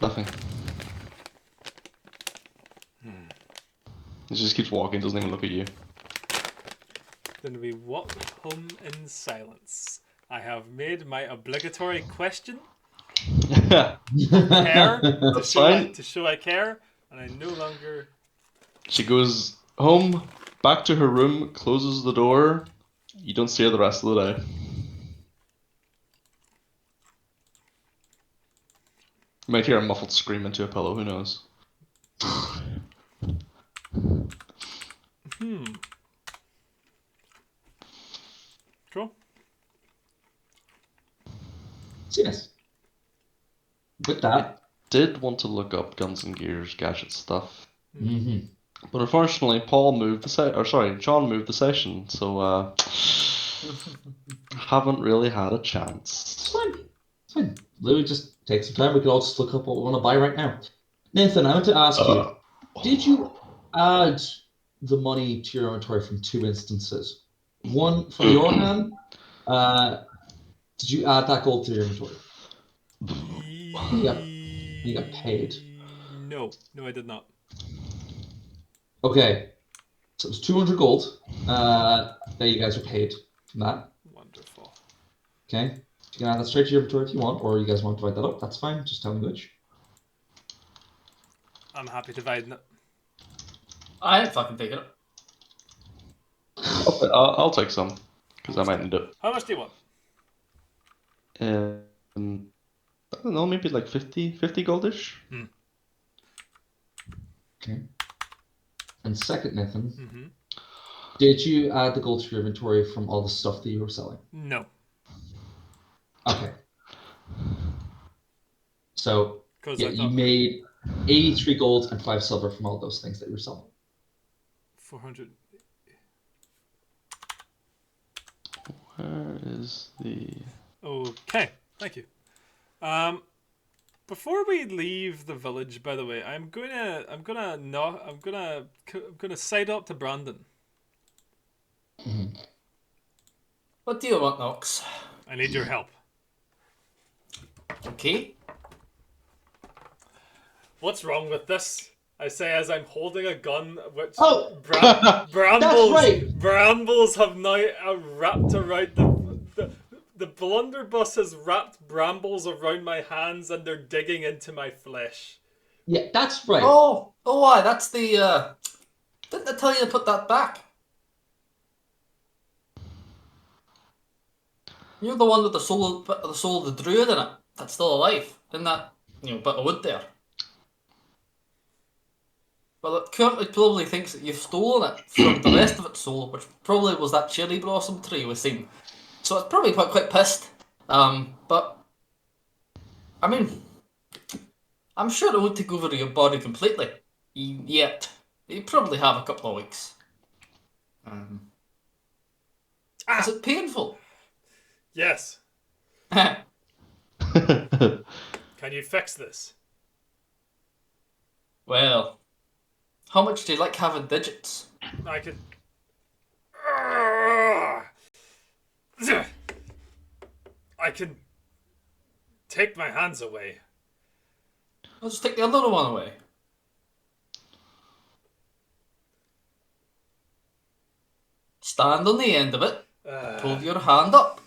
Nothing. He just keeps walking, doesn't even look at you. Then we walk home in silence. I have made my obligatory question. Care That's fine. to show I care, and I no longer. She goes home, back to her room, closes the door. You don't see her the rest of the day. You might hear a muffled scream into a pillow, who knows? Cool. Yes. With that, Did want to look up Guns and Gears gadget stuff, mm-hmm. but unfortunately, John moved the session, so haven't really had a chance. It's fine. Literally just take some time. We could all just look up what we want to buy right now. Nathan, I want to ask you, did you add the money to your inventory from two instances? One from your hand. Did you add that gold to your inventory? You got paid. No, I did not. Okay, so it was 200 gold that you guys are paid from that. Wonderful. Okay, you can add that straight to your inventory if you want, or you guys want to divide that up. That's fine. Just tell me which. I'm happy dividing it. I ain't fucking taking it. I'll take some, because I might need it. How much do you want? I don't know, maybe like 50 goldish? Okay. And second, Nathan, Mm-hmm. did you add the gold to your inventory from all the stuff that you were selling? No. Okay. So yeah, I you thought made 83 gold and 5 silver from all those things that you were selling. 400. Where is the... Okay, thank you. Before we leave the village, by the way, I'm gonna side up to Brandon. What do you want, Nox? I need your help. Okay. What's wrong with this? I say as I'm holding a gun, which That's right. brambles have now wrapped around the blunderbuss has wrapped brambles around my hands and they're digging into my flesh. Yeah, that's right. Oh, why? That's the. Didn't I tell you to put that back? You're the one with the soul of the druid in it. That's still alive. Isn't that bit of wood there? Well, it currently probably thinks that you've stolen it from the rest of its soul, which probably was that cherry blossom tree we've seen. So it's probably quite pissed. But I mean, I'm sure it won't take over your body completely yet. You probably have a couple of weeks. Is it painful? Yes. Well, Can you fix this? how much do you like having digits? I could. I can take my hands away. I'll just take the other one away. Stand on the end of it. Pull your hand up.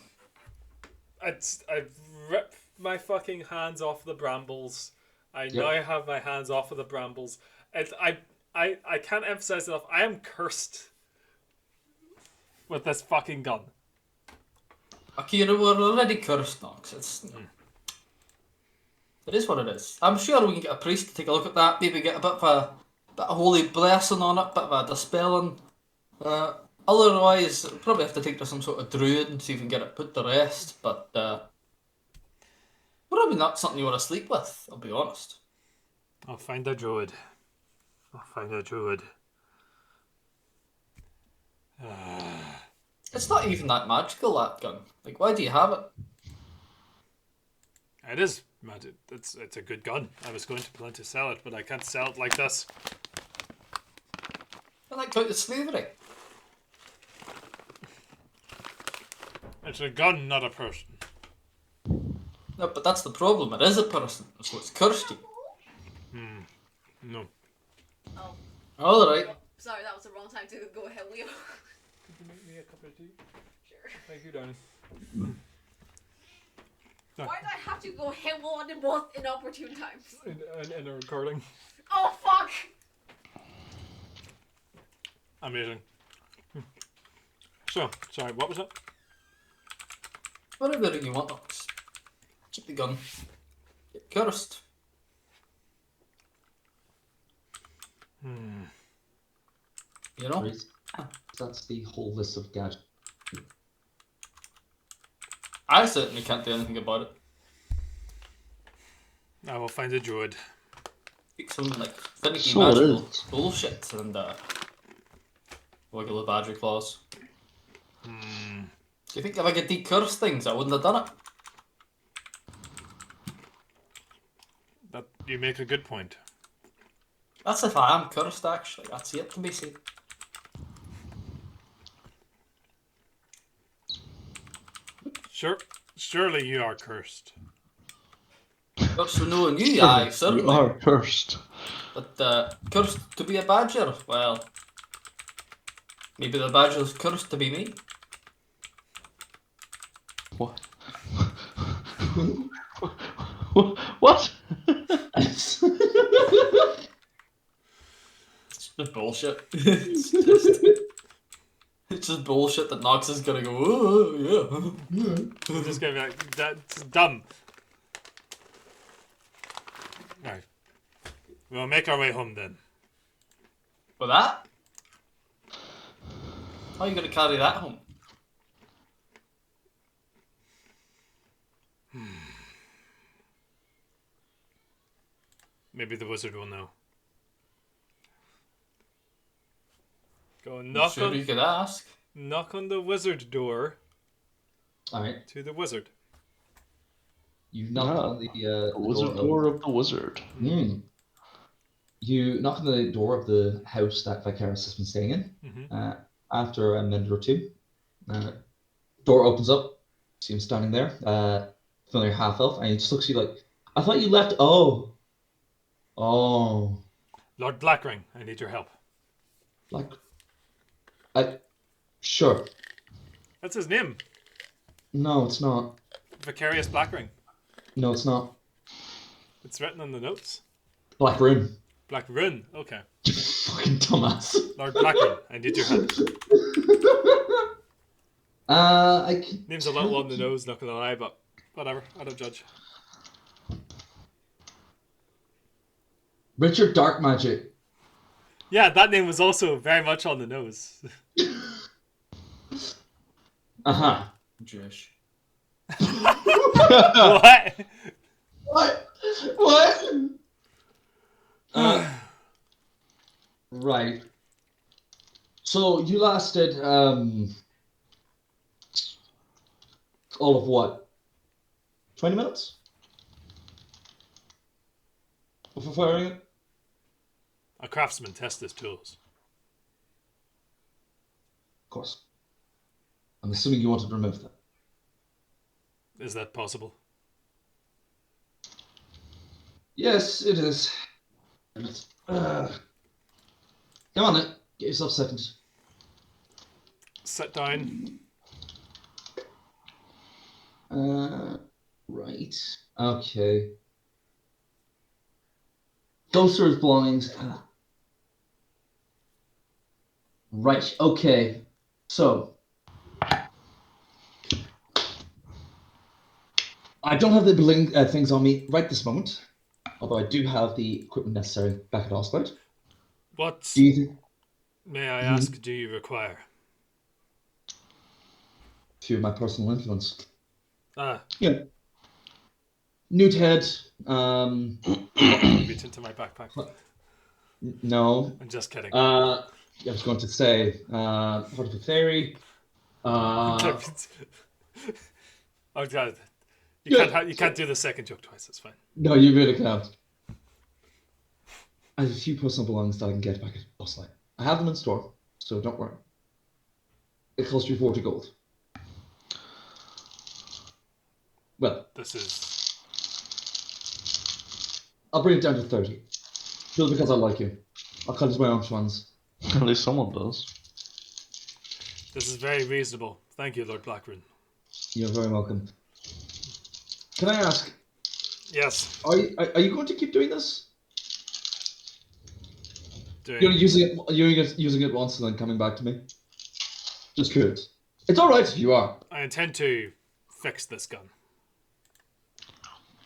I've ripped my fucking hands off the brambles. I now have my hands off of the brambles. I can't emphasize enough. I am cursed with this fucking gun. Akira, we're already cursed, Nox. It is what it is. I'm sure we can get a priest to take a look at that. Maybe get a bit of holy blessing on it, bit of a dispelling. Otherwise, we'll probably have to take to some sort of druid and see if we can get it put to rest. But probably not something you want to sleep with. I'll be honest. I'll find a druid. It's not even that magical, that gun. Like, why do you have it? It is magic. It's a good gun. I was going to plan to sell it, but I can't sell it like this. I like out of slavery. It's a gun, not a person. No, but that's the problem. It is a person, so it's cursed you. No. Oh, Alright. sorry, that was the wrong time to go ahead, Leo. Could you make me a cup of tea? Sure. Thank you, Danny. Why do I have to go ahead on them both inopportune times? In a recording. Oh, fuck! Amazing. So, sorry, what was it? Whatever you want, Knox. Keep the gun. Get cursed. You know? That's the whole list of gadgets. I certainly can't do anything about it. I will find a druid. Speak some like finicky So it magical is. bullshit and wiggle the badger claws. Do you think if I could decurse things, I wouldn't have done it? That you make a good point. That's if I am cursed, actually. That's yet to be seen. Surely you are cursed. Cursed for knowing you, aye, You certainly. are cursed. But cursed to be a badger, well, maybe the badger's cursed to be me. What? What? It's just bullshit. It's just bullshit that Nox is gonna go, oh, yeah. I'm just gonna be like, that's dumb. Right. We'll make our way home then. For that? How are you gonna carry that home? Maybe the wizard will know. Go I'm knock sure on you could ask. the wizard door Alright. to the wizard. You knock on the The wizard door of the wizard. You knock on the door of the house that Vicarious has been staying in. After a minute or two, door opens up. See him standing there, familiar half elf, and he just looks at you like, "I thought you left." Oh. Lord Blackring, I need your help. Like, sure. That's his name. No, it's not. Vicarious Blackring. No, it's not. It's written on the notes. Black Rune. Black Rune. Okay. You fucking dumbass. Lord Blackring, I need your help. I can. Name's a little on the nose, not gonna lie, but whatever. I don't judge. Richard Dark Magic. Yeah, that name was also very much on the nose. Jewish. What? What? Right. So you lasted all of what? 20 minutes? Before firing it? A craftsman tests his tools. Of course. I'm assuming you wanted to remove them. Is that possible? Yes, it is. Come on then. Get yourself second. Sit down. Right. Okay. Go through his belongings. Right. Okay. So. I don't have the things on me right this moment, although I do have the equipment necessary back at Oslo. What, Do you may I ask, do you require? few of my personal influence? Ah, Yeah. Newt head. reach into my backpack. No. I'm just kidding. I was going to say part of the fairy. Oh god. You can't do the second joke twice, it's fine. No, you really can't. I have a few personal belongings that I can get back at Oslo. I have them in store, so don't worry. It costs you 40 gold. Well, This is... I'll bring it down to 30. Just because I like you. I'll cut my own ones. At least someone does. This is very reasonable. Thank you, Lord Blackburn. You're very welcome. Can I ask, Yes. are you going to keep doing this? Doing. You're using it once and then coming back to me? Just curious. It's alright if you are. I intend to fix this gun.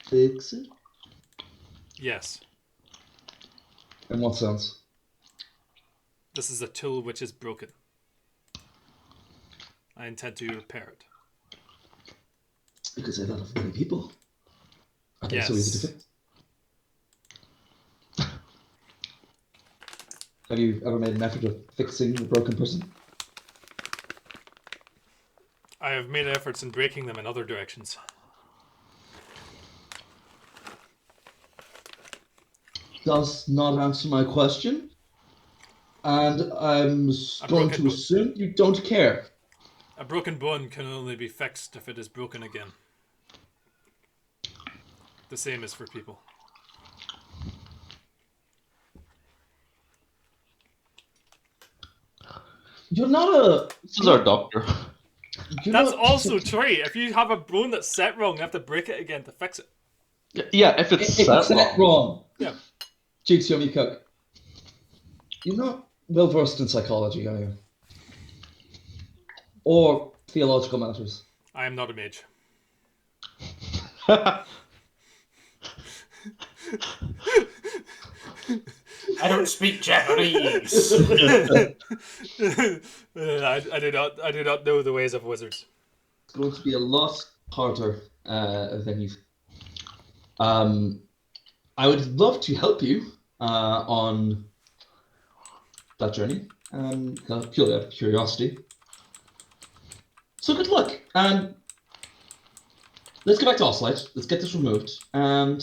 Fix it? Yes. In what sense? This is a tool which is broken. I intend to repair it. You could say that of many people. Are they so easy to fix? Have you ever made an effort of fixing a broken person? I have made efforts in breaking them in other directions. Does not answer my question. And I'm going to assume you don't care. A broken bone can only be fixed if it is broken again. The same is for people. You're not a... This is our doctor. That's also true. If you have a bone that's set wrong, you have to break it again to fix it. Yeah, if it's set wrong. Yeah. Jigs, yummy cook. You're not well versed in psychology, are you? Or theological matters? I am not a mage. I don't speak Japanese. I do not know the ways of wizards. It's going to be a lot harder than you. I would love to help you on that journey, purely out of curiosity. So good luck, and let's go back to Oslite. Let's get this removed, and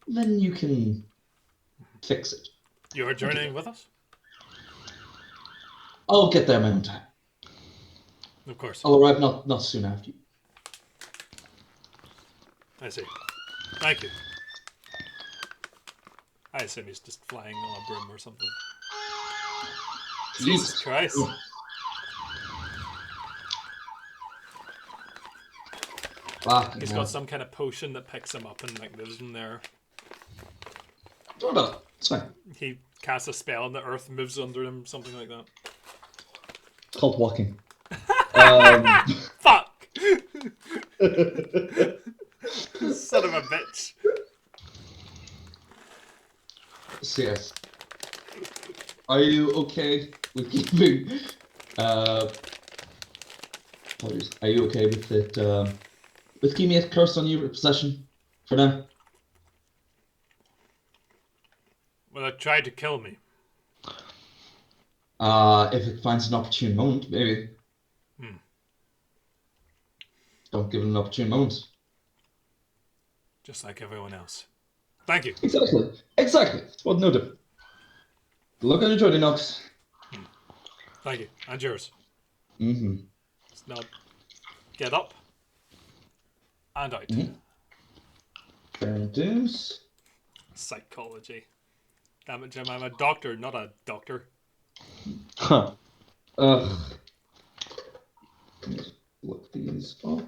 then you can fix it. You are journeying with us? I'll get there my own time. Of course. I'll arrive not soon after you. I see. Thank you. I assume he's just flying on a broom or something. Jesus Christ. He's got some kind of potion that picks him up and like lives in there. Don't worry about it. It's fine. He casts a spell and the earth moves under him, something like that. It's called walking. Fuck! Son of a bitch. So yes. Are you okay with keeping apologies. Are you okay with it with keeping it cursed on your possession for now? Well, it tried to kill me. If it finds an opportune moment, maybe. Don't give it an opportune moment. Just like everyone else. Thank you. Exactly. Well, no different. Good luck on your journey, Nox. Thank you. And yours. Mm-hmm. Let's not get up and out. Fair dues. Psychology. Damn it, Jim. I'm a doctor, not a doctor. Huh. Ugh. Let's look these up.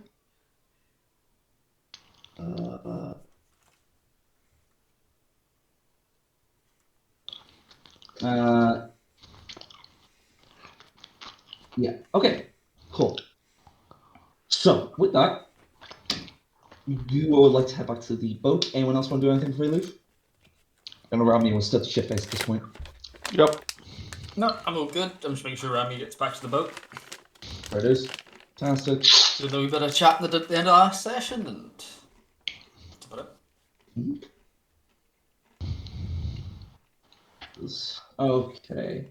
Yeah, okay, cool. So, with that, you would like to head back to the boat. Anyone else want to do anything before you leave? And Rami was still shit face at this point. Yep. No, I'm all good. I'm just making sure Rami gets back to the boat. There it is. Fantastic. So we bit of chat at the end of last session, and that's about it. Okay.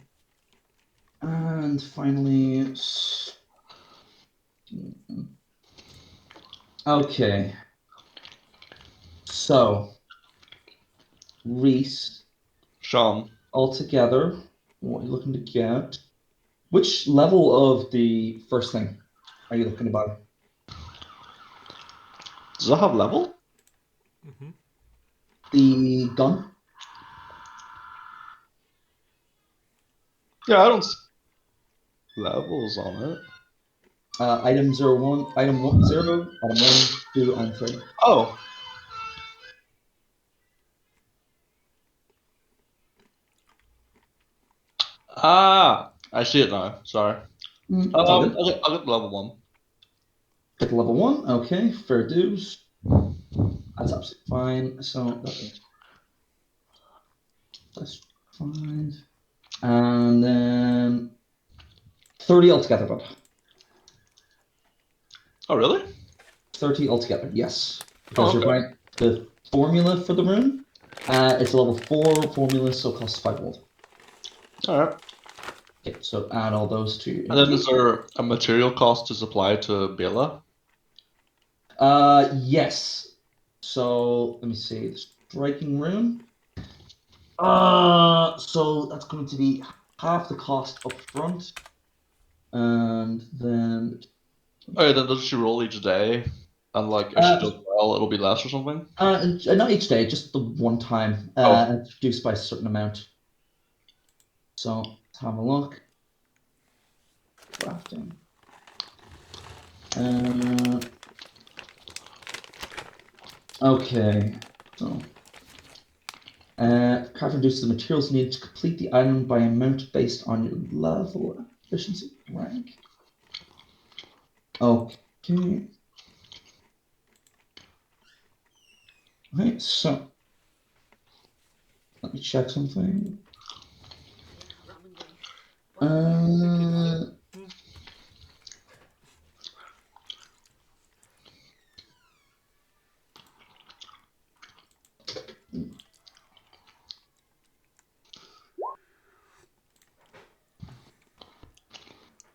And finally... Okay. So... Reese. Sean. Altogether, what are you looking to get? Which level of the first thing are you looking to buy? Does that have level? Mm-hmm. The gun? Yeah, I don't see levels on it. Item 01, item 0, item 1, 2, and 3. Oh. Ah, I see it now. Sorry. It's all good. I'll get level 1. Get to level 1. Okay, fair dues. That's absolutely fine. So that's fine. And then 30 altogether, bud. Oh, really? 30 altogether, yes. Because Oh, you're okay. buying the formula for the room. It's a level 4 formula, so it costs 5 gold. Alright. Okay, so add all those to your And then is inventory. there a material cost to supply to Bela? Yes. So let me see. The striking room. So that's going to be half the cost up front. And then Oh, yeah, then does she roll each day? And like, if she does well, it'll be less or something? not each day, just the one time. Oh. It's reduced by a certain amount. So let's have a look. Crafting. Okay. So craft reduces the materials needed to complete the item by amount based on your level, efficiency, rank. Okay. Okay, so let me check something. Ramen going.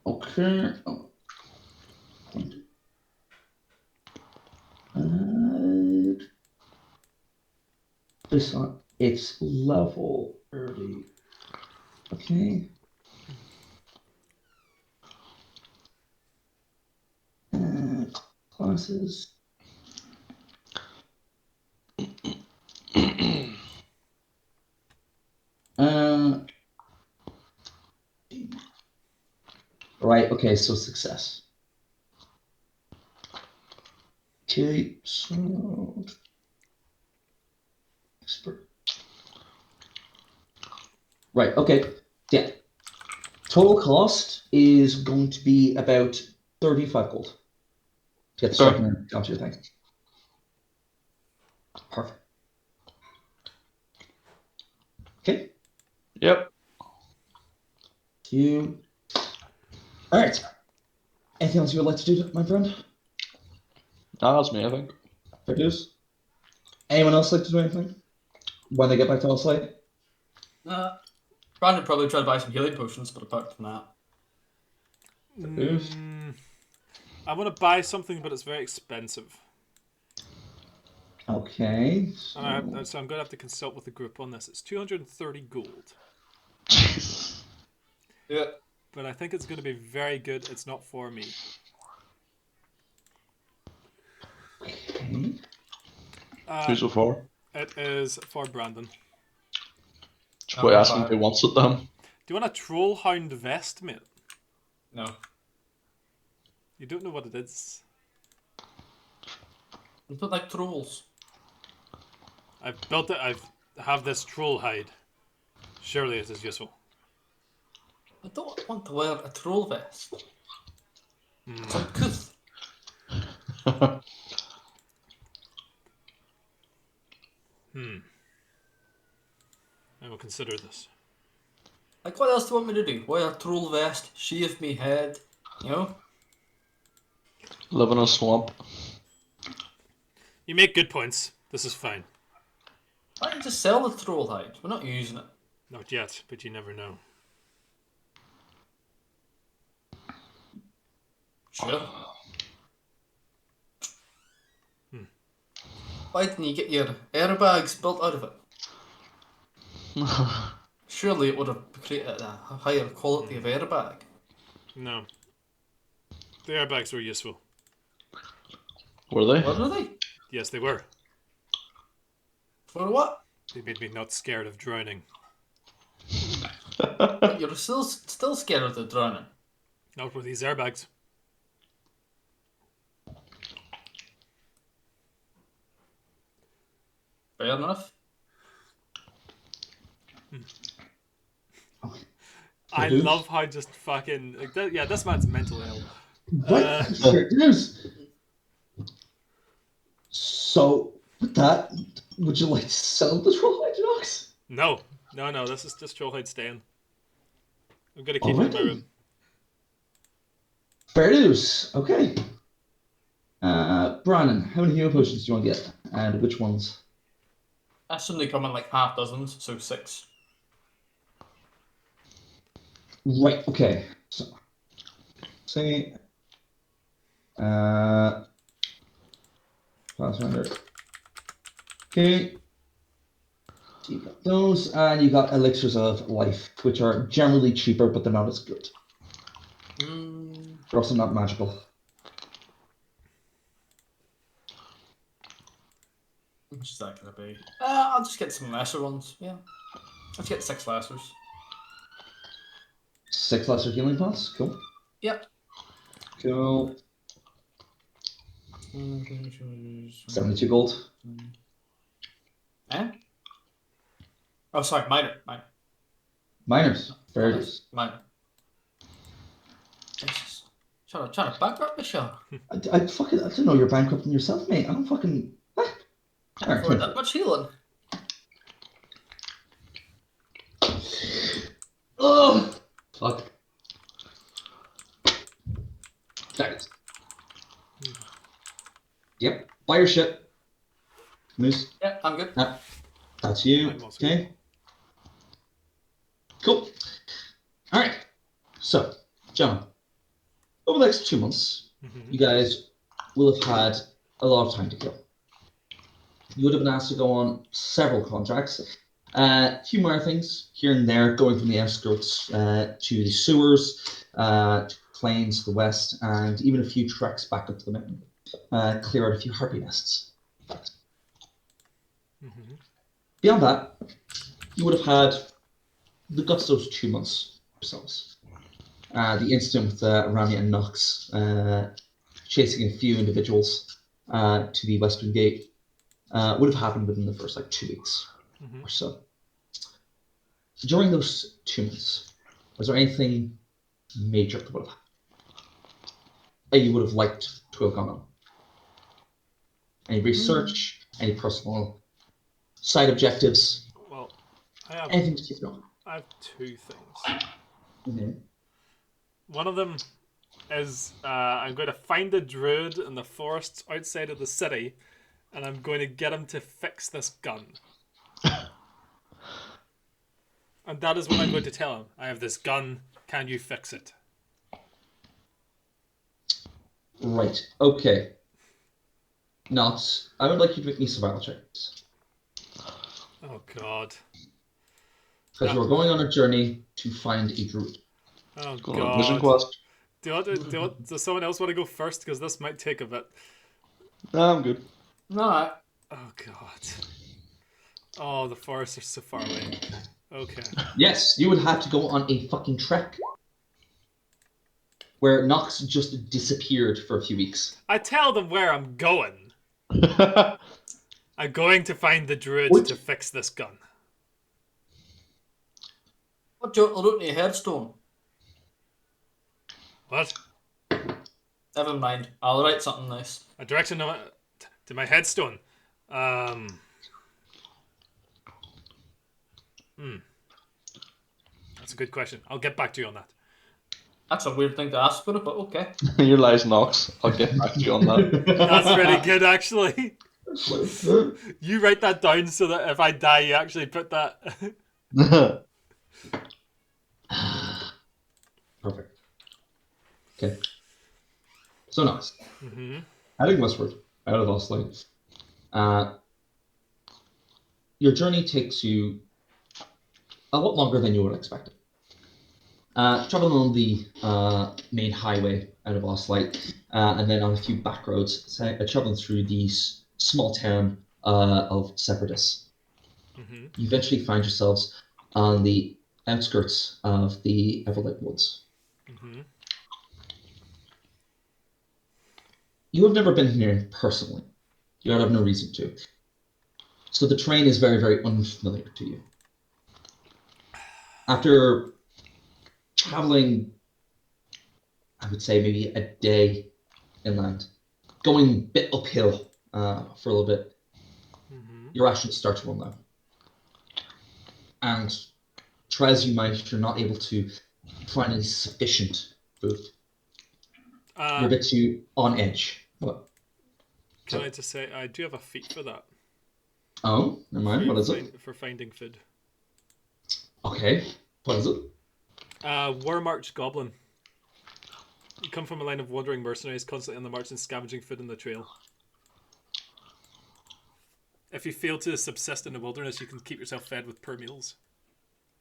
Okay. This on its level 30. Okay. Classes. Right, okay, so success. Okay, so expert. Right, okay. Yeah. Total cost is going to be about 35 gold to get the striking Okay. room onto your thing. Perfect. Okay. Yep. You. All right. Anything else you would like to do, my friend? That's me, I think. Fair dues. Anyone else like to do anything when they get back to our site? Brandon probably tried to buy some healing potions, but apart from that. Fair dues. I want to buy something, but it's very expensive. Okay. So I'm going to have to consult with the group on this. It's 230 gold. Jeez. Yeah. But I think it's going to be very good. It's not for me. Okay. Who's it for? It is for Brandon. Should probably ask him if he wants it then. Do you want a troll hound vest, mate? No. You don't know what it is. It's not like trolls. I've built it. I have this troll hide. Surely it is useful. I don't want to wear a troll vest. It's uncouth. I will consider this. Like, what else do you want me to do? Wear a troll vest, shave me head, you know? Live in a swamp. You make good points. This is fine. Why don't you just sell the troll hide? We're not using it. Not yet, but you never know. Sure. Why didn't you get your airbags built out of it? Surely it would have created a higher quality of airbag. No. The airbags were useful. Were they? What are they? Yes, they were. For what? They made me not scared of drowning. But you're still scared of the drowning. Not with these airbags. Fair enough. I Dude. love how just fucking yeah, this man's mentally ill. Right, fair dues. So, with that, would you like to sell the Trollhide Knox? No, this is just Trollhide staying. I'm gonna keep it in my Alrighty. room. Fair dues. Okay. Brandon, how many hero potions do you want to get? And which ones? I assume they come in like half dozens, so 6. Right, okay. So, say, Pathfinder. Okay. So you got those, and you got elixirs of life, which are generally cheaper, but they're not as good. They're also not magical. How much is that gonna be? I'll just get some lesser ones. Yeah, let's get 6 lessers. 6 lesser healing pots. Cool. Yep. Cool. 72 gold. Eh? Oh, sorry, minor. Miners. Fair dues. Minor. Jesus. Trying to bankrupt me, Sean. I fucking I didn't know you're bankrupting yourself, mate. I don't fucking. Can't afford that much healing. Oh, fuck. There it is. Yep. Buy your shit. Moose. Yeah, I'm good. That's you. I'm also Okay. Cool. All right. So, John, over the next 2 months, you guys will have had a lot of time to kill. You would have been asked to go on several contracts. A few more things here and there, going from the outskirts to the sewers, to plains to the west, and even a few treks back up to the mountain. Clear out a few harpy nests. Beyond that, you would have had the guts of those 2 months themselves. The incident with Rami and Nox chasing a few individuals to the western gate would have happened within the first 2 weeks or so. During those 2 months, was there anything major that would have happened that you would have liked to have gone on? Any research, any personal side objectives, Well, I have anything to keep going? 2 things. Mm-hmm. One of them is I'm going to find a druid in the forests outside of the city, and I'm going to get him to fix this gun. And that is what I'm going to tell him. I have this gun. Can you fix it? Right. Okay. Knots. I would like you to make me survival checks. Oh God. Because you are going on a journey to find a druid. Oh Going on a vision God. quest. Does someone else want to go first? Because this might take a bit. Nah, I'm good. Alright. Oh God. Oh, the forests are so far away. Okay. Yes, you would have to go on a fucking trek. Where Nox just disappeared for a few weeks. I tell them where I'm going. I'm going to find the druid to fix this gun. What do you want to look at your headstone? What? Never mind. I'll write something nice. A direction to my headstone. That's a good question. I'll get back to you on that. That's a weird thing to ask for, but okay. Your lies, Nox. I'll get back to you on that. That's pretty good, actually. You write that down so that if I die, you actually put that. Perfect. Okay. So Nox. Heading westward, out of Oslo. Your journey takes you a lot longer than you would have expected. Traveling on the main highway out of Oslo, and then on a few back roads, traveling through the small town of Separatist. You eventually find yourselves on the outskirts of the Everlight Woods. Mm-hmm. You have never been here personally. You have no reason to. So the terrain is very, very unfamiliar to you. After traveling, I would say maybe a day inland, going a bit uphill for a little bit, your rations start to run low. And try as you might, you're not able to find any sufficient food. You're a bit too on edge. What? Can I just say, I do have a feat for that. Oh, never mind. What is it? For finding food. Okay. What is it? War March Goblin. You come from a line of wandering mercenaries constantly on the march and scavenging food in the trail. If you fail to subsist in the wilderness, you can keep yourself fed with poor meals.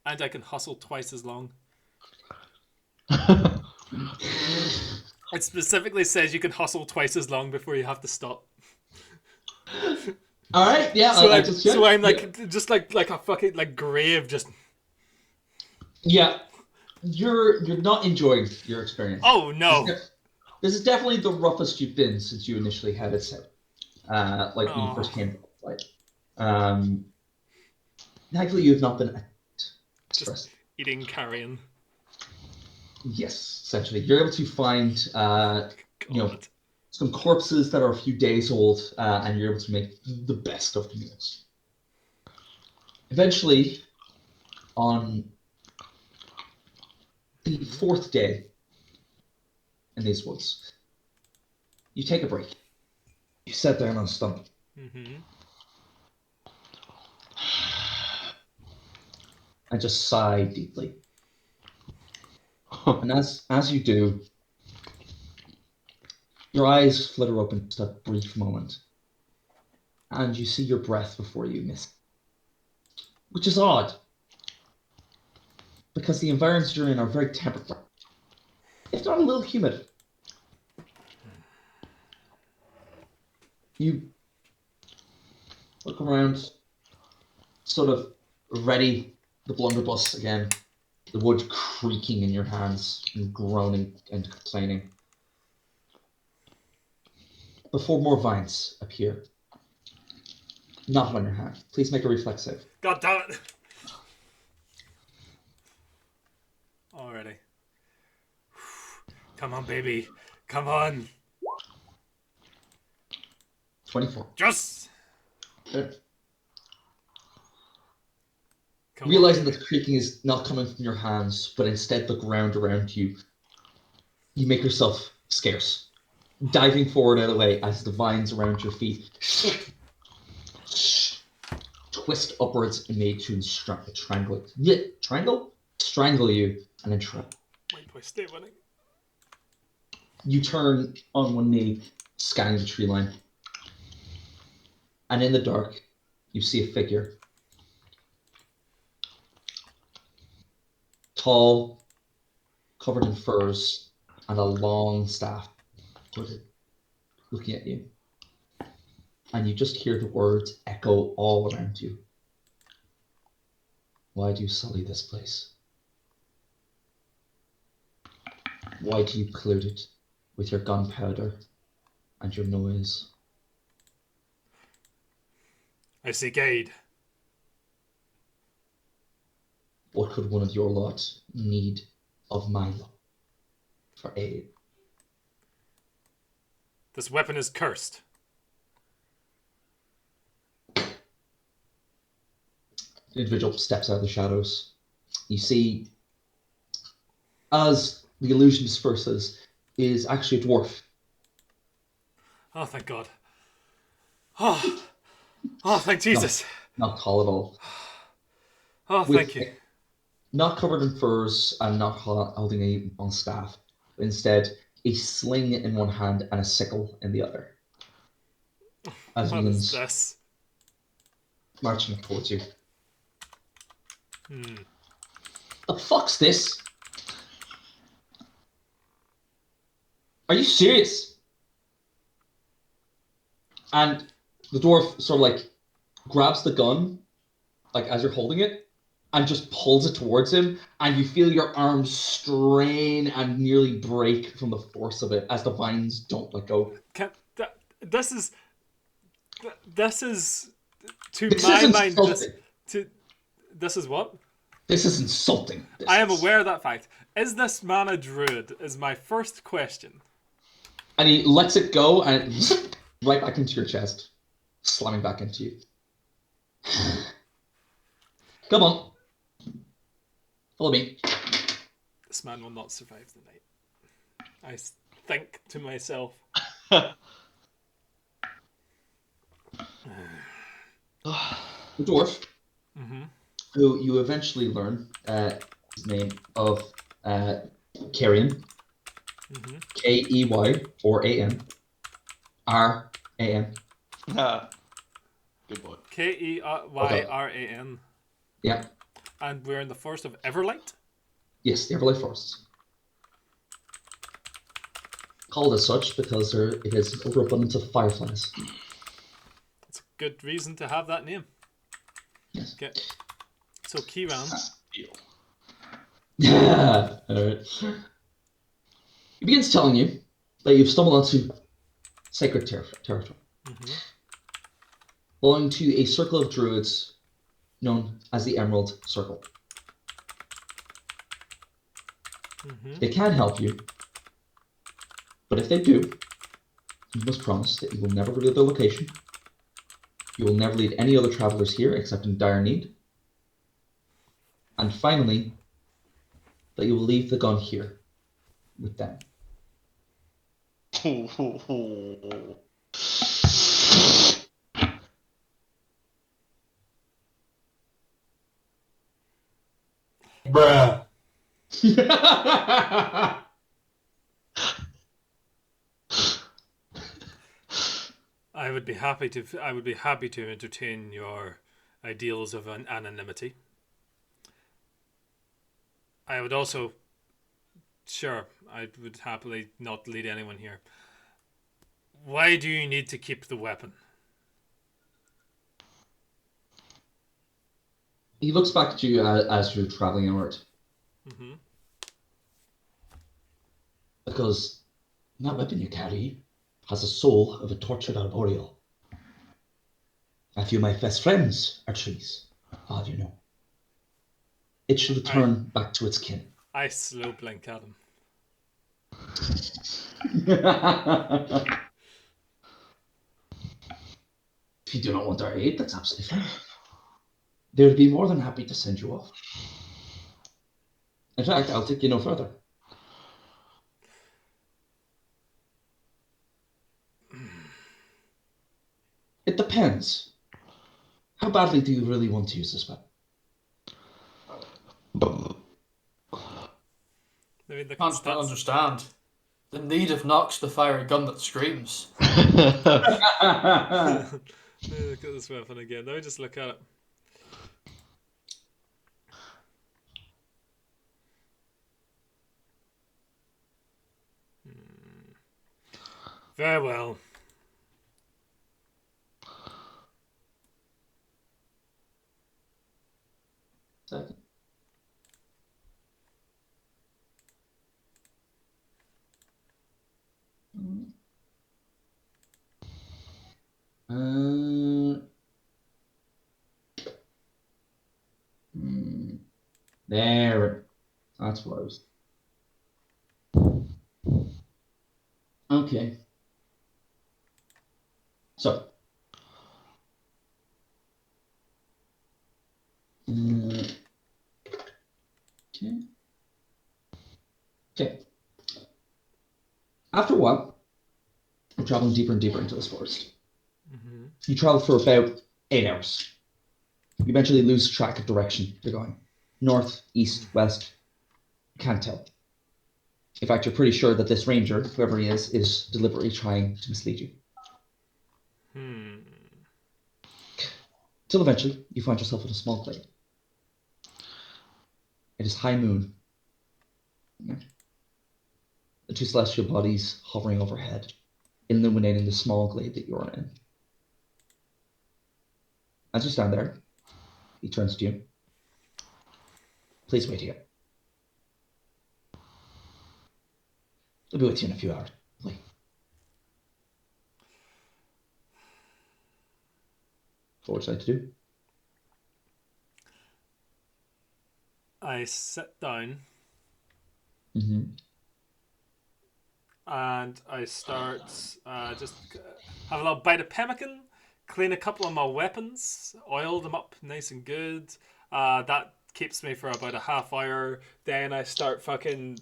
And I can hustle twice as long. It specifically says you can hustle twice as long before you have to stop. All right, yeah. So I'm like, just like a fucking like grave, just. Yeah, you're not enjoying your experience. Oh no! This is definitely the roughest you've been since you initially headed south. Like when you first came to the flight. Thankfully, you have not been stressed. Just eating carrion. Yes, essentially, you're able to find some corpses that are a few days old, and you're able to make the best of the meals. Eventually, on the fourth day in these woods, you take a break. You sit down on a stump. And just sigh deeply. And as you do, your eyes flitter open just a brief moment, and you see your breath before you miss. Which is odd, because the environments you're in are very temperate, if not a little humid. You look around, sort of ready the blunderbuss again, the wood creaking in your hands and groaning and complaining. Before more vines appear. Not on your hand. Please make a reflex save. God damn it! Already. Come on, baby. Come on. 24. Just. Okay. Realizing that the creaking is not coming from your hands, but instead the ground around you, you make yourself scarce. Diving forward out of the way as the vines around your feet twist upwards and made to strangle you and then trap. Wait, do I stay winning? You turn on one knee, scanning the tree line, and in the dark, you see a figure. Tall, covered in furs, and a long staff, looking at you. And you just hear the words echo all around you. Why do you sully this place? Why do you pollute it with your gunpowder and your noise? I seek aid. What could one of your lot need of my love for aid? This weapon is cursed. The individual steps out of the shadows. You see, as the illusion disperses, is actually a dwarf. Oh, thank God. Oh, thank Jesus. Not tall at all. Oh, thank you. Not covered in furs and not holding a long staff, but instead a sling in one hand and a sickle in the other. As What begins is this? marching up towards you. The fuck's this? Are you serious? And the dwarf sort of like grabs the gun, like as you're holding it, and just pulls it towards him, and you feel your arms strain and nearly break from the force of it as the vines don't let go. This is to This my is mind. insulting. This is what? This is insulting. I am aware of that fact. Is this man a druid? Is my first question. And he lets it go and right back into your chest, slamming back into you. Come on. Follow me. This man will not survive the night. I think to myself. The dwarf, who you eventually learn his name of Carrion, Keyran, R-A-N. Good boy. Keyran. Yeah. And we're in the forest of Everlight? Yes, the Everlight Forests. Called as such because it is an overabundance of fireflies. It's a good reason to have that name. Yes. Okay. So Keyran. Yeah. Alright. He begins telling you that you've stumbled onto sacred territory. Belonging to a circle of druids known as the Emerald Circle. They can help you, but if they do, you must promise that you will never reveal their location. You will never lead any other travelers here except in dire need. And finally, that you will leave the gun here with them. Bruh. I would be happy to entertain your ideals of anonymity. I would also, sure, I would happily not lead anyone here. Why do you need to keep the weapon? He looks back at you as you're traveling inward. Because that weapon you carry has the soul of a tortured arboreal. A few of my best friends are trees. How do you know? It should return back to its kin. I slow blink at him. If you do not want our aid, that's absolutely fine. They would be more than happy to send you off. In fact, I'll take you no further. It depends. How badly do you really want to use this weapon? I mean, Can't understand. The need of Nox to fire a gun that screams. Look at this weapon again. Let me just look at it. Very well. Second. There. That's what I was. Okay. So. Okay. Okay. After a while, you're traveling deeper and deeper into this forest. You travel for about 8 hours. You eventually lose track of direction you're going. North, east, west. You can't tell. In fact, you're pretty sure that this ranger, whoever he is deliberately trying to mislead you. Till eventually, you find yourself in a small glade. It is high moon. The two celestial bodies hovering overhead, illuminating the small glade that you're in. As you stand there, he turns to you. Please wait here. I'll be with you in a few hours. Wait. What would you like to do? I sit down Mm-hmm. and I start just have a little bite of pemmican, clean a couple of my weapons, oil them up nice and good. That keeps me for about a half hour. Then I start fucking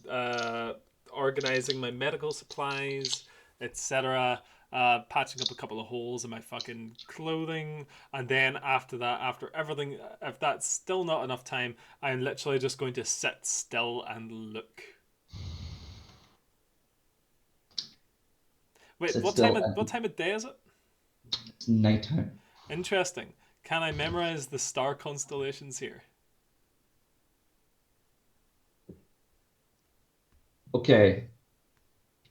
organizing my medical supplies, etc. Patching up a couple of holes in my fucking clothing, and then after that, after everything, if that's still not enough time, I'm literally just going to sit still and look. Wait, Sit what still time? and- What time of day is it? It's nighttime. Interesting. Can I memorize the star constellations here? Okay.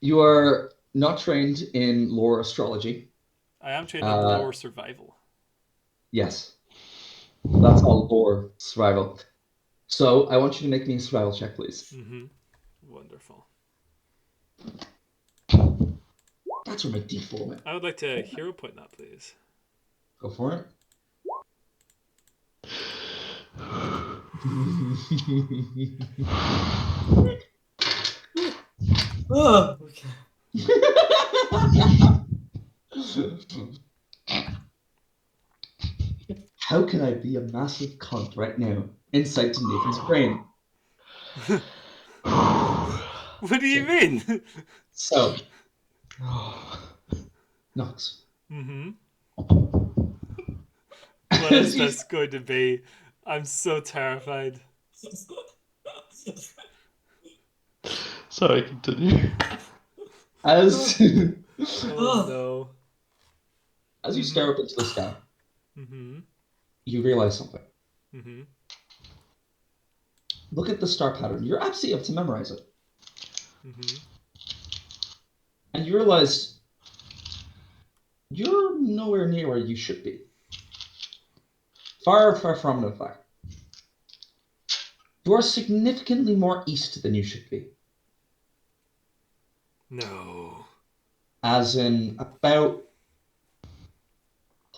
You are not trained in lore astrology. I am trained in lore survival. Yes. That's all lore survival. So I want you to make me a survival check, please. Mm-hmm. Wonderful. That's where my D4 went. I would like to hero point that, please. Go for it. Oh, okay. How can I be a massive cunt right now? Insight to Nathan's brain. What do you mean? So, Knox. Mm-hmm. What is this going to be? I'm so terrified. Sorry, continue. As Oh no. as you stare up into the sky, Mm-hmm. you realize something. Mm-hmm. Look at the star pattern. You're absolutely able to memorize it. Mm-hmm. And you realize you're nowhere near where you should be. Far, far from it, in fact. You are significantly more east than you should be. No. As in about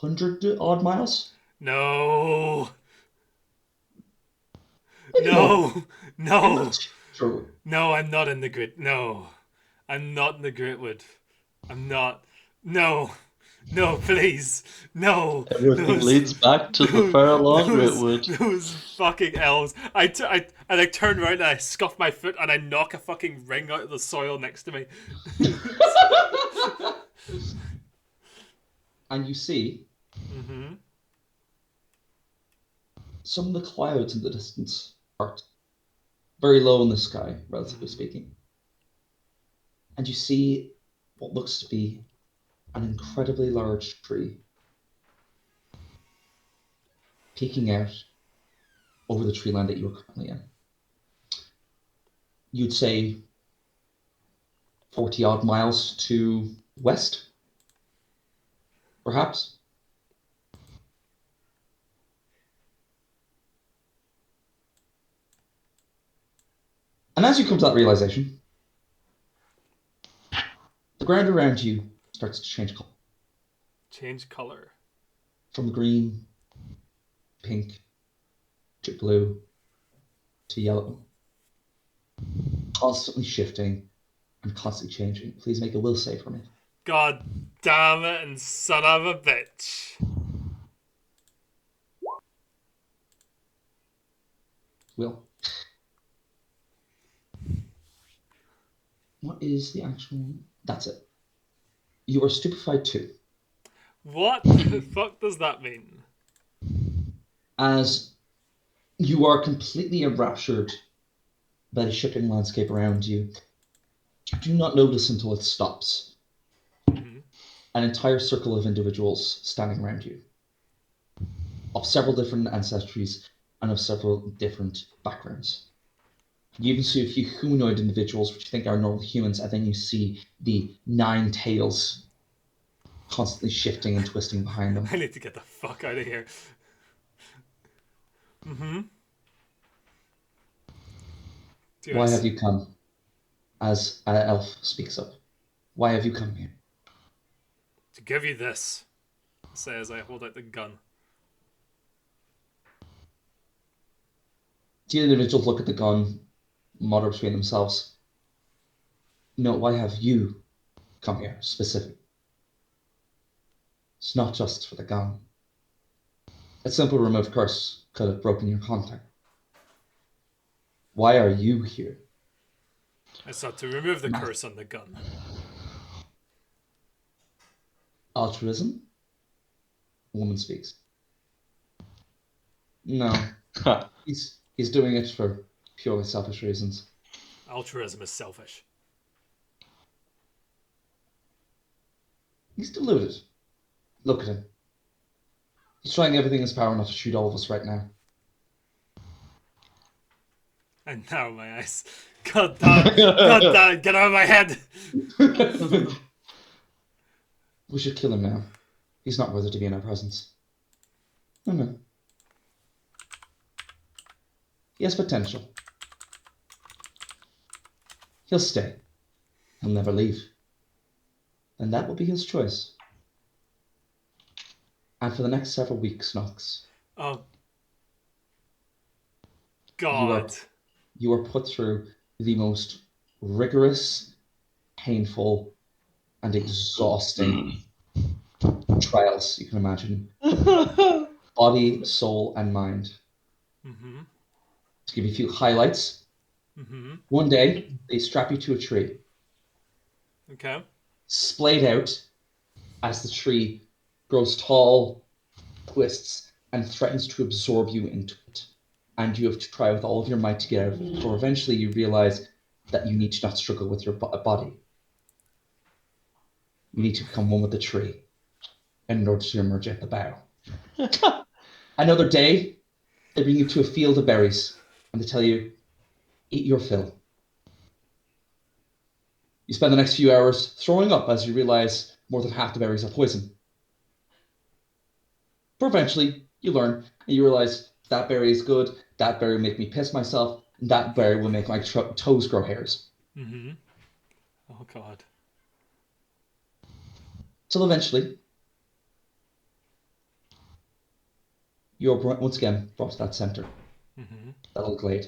100 odd miles? No. Maybe more. No. You're No. not sure. No, I'm not in the grid. No. I'm not in the Gritwood. I'm not. No. No, please. No. Everything leads back to the far long Gritwood. Those fucking elves. I like turn around and I scuff my foot and I knock a fucking ring out of the soil next to me. And you see Mm-hmm. some of the clouds in the distance are very low in the sky, relatively speaking. And you see what looks to be an incredibly large tree peeking out over the tree line that you are currently in. You'd say 40 odd miles to west, perhaps. And as you come to that realization, the ground around you starts to change color. Change color. From green, pink, to blue, to yellow. Constantly shifting and constantly changing. Please make a will save for me. God damn it and son of a bitch. Will. What is the actual... That's it. You are stupefied too. What the fuck does that mean? As you are completely enraptured by the shifting landscape around you, you do not notice until it stops. Mm-hmm. An entire circle of individuals standing around you, of several different ancestries and of several different backgrounds. You even see a few humanoid individuals, which you think are normal humans, and then you see the 9 tails constantly shifting and twisting behind them. I need to get the fuck out of here. Mm-hmm. Why have you come? As an elf speaks up. Why have you come here? To give you this, I say as I hold out the gun. The individuals look at the gun, mutter between themselves. No, why have you come here specifically? It's not just for the gun. A simple remove curse could have broken your contact. Why are you here? I sought to remove the curse on the gun. Altruism? A woman speaks. No, he's doing it for purely selfish reasons. Altruism is selfish. He's deluded. Look at him. He's trying everything in his power not to shoot all of us right now. I narrow my eyes. God damn, God damn, get out of my head! We should kill him now. He's not worthy to be in our presence. No. He has potential. He'll stay. He'll never leave. And that will be his choice. And for the next several weeks, Knox, Oh. God. You are put through the most rigorous, painful, and exhausting trials you can imagine. Body, soul, and mind. Mm-hmm. To give you a few highlights, one day they strap you to a tree. Okay. Splayed out as the tree grows tall, twists, and threatens to absorb you into it. And you have to try with all of your might to get out of it, before eventually you realize that you need to not struggle with your body. You need to become one with the tree in order to emerge at the bow. Another day, they bring you to a field of berries, and they tell you, eat your fill. You spend the next few hours throwing up as you realize more than half the berries are poison. But eventually, you learn, and you realize that berry is good, that berry will make me piss myself, and that berry will make my toes grow hairs. Mm-hmm. Oh, God. Till eventually, you're once again brought to that center, that little glade.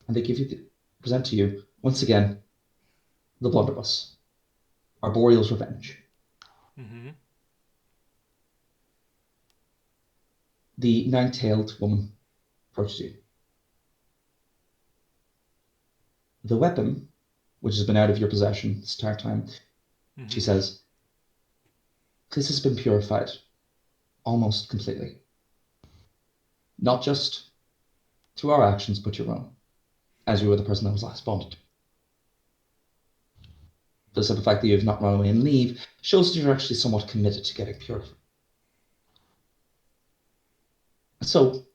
And they present to you, once again, the blunderbuss, Arboreal's revenge. Mm-hmm. The nine-tailed woman approaches you. The weapon, which has been out of your possession this entire time, she says, this has been purified almost completely. Not just through our actions, but your own, as you were the person that was last bonded. The simple fact that you have not run away and leave shows that you're actually somewhat committed to getting purified. So,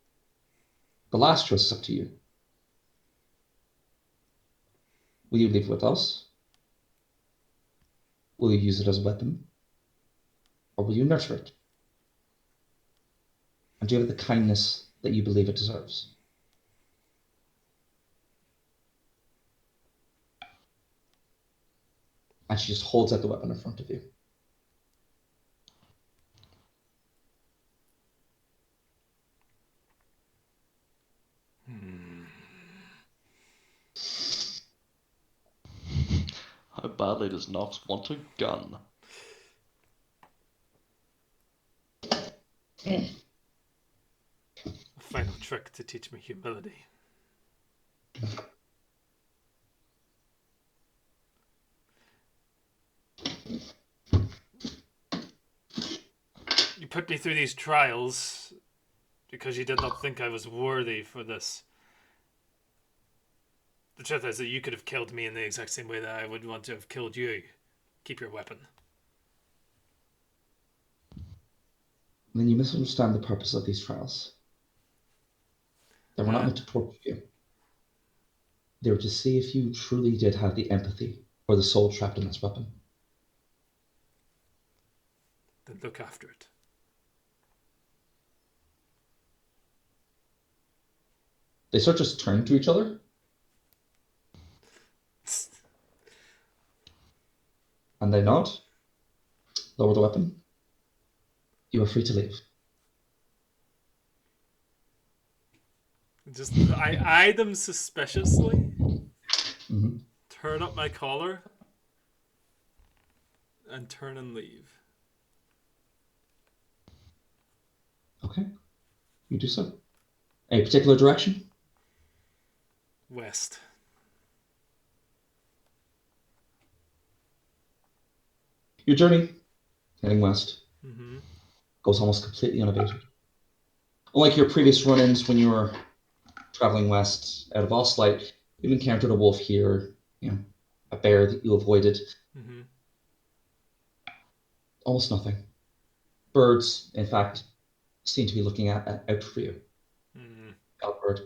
the last choice is up to you. Will you leave with us? Will you use it as a weapon? Or will you nurture it? And give it the kindness that you believe it deserves? And she just holds out the weapon in front of you. How badly does Nox want a gun? A final trick to teach me humility. You put me through these trials because you did not think I was worthy for this. The truth is that you could have killed me in the exact same way that I would want to have killed you. Keep your weapon. Then you misunderstand the purpose of these trials. They were not meant to torture you. They were to see if you truly did have the empathy for the soul trapped in this weapon. Then look after it. They start just turning to each other. And they nod. Lower the weapon. You are free to leave. Just I eye them suspiciously. Mm-hmm. Turn up my collar. And turn and leave. Okay. You do so. A particular direction? West. Your journey, heading west, Mm-hmm. goes almost completely unabated. Unlike your previous run-ins when you were traveling west out of Oslite, you've encountered a wolf here, a bear that you avoided. Mm-hmm. Almost nothing. Birds, in fact, seem to be looking out for you. Mm-hmm. Bird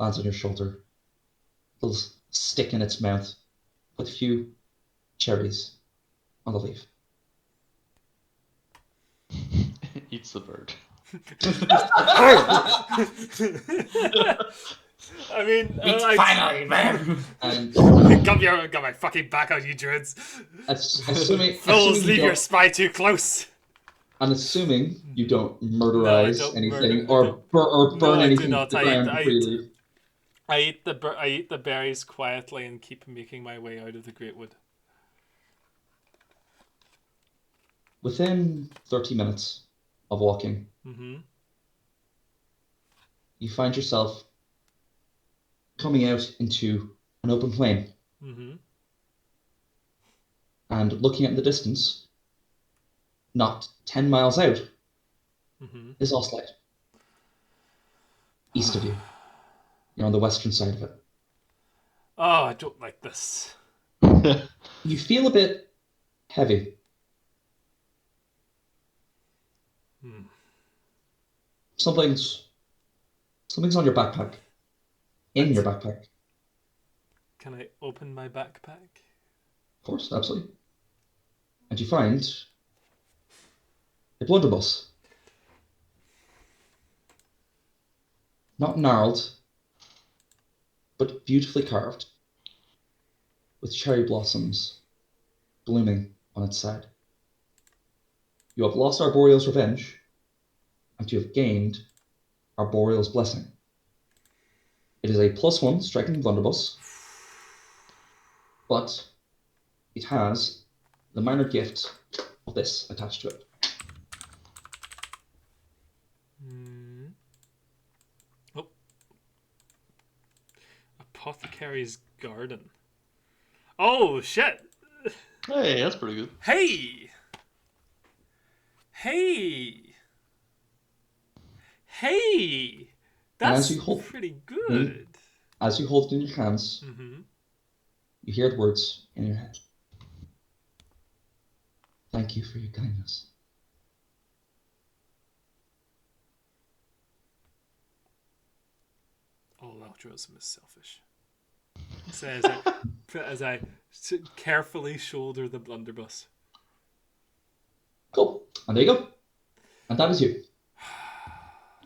lands on your shoulder, little stick in its mouth, with a few cherries on the leaf. Eats the bird. I mean, Finally, man. And got my fucking back on you, druids. assuming Fools, leave you your don't, spy too close. I'm assuming you don't No, I murderize don't anything murder- or burn No, I do anything not. to the ground before you leave. I eat the berries quietly and keep making my way out of the great wood. Within 30 minutes of walking, Mm-hmm. you find yourself coming out into an open plain. Mm-hmm. And looking at the distance, not 10 miles out, Mm-hmm. is Oslite. East of you. You're on the western side of it. Oh, I don't like this. You feel a bit heavy. Hmm. Something's on your backpack. In your backpack. Can I open my backpack? Of course, absolutely. And you find a blunderbuss. Not gnarled, but beautifully carved, with cherry blossoms blooming on its side. You have lost Arboreal's revenge, and you have gained Arboreal's blessing. It is a +1 striking blunderbuss, but it has the minor gift of this attached to it. Hmm. Oh. Apothecary's Garden. Oh, shit! Hey, that's pretty good. Hey! Hey! Hey! And That's as you hold- pretty good. As you hold it in your hands, Mm-hmm. you hear the words in your head. Thank you for your kindness. All altruism is selfish. So as I carefully shoulder the blunderbuss. Cool. And there you go. And that is you.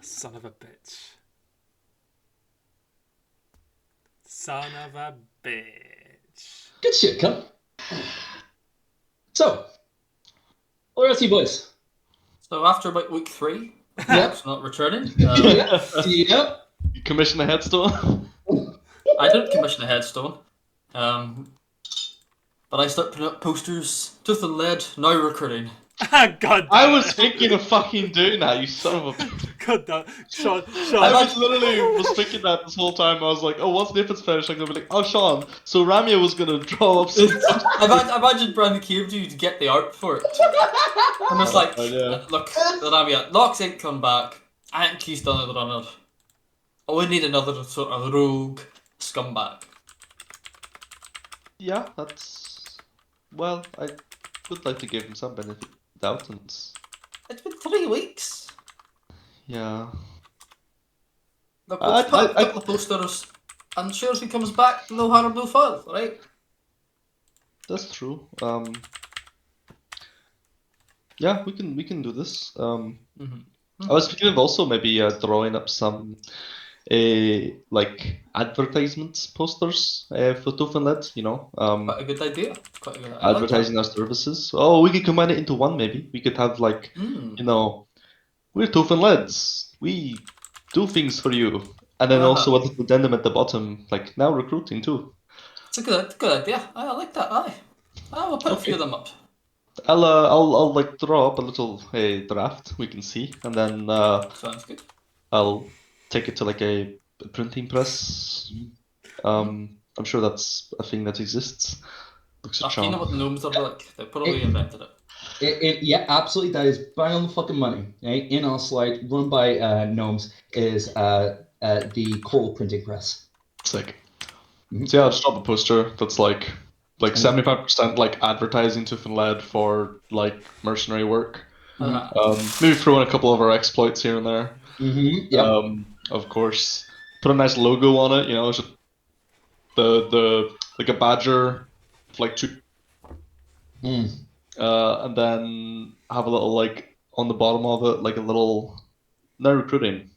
Son of a bitch. Son of a bitch. Good shit, cunt. So, what are you boys? So after about week 3, Yeah. Fox not returning. Yeah. You commission a headstone? I didn't commission a headstone. But I start putting up posters. Tooth and Lead, now recruiting. God damn I it. was thinking of fucking doing that, you son of a bitch. God damn Sean, I was literally thinking that this whole time. I was like, oh, once Nathan's finished, I'm gonna be like, oh, Sean, so Ramia was gonna draw up some... I imagine Brandon came to you to get the art for it. I'm just like, yeah. look, Ramia, Nox ain't come back. I think he's done it runner. Oh, we need another sort of rogue scumbag. Yeah, that's... Well, I would like to give him some benefit of the doubt, and... It's been 3 weeks. Yeah. Look, let's put up a couple of posters, and sure as he comes back, no harm, no foul, right? That's true. Yeah, we can do this. Mm-hmm. I was thinking of also maybe drawing up some like advertisement posters for Toofenlet, you know, Quite a good idea. Quite a good. I like that. advertising our services. Oh, we could combine it into one maybe. We could have like, you know, we're Toofenlets. We do things for you. And then also with the addendum at the bottom, like now recruiting too. It's a good idea. I like that. I will put a few of them up. I'll like draw up a little draft we can see, and then Sounds good. I'll take it to like a printing press. I'm sure that's a thing that exists. Looks a You know charm. what the gnomes are like? They probably invented it. Yeah, absolutely. That is bang on the fucking money. Right? In Oslo, run by gnomes, is the coral printing press. Sick. So yeah, I'll just drop a poster that's like 75% like advertising to Finlad for like mercenary work. Maybe throw in a couple of our exploits here and there. Yeah. Of course, put a nice logo on it. You know, just the like a badger, like two. And then have a little like on the bottom of it, like a little no recruiting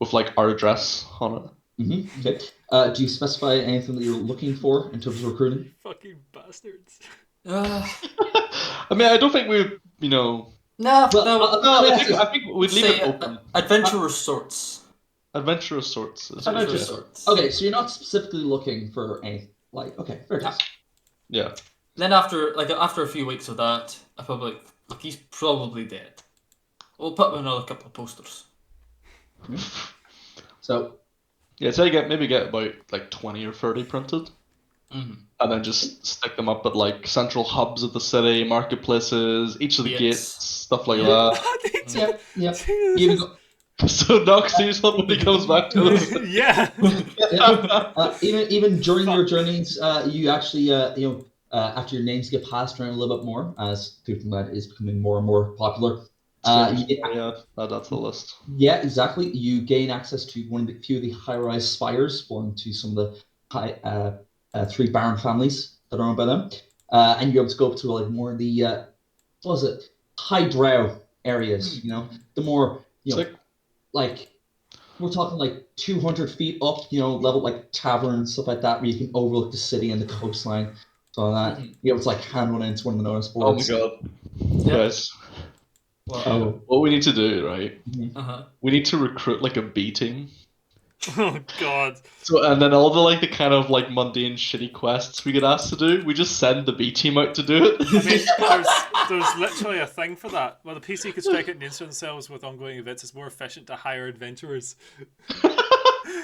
with like our address on it. Okay. Do you specify anything that you're looking for in terms of recruiting? Fucking bastards. I mean, I don't think we, you know. No, I think we'd leave it open. Adventurous sorts. Adventurous sorts. Adventurous sorts. Okay, so you're not specifically looking for any okay, fair enough. Yeah. Then after a few weeks of that, I probably look. He's probably dead. We'll put up another couple of posters. So. Yeah, so maybe get about like 20 or 30 printed. And then just stick them up at like central hubs of the city, marketplaces, each of the gates, stuff like that. Yeah. So Nox sees when he comes back to us. Yeah. Even during your journeys, you actually after your names get passed around a little bit more, as Toofenlad is becoming more and more popular. Yeah, that's the list. Yeah, exactly. You gain access to one of the few of the high-rise spires belonging to some of the high 3 baron families that are owned by them, and you're able to go up to like more of the what was it, high drow areas. You know, the more like we're talking like 200 feet up. You know, level like taverns, stuff like that, where you can overlook the city and the coastline. So that you're able to like hand one into one of the notice boards. Oh my god, guys. What we need to do, right? We need to recruit like a B team. Oh god. So and then all the kind of like mundane shitty quests we get asked to do, we just send the B team out to do it. I mean, there's literally a thing for that. Well, the PC could strike it and insert themselves with ongoing events. It's more efficient to hire adventurers.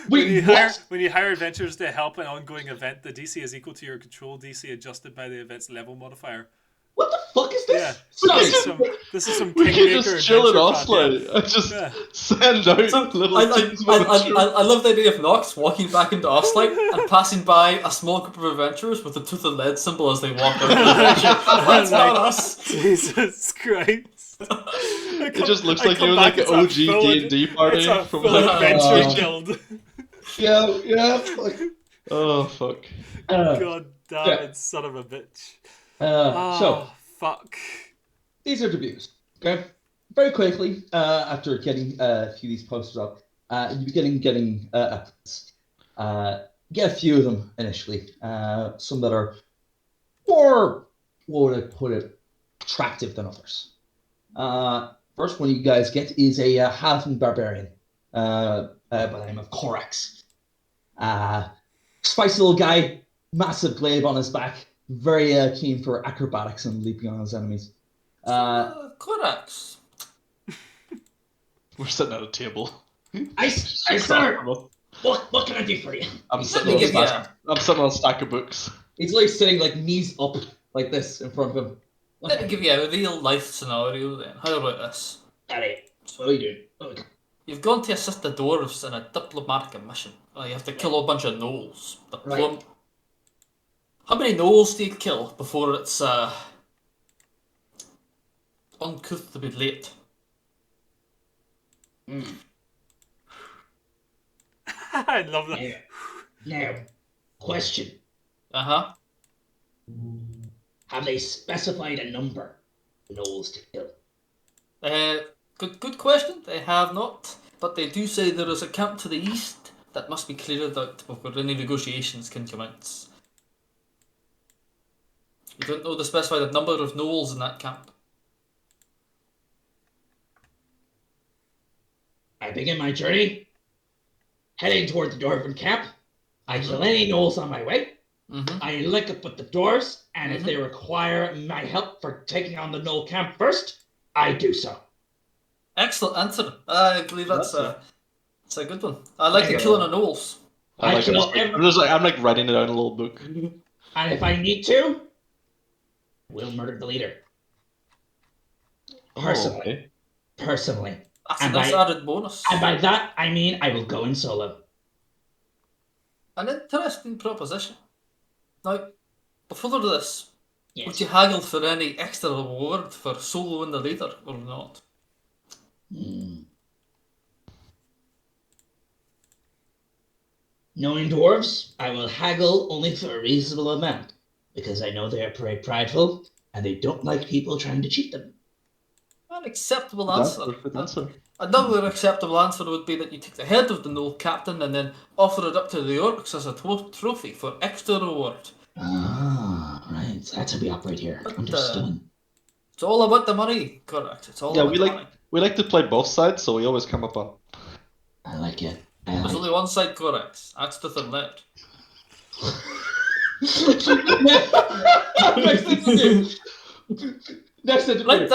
When you hire adventurers to help an ongoing event, the DC is equal to your control DC adjusted by the event's level modifier. What the fuck is this? Yeah. This is some we can Kingmaker just chill in adventure Oslo and just send out little teams of adventurers. I love the idea of Nox walking back into Oslo and passing by a small group of adventurers with the tooth and lead symbol as they walk out. That's not us. Jesus Christ. It just looks like you're like an OG D&D party it's a from full adventure guild. Yeah. Oh fuck. God damn it, son of a bitch. So fuck. These are the views. Okay. Very quickly, after getting a few of these posters up, you begin getting get a few of them initially. Some that are more, what would I put it, attractive than others. First one you guys get is a halfling barbarian by the name of Corax. Spicy little guy, massive glaive on his back, very keen for acrobatics and leaping on his enemies. Corax. We're sitting at a table. I sir, what can I do for you? I'm sitting on a stack of books. He's like sitting like knees up like this in front of him. Let me give you a real life scenario then. How about this? Alright, what are you doing? Okay. You've gone to assist the dwarves in a diplomatic mission. You have to kill a bunch of gnolls. Right. How many gnolls do you kill before it's uncouth to be late? I love that. Now, question. Have they specified a number of gnolls to kill? Good question. They have not. but they do say there is a camp to the east that must be cleared out before any negotiations can commence. You don't know the specified number of gnolls in that camp. I begin my journey, heading toward the Dwarven camp. I kill any gnolls on my way. I link up with the dwarves, and if they require my help for taking on the gnoll camp first, I do so. Excellent answer. I believe that's a good one. I like the killing of gnolls. I like it. I'm like writing it out in a little book. And if I need to, we'll murder the leader. Personally. Oh, okay. Personally. That's a nice added bonus. And by that, I mean I will go in solo. An interesting proposition. Now, before this, Yes. would you haggle for any extra reward for soloing the leader or not? Knowing dwarves, I will haggle only for a reasonable amount, because I know they are very prideful, and they don't like people trying to cheat them. An acceptable answer. Good answer. Another acceptable answer would be that you take the head of the gnoll captain and then offer it up to the orcs as a trophy for extra reward. Ah, right. That's how we operate here. Understood. It's all about the money, correct? It's all about the money. We like to play both sides, so we always come up on. I like it. There's only one side correct. That's the third left. Next interview. Right,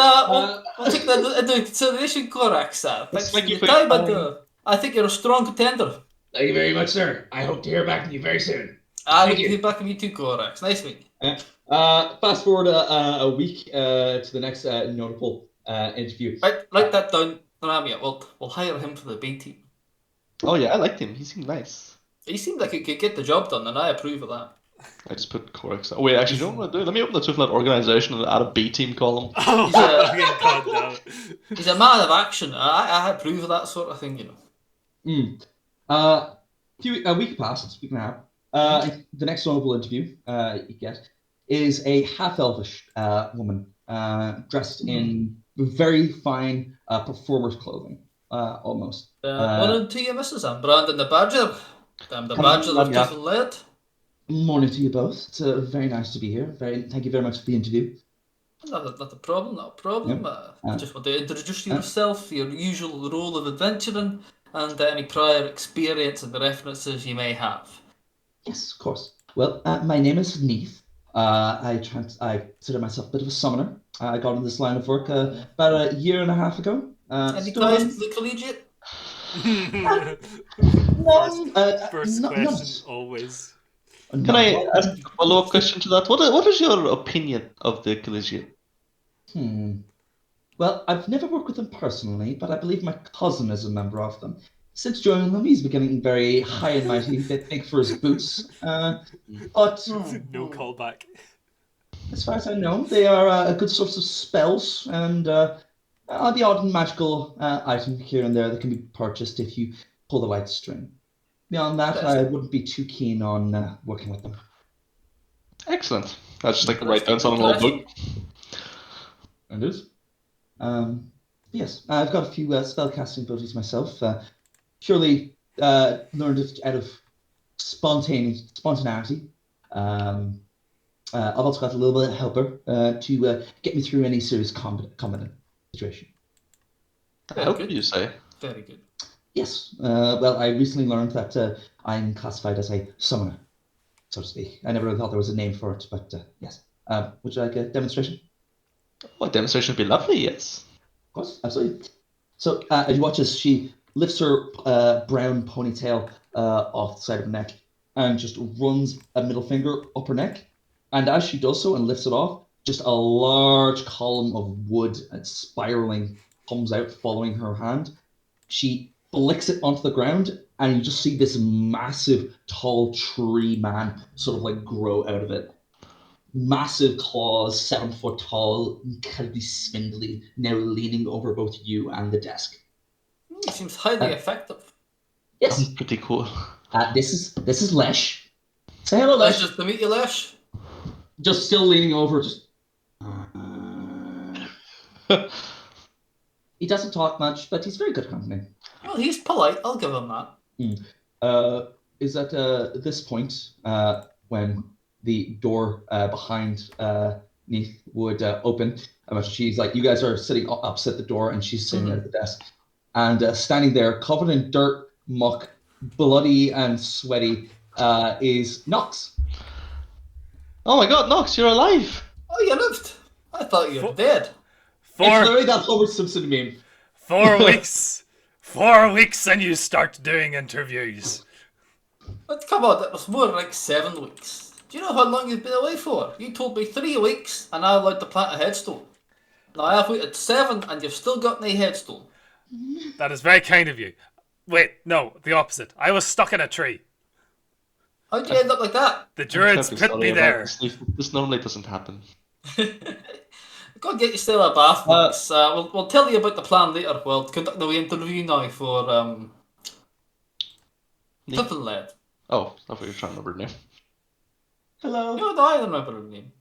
we'll take that into consideration, correct, sir. Thanks for your time, and I think you're a strong contender. Thank you very much, sir. I hope to hear back from you very soon. I will hear back from you too, Corax. Nice meeting you. Fast forward a week to the next notable interview. Right, write that down, Ramia. We'll hire him for the B team. Oh yeah, I liked him. He seemed nice. He seemed like he could get the job done, and I approve of that. I just put Corex. Oh wait, actually, you know what I'm gonna do? Let me open the Twifflet organization and add a B team column. He's a man of action. I approve of that sort of thing, you know. A week passed, week and a half. The next notable interview you get is a half-elvish woman dressed in very fine performer's clothing, almost. Morning to you, Mrs. I'm Brandon the Badger. I'm the Badger of Tiffin Lead. Morning to you both. It's very nice to be here. Thank you very much for the interview. Not a problem. I just want to introduce yourself, your usual role of adventuring, and any prior experience and the references you may have. Yes, of course. Well, my name is Neith. I consider myself a bit of a summoner. I got into this line of work about a year and a half ago. Any ties to the collegiate? First question, always. Can I ask a follow-up question to that? What is your opinion of the collegiate? Well, I've never worked with them personally, but I believe my cousin is a member of them. Since joining them, he's becoming very high and mighty, a bit big for his boots. But no callback. As far as I know, they are a good source of spells and the odd magical item here and there that can be purchased if you pull the right string. Beyond that, I wouldn't be too keen on working with them. Excellent. That's just like write down something in a little book. It is. Yes, I've got a few spellcasting abilities myself. Purely learned it out of spontaneity. I've also got a little bit of helper to get me through any serious combat situation. How could you say? Very good. Yes. Well, I recently learned that I'm classified as a summoner, so to speak. I never really thought there was a name for it, but yes. Would you like a demonstration? Oh, a demonstration would be lovely, yes. Of course, absolutely. So as you watch as she lifts her brown ponytail off the side of her neck and just runs a middle finger up her neck. And as she does so and lifts it off, just a large column of wood and spiraling comes out following her hand. She flicks it onto the ground, and you just see this massive, tall tree man sort of like grow out of it. Massive claws, 7 foot tall, incredibly spindly, now leaning over both you and the desk. It seems highly effective. Yes. That's pretty cool. This is Lesh. Say hello, Lesh. Nice to meet you, Lesh. Just still leaning over, just... He doesn't talk much, but he's very good company. Well, he's polite. I'll give him that. Is at this point when the door behind Neith would open. She's like, you guys are sitting opposite the door, and she's sitting at the desk. And standing there, covered in dirt, muck, bloody and sweaty, is Nox. Oh my God, Nox, you're alive! Oh, you lived. I thought you were dead. It's literally that Homer Simpson meme. 4 weeks. 4 weeks and you start doing interviews. But come on, that was more like 7 weeks. Do you know how long you've been away for? You told me 3 weeks and I allowed to plant a headstone. Now I have waited 7 and you've still got no headstone. That is very kind of you. Wait, no, the opposite. I was stuck in a tree. How'd you end up like that? The druids put me there. This normally doesn't happen. Go and get yourself a bath, Max. We'll tell you about the plan later. We'll conduct the interview now for Pippin Led. Oh, I thought you were trying to remember her name. Hello. No, I remember her name.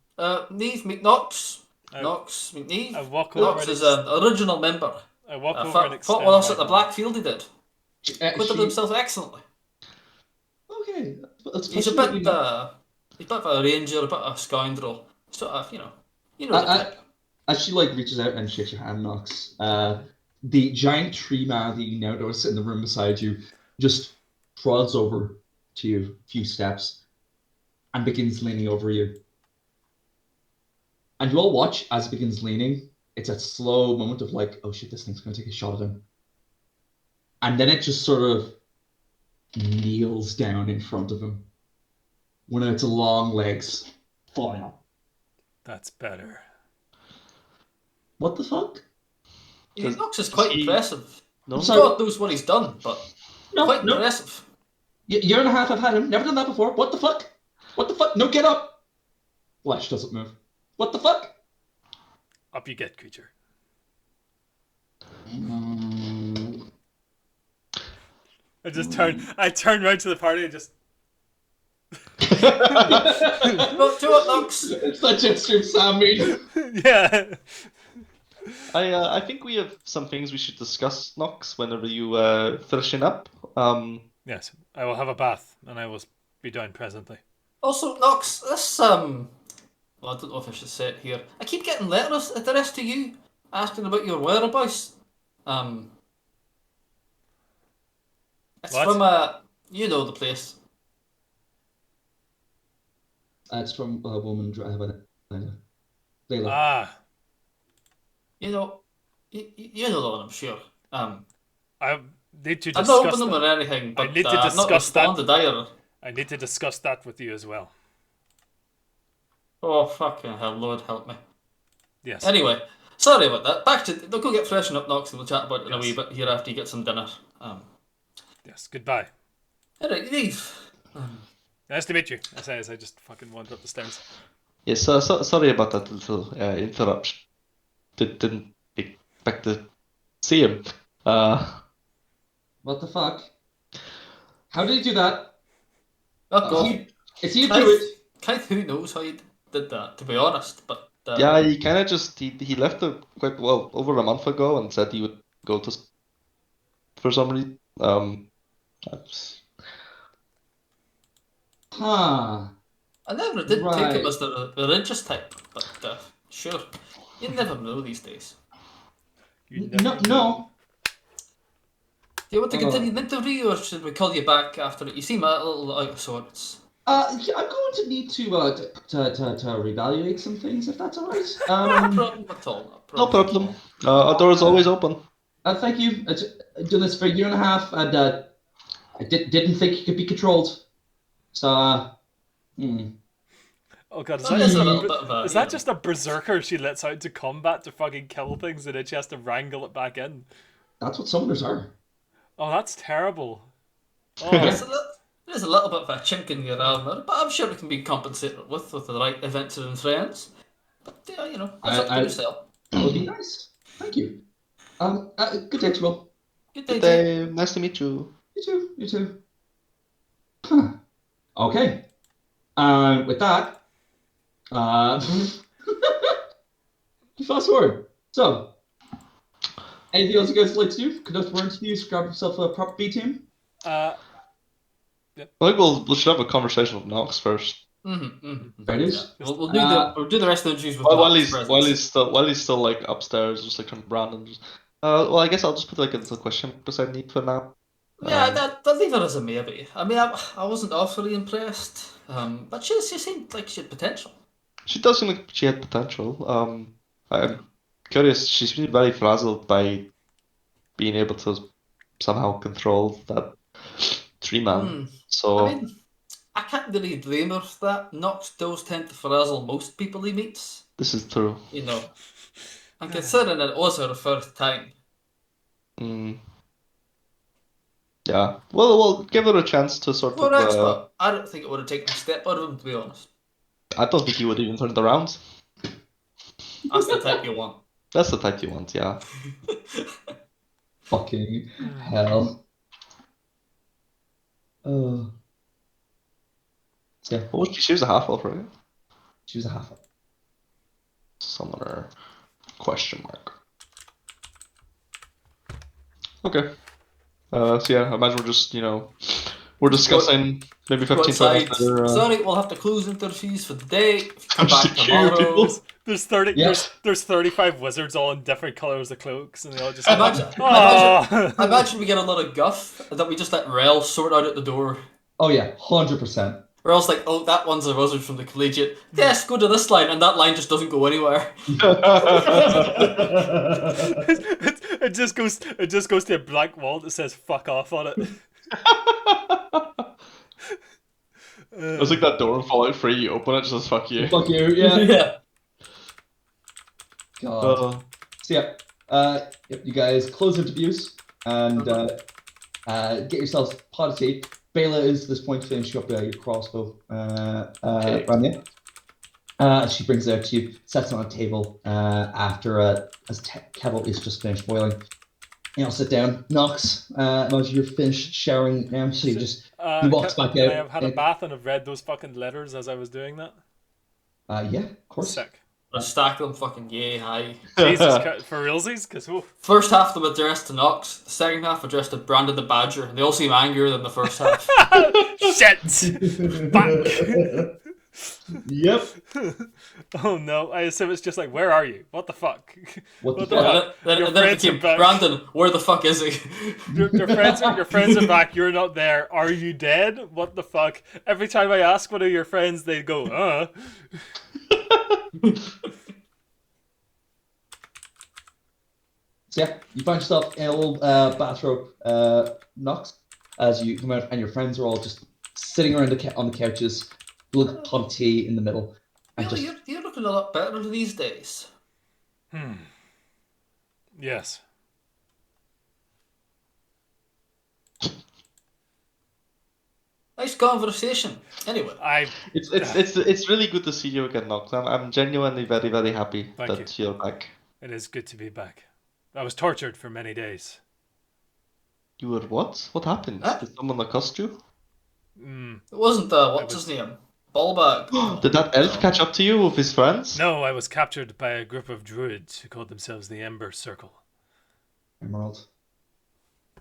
Neve McNox. Knox McNeve. Knox is an original member. I walk over and fought with us at the Blackfield. He did. Acquitted himself excellently. Okay. He's a bit of a ranger, a bit of a scoundrel. Sort of, you know. As she reaches out and shakes your hand, Knox, the giant tree man that you now notice in the room beside you just prods over to you a few steps and begins leaning over you. And you all watch as it begins leaning. It's a slow moment of oh shit, this thing's going to take a shot at him. And then it just sort of kneels down in front of him. One of its long legs falling up. That's better. What the fuck? Knox is quite impressive. No, God knows what he's done, but quite impressive. Year and a half I've had him. Never done that before. What the fuck? What the fuck? No, get up! Flesh doesn't move. What the fuck? Up you get, creature. I turn right to the party and just... Not to it, Knox. It's that gesture of Sam made. Yeah. I think we have some things we should discuss, Nox, whenever you finishing up. Yes, I will have a bath, and I will be down presently. Also, Knox, this well, I don't know if I should say it here. I keep getting letters addressed to you asking about your whereabouts. It's what? from you know the place. It's from a woman driving it. Layla. Ah. You know the one, I'm sure. I need to I'm discuss not opening them or anything, but I need to I'm not discuss that. responded either. I need to discuss that with you as well. Oh, fucking hell, Lord help me. Yes. Anyway, sorry about that. Back to... They'll go get freshened up, Knox, and we'll chat about it in a wee bit here after you get some dinner. Yes, goodbye. Alright, leave. Nice to meet you, I say as I just fucking wander up the stairs. Yes, sorry about that little interruption. Didn't expect to see him. What the fuck? How did he do that? Oh, God. Is he a druid? Kind of who knows how he did that, to be honest, but... Yeah, he kind of just... He left it quite well over a month ago and said he would go to... For some reason. Huh. I never did take him as the religious type, but sure. You never know these days. No. Do you want to continue the interview, or should we call you back after it? You seem a little out of sorts. I'm going to need to reevaluate some things, if that's alright. No problem at all. No problem. Our door is always open. Thank you. I've done this for a year and a half, and I didn't think it could be controlled. So, Oh god, is that just a berserker she lets out to combat to fucking kill things and then she has to wrangle it back in? That's what summoners are. Oh, that's terrible. Oh. There's a little bit of a chink in your armour, but I'm sure it can be compensated with the right events and friends. But, that's up to yourself. That would be nice. Thank you. Good day, Will. Good day, Jay. Nice to meet you. You too. Huh. Okay. With that, fast forward. So, Anything else you guys would like to do? Conduct more interviews, grab yourself a proper B team? I think we should have a conversation with Knox first. There it is. Yeah. We'll do the rest of the interviews with While Knox while he's still like upstairs, just like trying to brand and just. Well, I guess I'll just put like a little question beside Neat for now. Yeah, that leave her as a maybe. I mean, I wasn't awfully impressed, but she seemed like she had potential. She does seem like she had potential. I'm curious. She's been very frazzled by being able to somehow control that tree man. So I mean, I can't really blame her for that. Knox does tend to frazzle most people he meets. this is true. You know, and considering it was her first time. Yeah. Well, we'll give her a chance to sort of. Correct, but I don't think it would have taken a step out of him, to be honest. I don't think he would even turn it around. That's the type you want. That's the type you want, yeah. Fucking hell. So yeah, What was she? She was a half elf, right? she was a half elf. Summoner? Question mark. Okay. So yeah, I imagine we're just we're discussing maybe 15 Outside. minutes later. Sorry, we'll have to close interviews for the day. Come I'm just back a queue, tomorrow. people. There's 30. Yeah. There's 35 wizards all in different colors of cloaks, and they all just. Imagine we get a lot of guff that we just let Rel sort out at the door. Oh yeah, 100%. Rel's like, oh, that one's a wizard from the collegiate. Yes, go to this line, and that line just doesn't go anywhere. It just goes to a blank wall that says "fuck off" on it. It was like that door in Fallout 3, you open it, just says fuck you. Fuck you, yeah. Yeah. God. So yeah, yep, you guys close interviews and get yourselves pot of tea. Bela is at this point finishing up your crossbow, Rania. She brings it out to you, sets it on a table after as kettle is just finished boiling. You all sit down. Knox, imagine you're finished showering now, so you just he walks back out. I have had a bath and I've read those fucking letters as I was doing that. Yeah, of course. Sick. Let's stack them fucking yay high. Jesus, for realsies, because First half of them addressed to Knox, the second half addressed to Brandon the Badger, and they all seem angrier than the first half. Shit! Fuck! Yep. Oh no, I assume it's just like, where are you? What the fuck? What the fuck? Then Your it friends became, are back. Brandon, where the fuck is he? Your friends are back, you're not there. Are you dead? What the fuck? Every time I ask one of your friends, they go, So yeah, you find yourself in a little bathrobe, Knox, as you come out, and your friends are all just sitting around on the couches, a little pot of tea in the middle. And Really, you're looking a lot better these days. Yes. Nice conversation. Anyway, It's really good to see you again, Knox. I'm genuinely very, very happy that you're back. It is good to be back. I was tortured for many days. You were what? What happened? Did someone accost you? it wasn't what's his name? Ballbag. Did that elf catch up to you with his friends? No, I was captured by a group of druids who called themselves the Ember Circle. Emerald.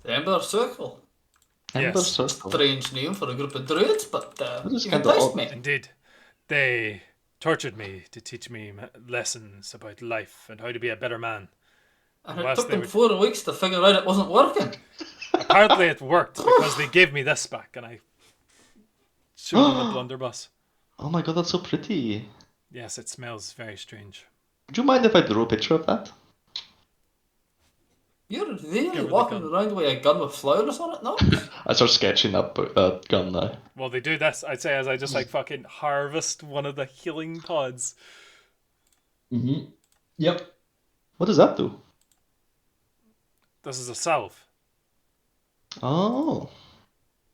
The Ember Circle. Ember Yes. Circle. Strange name for a group of druids, but is you kinda enticed odd. me. Indeed. They tortured me to teach me lessons about life and how to be a better man. And it Whilst took they them were- 4 weeks to figure out it wasn't working. Apparently it worked because they gave me this back and I showed them a blunderbuss. Oh my god, that's so pretty. Yes, it smells very strange. Would you mind if I drew a picture of that? You're Give really her the walking gun. around with a gun with flowers on it, no? I start sketching that gun now. Well, they do this, I'd say, as I just like fucking harvest one of the healing pods. Mm-hmm. Yep. What does that do? This is a salve. Oh.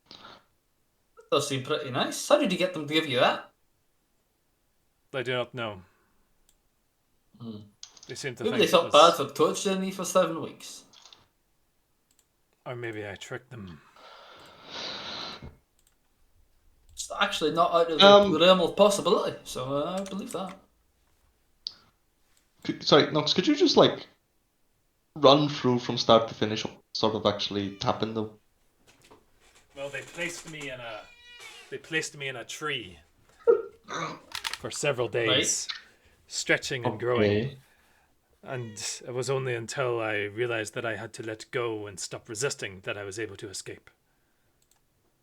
That does seem pretty nice. How did you get them to give you that? I do not know. They seem to Maybe think they it felt was- bad for torturing me for 7 weeks. Or maybe I tricked them. It's actually not out of the realm of possibility, so I believe that. Sorry, Nox, could you just like run through from start to finish what sort of actually happened though. Well, they placed me in a tree for several days, stretching and growing. Okay. And it was only until I realized that I had to let go and stop resisting that I was able to escape.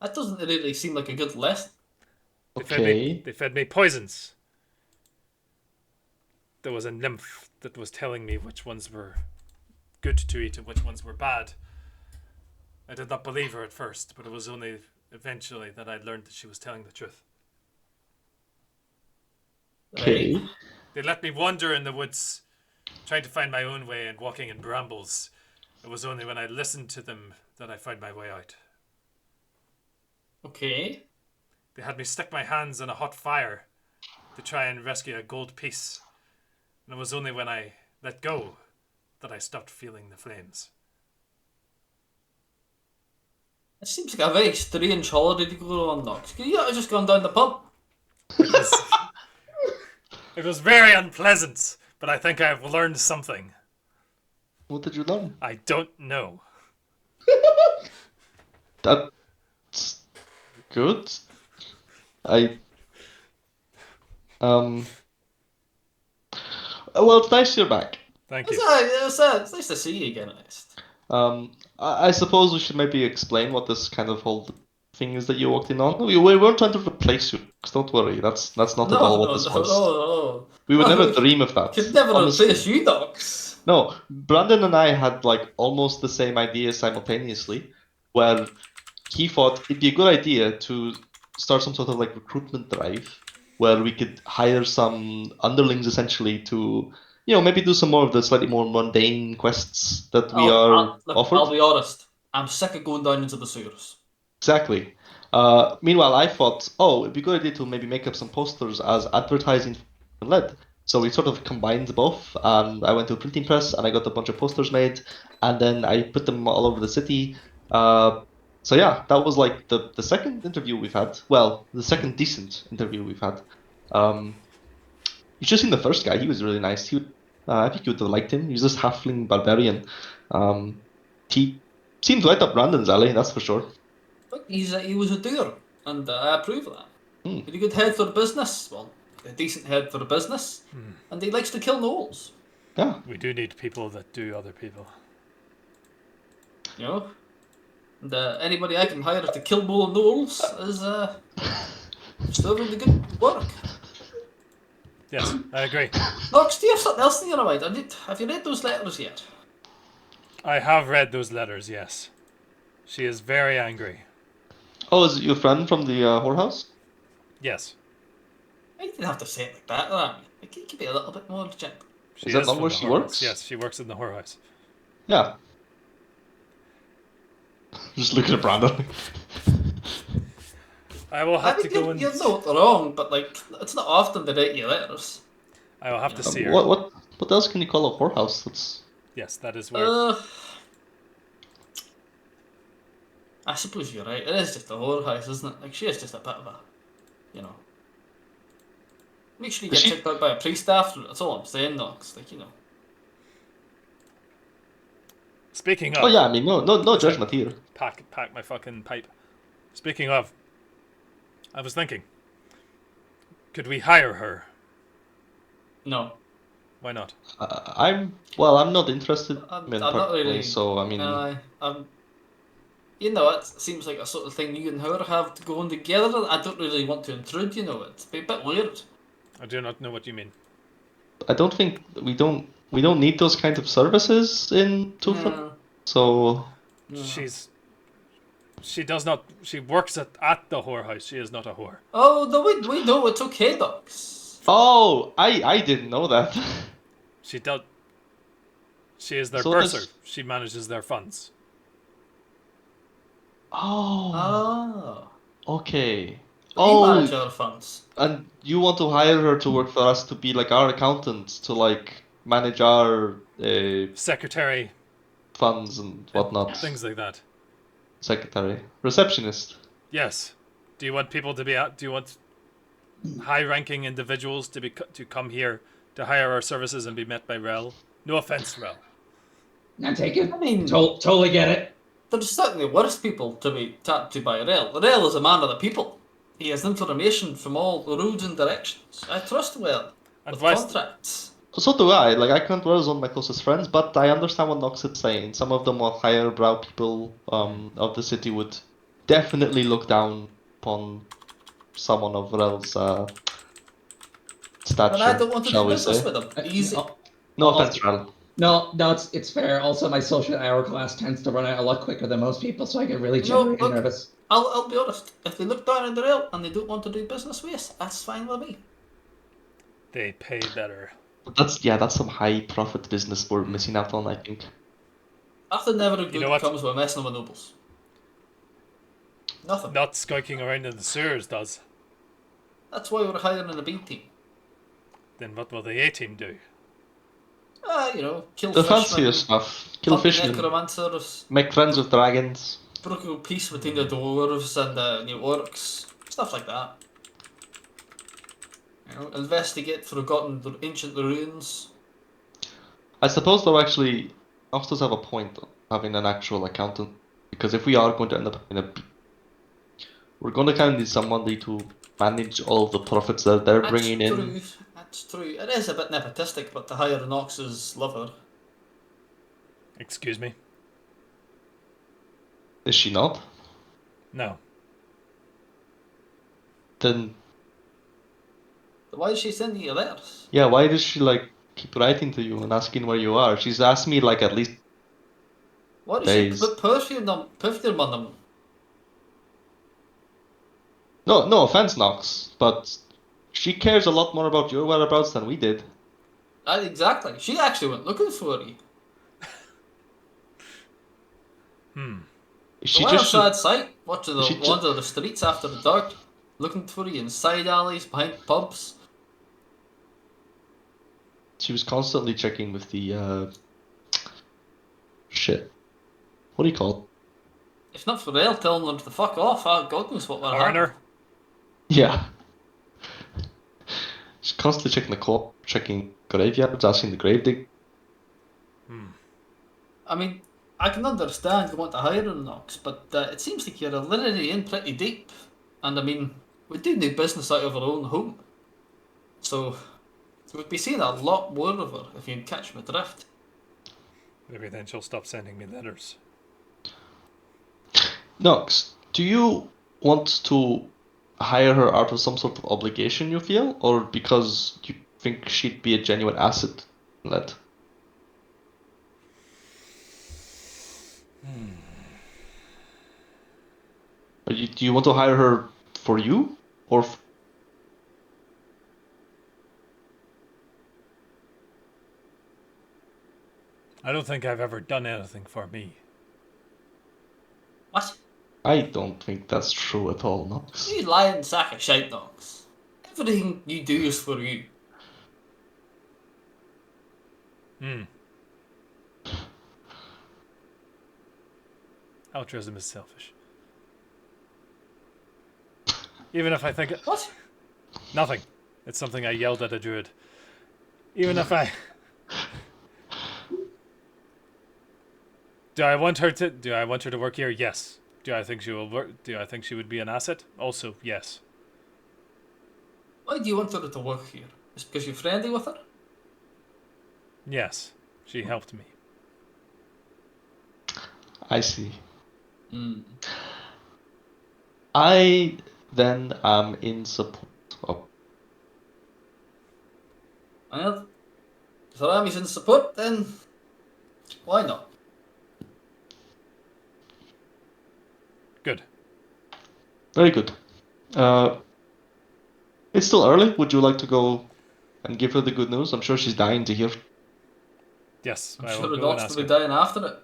That doesn't really seem like a good lesson. Okay. They fed me poisons. There was a nymph that was telling me which ones were good to eat and which ones were bad. I did not believe her at first, but it was only eventually that I learned that she was telling the truth. Okay. Right? They let me wander in the woods, trying to find my own way and walking in brambles. It was only when I listened to them that I found my way out. Okay. They had me stick my hands in a hot fire to try and rescue a gold piece. And it was only when I let go that I stopped feeling the flames. It seems like a very strange holiday to go on, Knox. Could you not have just gone down the pub? It was very unpleasant, but I think I've learned something. What did you learn? I don't know. That's good. I Well, it's nice you're back. Thank you. It's nice to see you again, at least. I suppose we should maybe explain what this kind of whole thing is that you walked in on. We weren't trying to replace you. Don't worry, that's not at all what this was. No. We would never dream of that. Could never honestly. replace you, Knox. No, Brandon and I had like almost the same idea simultaneously, where he thought it'd be a good idea to start some sort of like recruitment drive where we could hire some underlings essentially to, maybe do some more of the slightly more mundane quests that we are offered. I'll be honest. I'm sick of going down into the sewers. Exactly. Meanwhile, I thought, it'd be a good idea to maybe make up some posters as advertising for lead. So we sort of combined both. I went to a printing press and I got a bunch of posters made, and then I put them all over the city. So yeah, that was like the second interview we've had. Well, the second decent interview we've had. You should have seen the first guy. He was really nice. I think you would have liked him. He was this halfling barbarian. He seemed right up Brandon's alley, that's for sure. Look, he was a doer, and I approve of that. Hmm. He's a good head for the business. Well, a decent head for the business. And he likes to kill gnolls. Yeah. We do need people that do other people. You know? And anybody I can hire to kill more gnolls is still really good work. Yes, I agree. Knox, do you have something else in your mind? Have you read those letters yet? I have read those letters, yes. She is very angry. Oh, is it your friend from the whorehouse? Yes. I didn't have to say it like that, right? Like, you could be a little bit more gentle. She Is that not from where the she whorehouse. works? Yes, she works in the whorehouse. Yeah. Just looking at Brandon. I will have to go and... You're not wrong, but like, it's not often they write you letters. I will have to see her. What else can you call a whorehouse? That's... Yes, that is where... I suppose you're right. It is just a whorehouse, isn't it? Like, she is just a bit of a, Make sure you get checked out by a priest after it. That's all I'm saying, Knox. Like, Speaking of... Oh yeah, I mean, no judgment here. Pack my fucking pipe. Speaking of, I was thinking, could we hire her? No. Why not? I'm not interested I'm in not personally, really. so I mean... it seems like a sort of thing you and her have to go on together. I don't really want to intrude, It's a bit weird. I do not know what you mean. I don't think we don't need those kinds of services in Tufan. So she does not. She works at the whorehouse. She is not a whore. Oh no, we know it's okay, Knox. Oh, I didn't know that. She does. She is their So bursar. She manages their funds. Oh. Okay. We manage our funds. And you want to hire her to work for us to be like our accountant, to like manage our secretary, funds and whatnot. Things like that. Secretary, receptionist. Yes. Do you want people to be out? Do you want high-ranking individuals to come here to hire our services and be met by Rel? No offense, Rel. I take it. I mean, Totally get it. there's certainly worse people to be talked to by Rael. Rael is a man of the people. He has information from all roads and directions. I trust Rael with Advice. contracts. So do I. Like, I can't Rail's one of my closest friends, but I understand what Nox is saying. Some of the more higher brow people of the city would definitely look down upon someone of Rail's But I stature, don't want to shall do we business say. with him. Easy. No offense, Rail. No, it's fair. Also, my social hourglass tends to run out a lot quicker than most people, so I get really You know, genuinely look, nervous. I'll be honest. If they look down on the rail and they don't want to do business with us, that's fine with me. They pay better. That's some high profit business we're missing out on, I think. Nothing never good know what? comes with messing with nobles. Nothing. Not skulking around in the sewers does. That's why we're hiring a B team. Then what will the A team do? Kill The fishmen, fancier stuff. Kill hunt fishmen. necromancers, Make friends with dragons. broker peace between the dwarves and the orcs, stuff like that. Investigate forgotten ancient ruins. I suppose though actually Nox does have a point of having an actual accountant. Because if we are going to end up in we're going to kind of need somebody to manage all of the profits that they're bringing in. That's true. It is a bit nepotistic, but to hire Nox's lover. Excuse me? Is she not? No. Then Why is she sending you letters? yeah, why does she keep writing to you and asking where you are? She's asked me at least Why does days. she put perfume on them? No offense, Nox, but she cares a lot more about your whereabouts than we did. Exactly. She actually went looking for you. She What a just sad sight. Watching she the ju- wander the streets after the dark, looking for you in side alleys, behind pubs. she was constantly checking with the shit. What do you call it? If not for Rail telling them to fuck off, God knows what will happen. Coroner? Yeah. She's constantly checking graveyards, asking the gravedigger. I mean, I can understand you want to hire a Nox, but it seems like you're literally in pretty deep. And I mean, we do need business out of our own home. So, we'd be seeing a lot more of her if you'd catch my drift. Maybe then she'll stop sending me letters. Nox, do you want to hire her out of some sort of obligation you feel, or because you think she'd be a genuine asset? Led. Do you want to hire her for you, or? I don't think I've ever done anything for me. What? I don't think that's true at all, Nox. You lying sack of shite, Nox. Everything you do is for you. Altruism is selfish. Even if I think it... What? Nothing. It's something I yelled at a druid. Even if I... Do I want her to work here? Yes. Do I think she will work? Do I think she would be an asset? Also, yes. Why do you want her to work here? Is it because you're friendly with her? Yes. She helped me. I see. Mm. I then am in support of. Well, if Rami's in support, then why not? Good. Very good. It's still early. Would you like to go and give her the good news? I'm sure she's dying to hear. Yes. I'm I sure will the go and docs ask will be her. dying after it.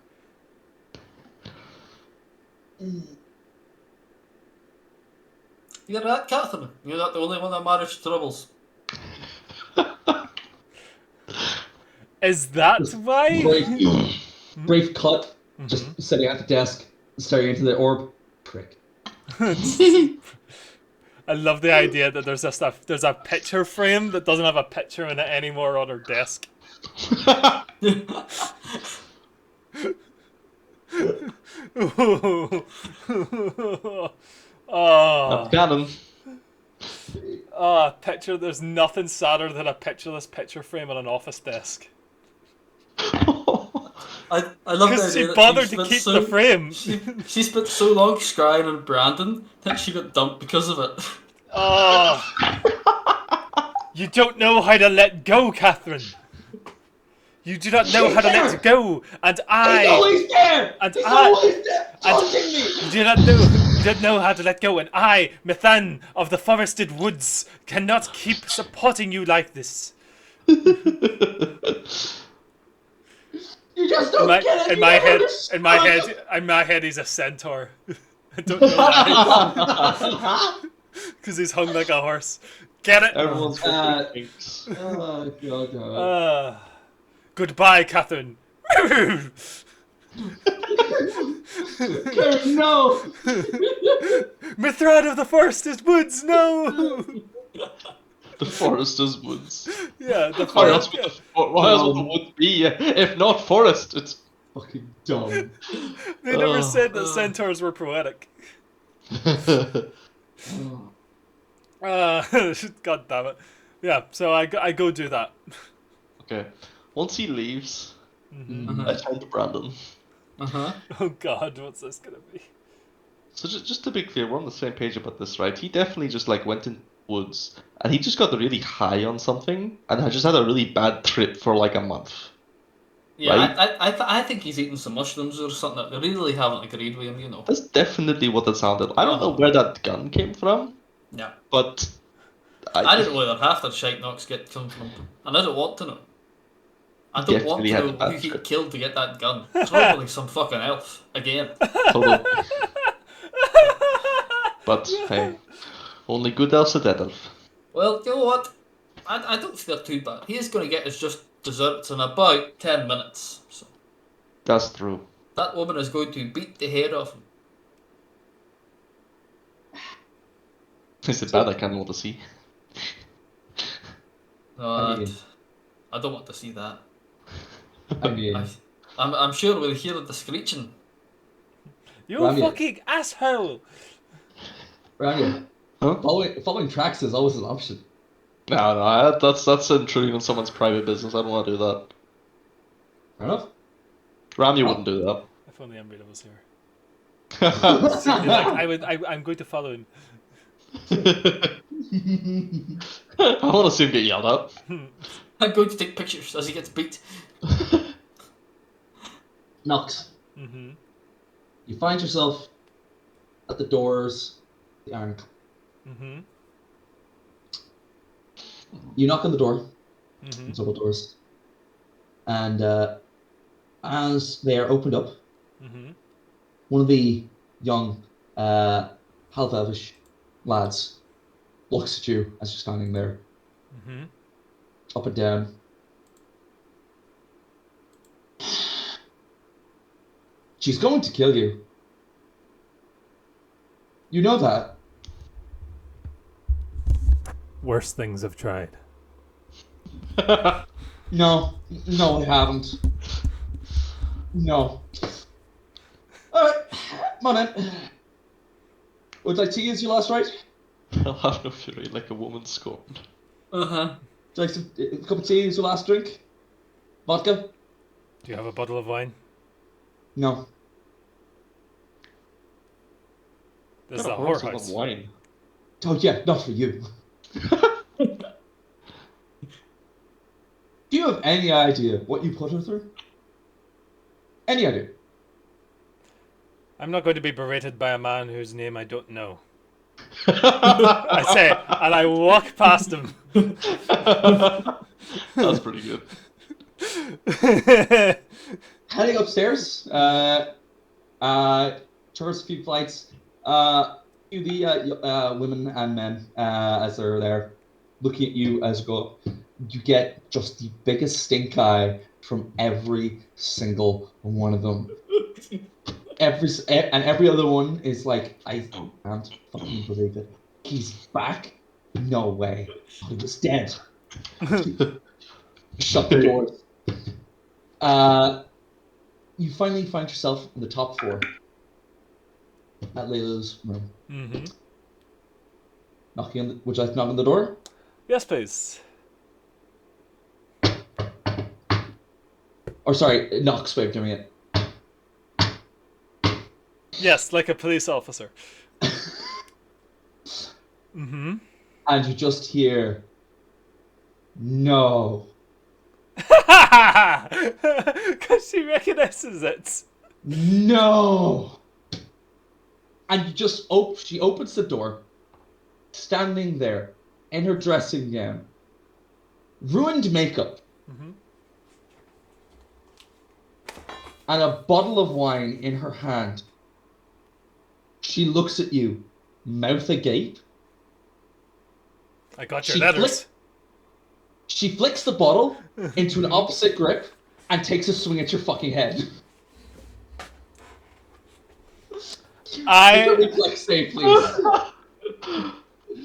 You're right, Catherine. You're not the only one that marriage troubles. Is that why? Brief cut. Just sitting at the desk, staring into the orb. Prick. I love the idea that there's a picture frame that doesn't have a picture in it anymore on her desk. That's Oh, canon. picture. There's nothing sadder than a pictureless picture frame on an office desk. I love the Because she idea that bothered to keep the frame. She spent so long scrying on Brandon that she got dumped because of it. Oh, you don't know how to let go, Catherine. You do not know how to let go, and He's always there! and He's I, always there! and Taunting me! you don't know how to let go, and I, Mithan of the forested woods, cannot keep supporting you like this. You just don't get it! You never understand. In my head, he's a centaur. I don't know why. Because he's hung like a horse. Get it? Everyone's got things. Oh, God. Goodbye, Catherine. No! Mithran of the forested woods, no! The forest is woods. Yeah, the Why else forest. would the woods be if not forest? It's Fucking dumb. They never said that centaurs were poetic. God damn it. Yeah, so I go do that. okay. Once he leaves, I turn to Brandon. Oh God, what's this gonna be? So just to be clear, we're on the same page about this, right? He definitely just like went in woods and he just got really high on something and I just had a really bad trip for like a month. Yeah, right? I think he's eating some mushrooms or something that they really haven't agreed with him, you know. That's definitely what it sounded. I don't know where that gun came from, Yeah. but I don't know where half their shite knocks come from, and I don't want to know. I don't want definitely to had know a bad who he trip. killed to get that gun. It's probably some fucking elf again. Totally. But hey, only good elf's a dead elf. Well, you know what? I don't think they're too bad. He is going to get his just desserts in about 10 minutes. So That's true. that woman is going to beat the head off him. Is it bad? I kind of want to see. No, I don't want to see that. I mean, I'm sure we'll hear the screeching. You Rami- fucking asshole! Rania, Huh? following tracks is always an option. No, that's intruding on someone's private business. I don't want to do that. Fair enough. Rami wouldn't do that. If only Emily was here. He'd be like, I'm going to follow him. I want to see him get yelled at. I'm going to take pictures as he gets beat. Knox. Mm-hmm. You find yourself at the doors. The iron. Mm-hmm. You knock on the door. Mm-hmm. Double doors. And as they are opened up, Mm-hmm. one of the young half-elvish lads looks at you as you're standing there, Mm-hmm. up and down. She's going to kill you. You know that. Worse things have tried. No, I haven't. No. Alright, come on in. Would like tea as your last right? I'll have no fury like a woman scorned. Uh-huh. Would you like a cup of tea as your last drink? Vodka? Do you have a bottle of wine? No. There's Got a a horse of whorehouse. wine. Oh yeah, not for you. Do you have any idea what you put her through? Any idea? I'm not going to be berated by a man whose name I don't know. I say, and I walk past him. That's pretty good. Heading upstairs, towards a few flights, you the women and men as they're there, looking at you as you go up. You get just the biggest stink eye from every single one of them. Every other one is like, I can't fucking believe it. He's back? No way. He was dead. Shut the doors. you finally find yourself in the top floor at Layla's room. Mm-hmm. Would you like to knock on the door? Yes, please. Or sorry, Knox way of doing it. Yes, like a police officer. Mm-hmm. And you just hear, no. Because she recognizes it. No! And you just she opens the door, standing there in her dressing gown, ruined makeup, Mm-hmm. and a bottle of wine in her hand. She looks at you, mouth agape. I got your She letters. She flicks the bottle into an opposite grip and takes a swing at your fucking head. Make a reflex save, please.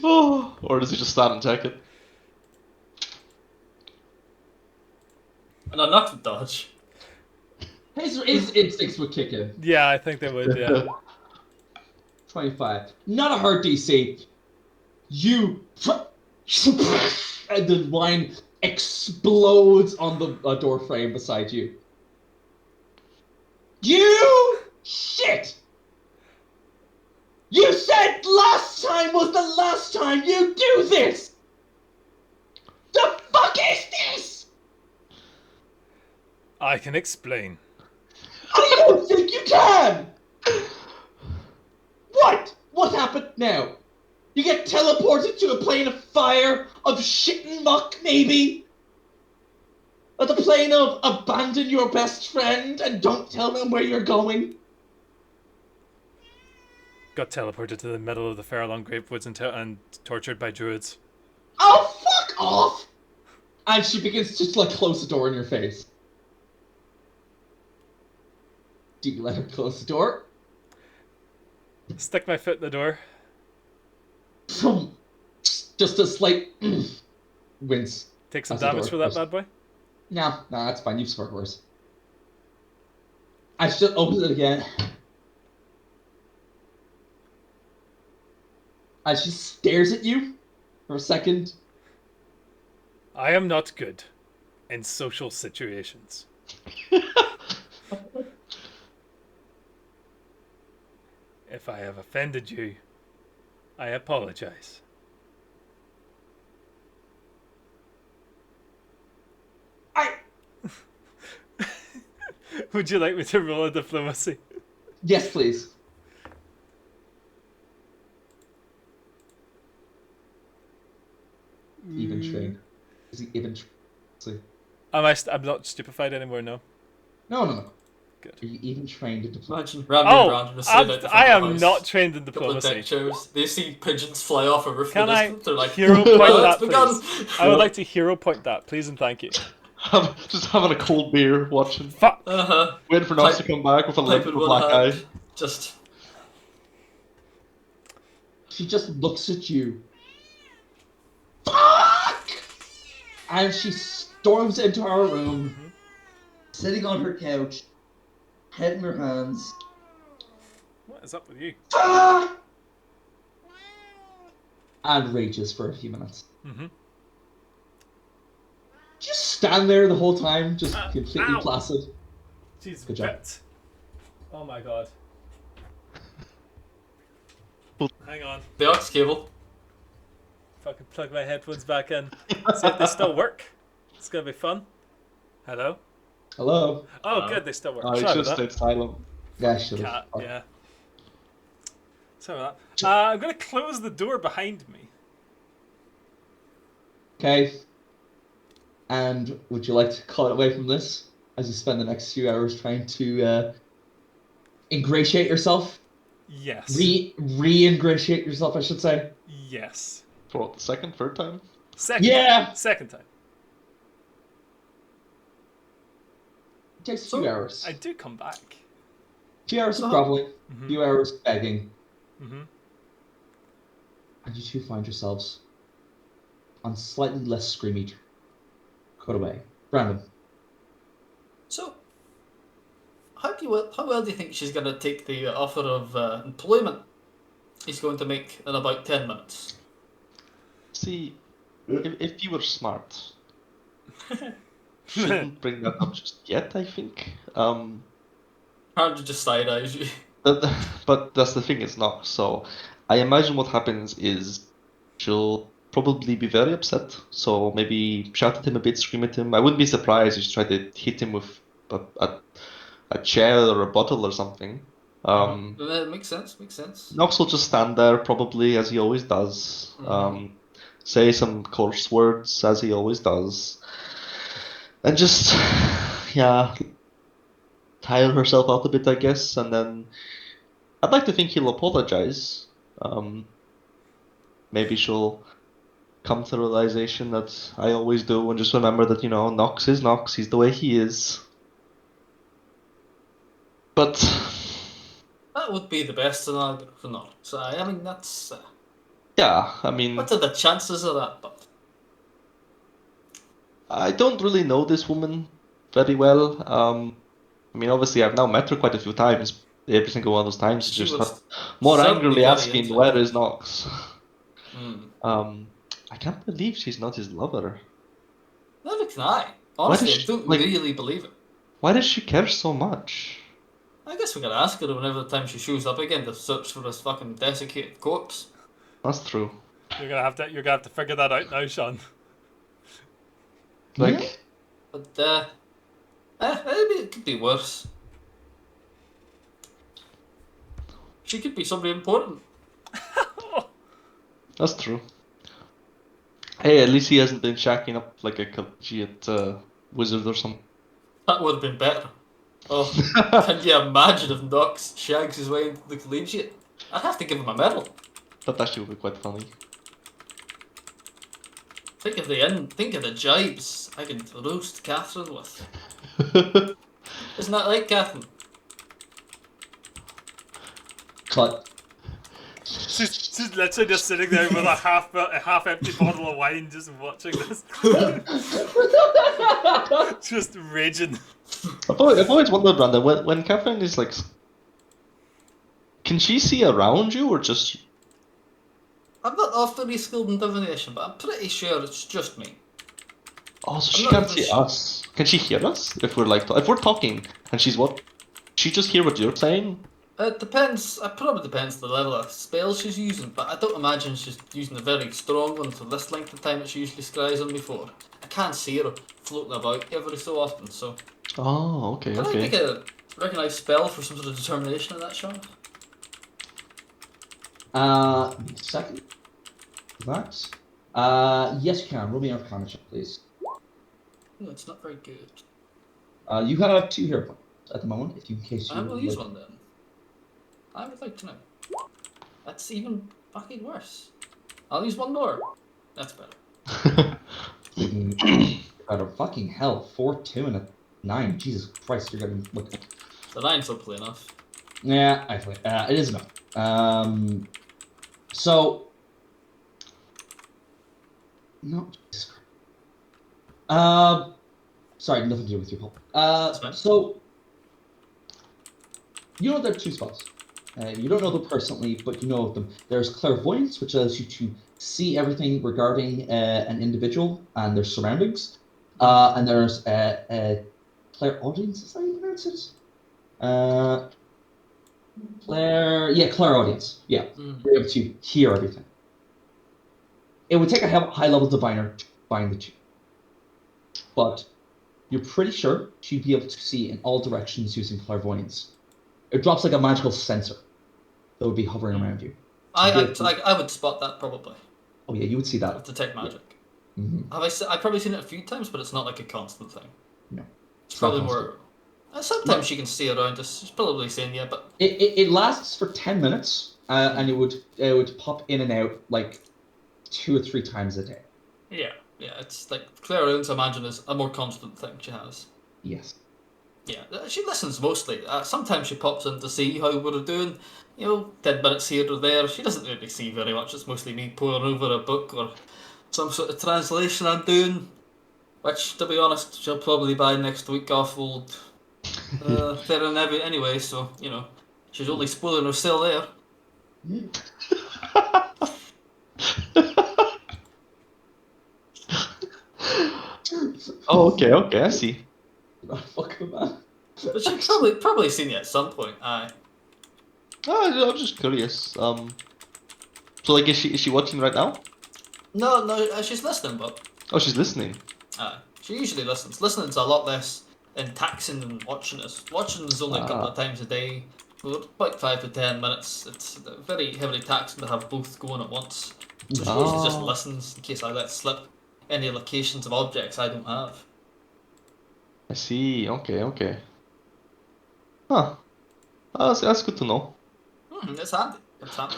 Oh, or does he just stand and take it? And I'm not to dodge. His instincts would kick in. Yeah, I think they would, yeah. 25. Not a hard DC. You... And the wine explodes on the door frame beside you. You... Shit! You said last time was the last time you do this! The fuck is this? I can explain. I don't think you can! What? What happened now? You get teleported to a plane of fire, of shit and muck, maybe? Or the plane of abandon your best friend and don't tell them where you're going? Got teleported to the middle of the Farallon Grapewoods and tortured by druids. Oh, fuck off! And she begins to like close the door in your face. Do you let her close the door? Stick my foot in the door. Just a slight wince. Take some as the damage door for that closes. bad boy. No, that's fine. You've scored worse. And she just opens it again. And she stares at you for a second. I am not good in social situations. If I have offended you, I apologize. Would you like me to roll a diplomacy? Yes, please. Even trained. Is he even trained? I'm not stupefied anymore, no. No. Good. Are you even trained in diplomacy? Imagine Randy and Brandon just sit out the front I of the am house. not trained in Couple of diplomacy. deck chairs. They see pigeons fly off a roof. Can I They're like, hero point well, that, it's begun. please? I would like to hero point that, please and thank you. Just having a cold beer, watching. Fuck! Waiting for Knox to come back with a limp Pipe and in a one black hand. eye. Just... She just looks at you. Fuck! And she storms into our room, sitting on her couch, head in her hands. What is up with you? And rages for a few minutes. Mm-hmm. Just stand there the whole time, just completely ow. placid. Jeez, Good job. ripped. Oh my god. Hang on. The aux cable. Fucking plug my headphones back in. See if they still work. It's gonna be fun. Hello? Hello? Oh, good, they still work. Oh, he Sorry should have about that. stayed silent. Yeah, I should Cat, have. yeah. Sorry about that. I'm gonna close the door behind me. Okay. And would you like to call it away from this as you spend the next few hours trying to ingratiate yourself? Yes. Re-ingratiate yourself, I should say. Yes. For what, the second, third time? Second Yeah! time. Second time. It takes a few hours. I do come back. A few hours of groveling, a few hours begging. Mm-hmm. And you two find yourselves on slightly less screamy cut away. Brandon. So, how well do you think she's going to take the offer of employment he's going to make in about 10 minutes? See, if you were smart, shouldn't bring that up just yet, I think. Hard to just side eyes you. But that's the thing, it's not. So I imagine what happens is she'll probably be very upset. So maybe shout at him a bit, scream at him. I wouldn't be surprised if she tried to hit him with a chair or a bottle or something. Makes sense. Knox will just stand there probably as he always does. Say some coarse words as he always does. And just, yeah, tire herself out a bit, I guess, and then I'd like to think he'll apologize. Maybe she'll come to the realization that I always do, and just remember that, Knox is Knox, he's the way he is. But That would be the best scenario for not. So, I mean, that's... yeah, I mean, what are the chances of that? But I don't really know this woman very well. I mean, obviously, I've now met her quite a few times. Every single one of those times, she she just was more certainly angrily very asking, into "Where it. is Knox?" Mm. I can't believe she's not his lover. Neither can I. Honestly, I don't like- really believe it. Why does she care so much? I guess we gotta ask her whenever the time she shows up again to search for this fucking desiccated corpse. That's true. You're gonna have to figure that out now, Sean. Like, But maybe it could be worse. She could be somebody important. that's true. Hey, at least he hasn't been shacking up like a collegiate wizard or something. That would have been better. Oh, can you imagine if Knox shags his way into the collegiate? I'd have to give him a medal. That actually would be quite funny. Think of the jibes I can roast Catherine with. Isn't that right, Catherine? Cut. She's literally just sitting there with a half empty bottle of wine, just watching this, just raging. I've always wondered, Brandon, when Catherine is like, can she see around you or just? I'm not awfully skilled in divination, but I'm pretty sure it's just me. Oh, so I'm she not can't even see sure. us. Can she hear us if we're talking and she's what? She just hear what you're saying? It depends. It probably depends on the level of spell she's using, but I don't imagine she's using a very strong one for this length of time that she usually scries on me for. I can't see her floating about every so often, so... Oh, okay, Can I okay. make a recognised spell for some sort of determination of that, Sean? Second. That. Yes, you can. Roll me an Arcana check, please. No, it's not very good. You have 2 hero points at the moment, in case you. I will use one then. I would like to know. That's even fucking worse. I'll use one more. That's better. Out of fucking hell, 4, 2, and a 9. Jesus Christ, you're getting look. The 9's hopefully enough. Yeah, actually, it is enough. So. No. Jesus Christ. Sorry, nothing to do with your Paul. So. You know there are 2 spells. You don't know them personally, but you know of them. There's clairvoyance, which allows you to see everything regarding an individual and their surroundings. And there's clairaudience, is that how you pronounce it? Clairaudience. Yeah, you're able to hear everything. It would take a high-level diviner to find the 2. But you're pretty sure she'd be able to see in all directions using clairvoyance. It drops like a magical sensor that would be hovering around you. I would spot that probably. Oh yeah, you would see that. With detect magic. Mm-hmm. I've probably seen it a few times, but it's not like a constant thing. No. It's probably more... Sometimes she can see around us. She's probably saying, yeah, but... It lasts for 10 minutes, and it would pop in and out like 2 or 3 times a day. Yeah, it's like clairaudience, I imagine, is a more constant thing she has. Yes. Yeah, she listens mostly. Sometimes she pops in to see how we're doing. 10 minutes here or there. She doesn't really see very much. It's mostly me poring over a book or some sort of translation I'm doing. Which, to be honest, she'll probably buy next week off old They're in every anyway, so she's only spoiling herself there. Oh, okay, I see. Fucking man. But she'd probably seen you at some point. Aye. Oh, I'm just curious. So like, is she watching right now? No, she's listening, but Oh, she's listening. she usually listens. Listening's a lot less taxing than watching is. Watching is only a couple of times a day, about 5 to 10 minutes. It's very heavily taxing to have both going at once. So she usually just listens in case I let slip any locations of objects I don't have. I see. Okay. Huh. That's good to know. It's handy. It's handy.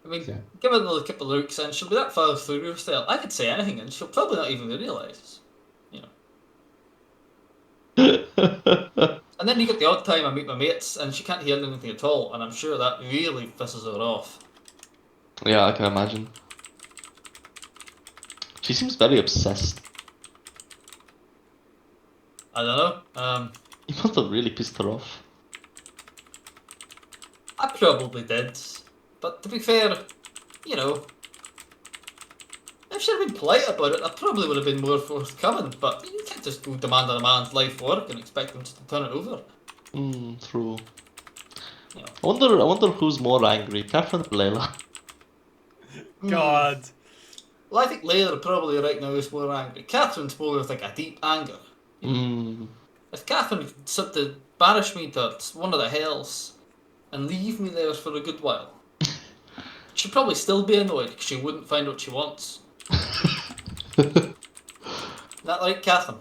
I mean, Yeah. give it another couple of looks and she'll be that far through her style. I could say anything and she'll probably not even realise. And then you get the odd time I meet my mates and she can't hear anything at all, and I'm sure that really pisses her off. Yeah, I can imagine. She seems very obsessed. I don't know. You must have really pissed her off. I probably did. But to be fair, if she'd been polite about it, I probably would have been more forthcoming, but you can't just go demand on a man's life work and expect him to turn it over. True. You know. I wonder who's more angry, Catherine or Layla? God. Well, I think Layla probably right now is more angry. Catherine's more with like a deep anger. If Catherine could sit to banish me to one of the hells and leave me there for a good while, she'd probably still be annoyed because she wouldn't find what she wants. That right, Catherine?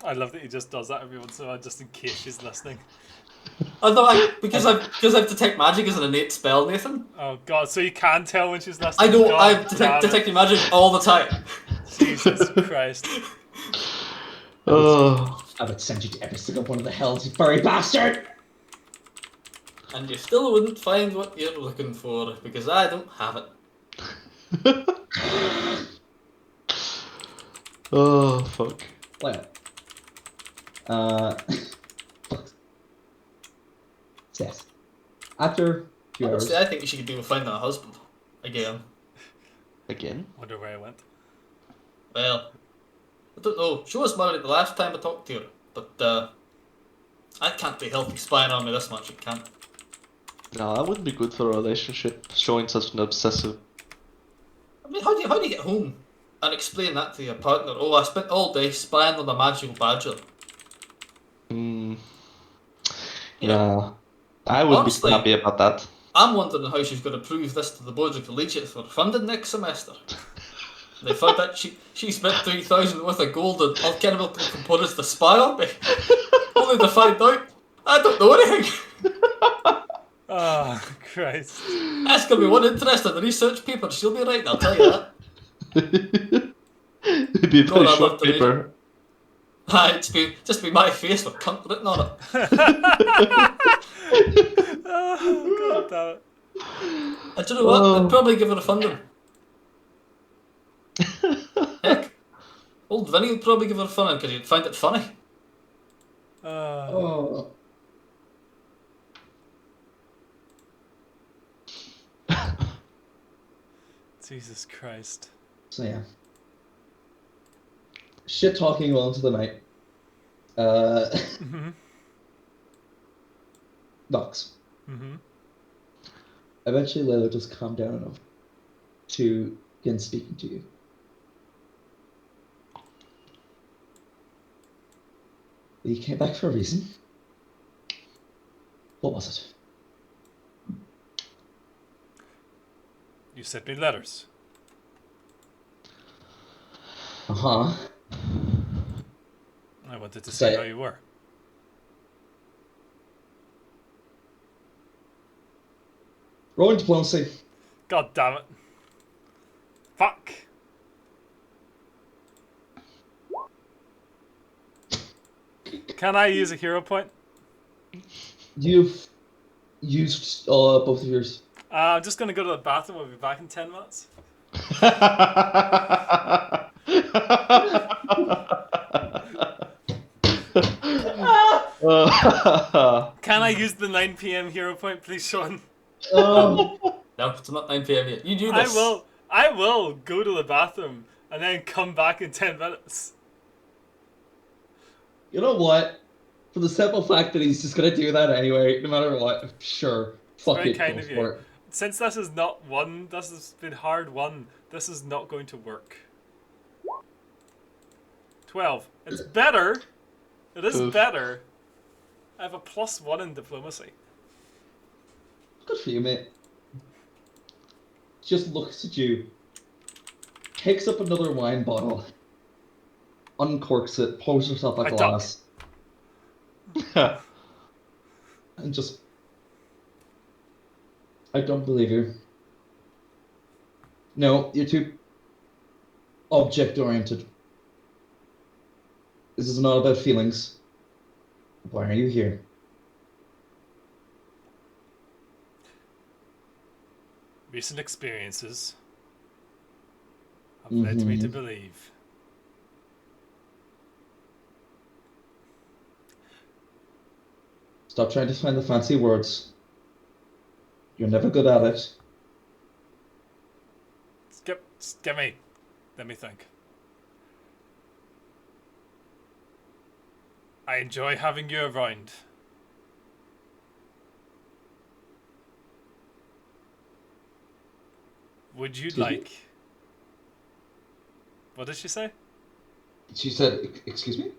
I love that he just does that every once in a while, just in case she's listening. I know, because I've detect magic as an innate spell, Nathan. Oh God! So you can tell when she's listening. I know, God I've damn it. detecting magic all the time. Jesus Christ! I would send you to every single one of the hells, you furry bastard! And you still wouldn't find what you're looking for because I don't have it. Oh, fuck. Well. Yes. After a few Honestly, hours. I think she could do with finding a husband. Again. Wonder where I went. Well, I don't know. She was married the last time I talked to her, but I can't be healthy spying on me this much. It can't. No, that wouldn't be good for a relationship, showing such an obsessive... I mean, how do you get home and explain that to your partner? Oh, I spent all day spying on a magical badger. Yeah. I wouldn't be too Honestly, happy about that. I'm wondering how she's going to prove this to the board of collegiate for funding next semester. They found that she spent 3,000 worth of gold on alchemical components to spy on me. Only to find out I don't know anything. Oh Christ! That's going to be one interesting research paper she'll be writing, I'll tell you that. It'd be a God, very I'd love short to read paper. Just be my face with cunt written on it. Oh God damn it! And do you know what? I'd probably give her a funding. Heck, old Vinny would probably give her a funding because he'd find it funny. Oh. Jesus Christ! So yeah. Shit talking well into the night. Knocks. Eventually Layla just calmed down enough to begin speaking to you. You came back for a reason. What was it? You sent me letters. Uh-huh. I wanted to Say see it. how you were. Rolling diplomacy. God damn it! Fuck! Can I use a hero point? You've used both of yours. I'm just gonna go to the bathroom. We'll be back in 10 minutes. Can I use the 9 p.m. hero point, please, Sean? No, it's not 9 p.m. yet. You do this. I will go to the bathroom and then come back in 10 minutes. You know what? For the simple fact that he's just gonna do that anyway, no matter what. Sure, fuck Very it, kind go of for you. it. Since this is not one, this has been hard won. This is not going to work. 12. It's better. It is Oof. better. I have a +1 in diplomacy. Good for you, mate. Just looks at you, picks up another wine bottle, uncorks it, pours herself a I glass, and just. I don't believe you. No, you're too object-oriented. This is not about feelings. Why are you here? Recent experiences have led me to believe. Stop trying to find the fancy words. You're never good at it. Give me. Let me think. I enjoy having you around. Would you Excuse me? like... What did she say? She said, excuse me?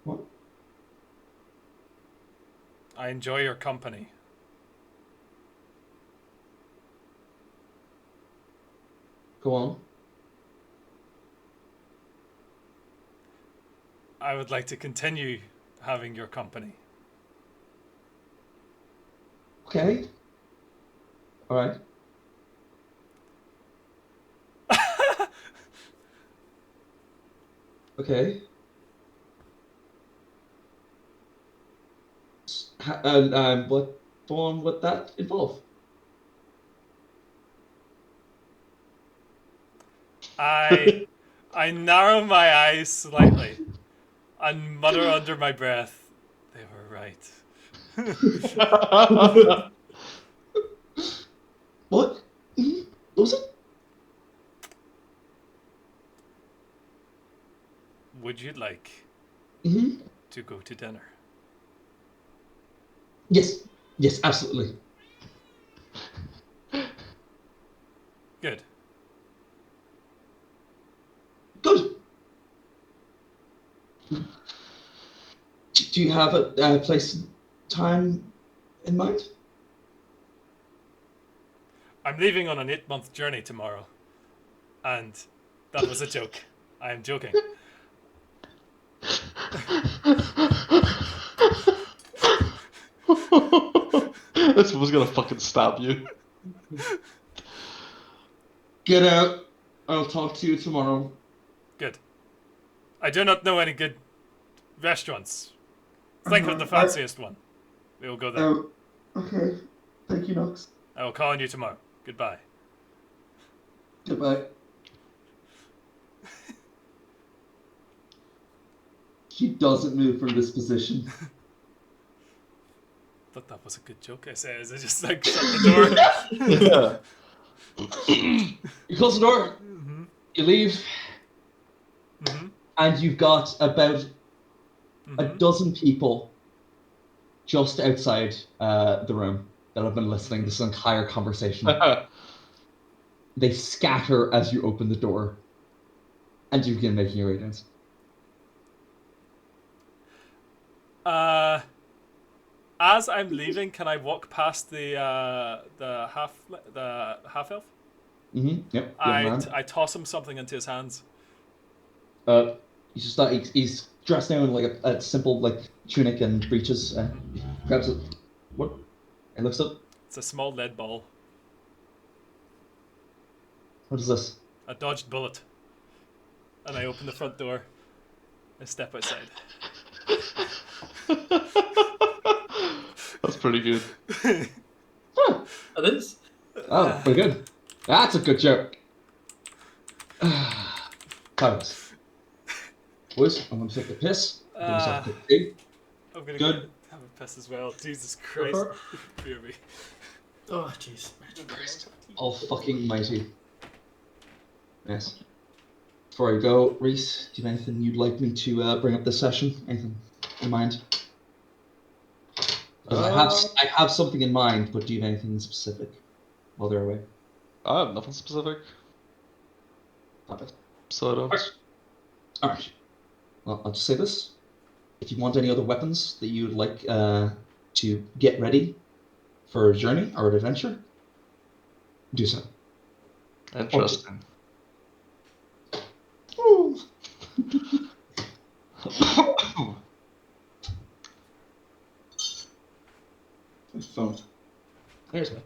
What? I enjoy your company. Go on. I would like to continue having your company. Okay. All right. Okay. And what form would that involve? I narrow my eyes slightly and mutter under my breath, they were right. What? What was it? Would you like Mm-hmm. to go to dinner? Yes. Yes, absolutely. Good. Good. Do you have a place and time in mind? I'm leaving on an 8-month journey tomorrow. And that was a joke. I am joking. This was gonna fucking stab you. Get out. I'll talk to you tomorrow. Good. I do not know any good restaurants. Think of the fanciest one. We will go there. Oh, okay. Thank you, Knox. I will call on you tomorrow. Goodbye. Goodbye. She doesn't move from this position. Thought that was a good joke. I say as I just like shut the door. Yeah. You close the door. You leave, and you've got about a dozen people just outside the room that have been listening to this entire conversation. They scatter as you open the door, and you begin making your way down. As I'm leaving, can I walk past the half elf? Yep. young man. I toss him something into his hands. He's just he's dressed now in like a simple like tunic and breeches. Grabs it. What? And lifts up. It's a small lead ball. What is this? A dodged bullet. And I open the front door. I step outside. That's pretty good. It is. Oh, pretty good. That's a good joke. Fabulous. Boys, I'm gonna take the piss. Do myself a Ah, cup of tea. I'm gonna Good. go have a piss as well. Jesus Go Christ. for it. Fear me. Oh, jeez. All fucking mighty. Yes. Before I go, Reese, do you have anything you'd like me to bring up this session? Anything in mind? Because I have something in mind, but do you have anything specific while they're away? I have nothing specific, so I don't. All right. Well, I'll just say this. If you want any other weapons that you would like to get ready for a journey or an adventure, do so. Interesting. My phone. There's one.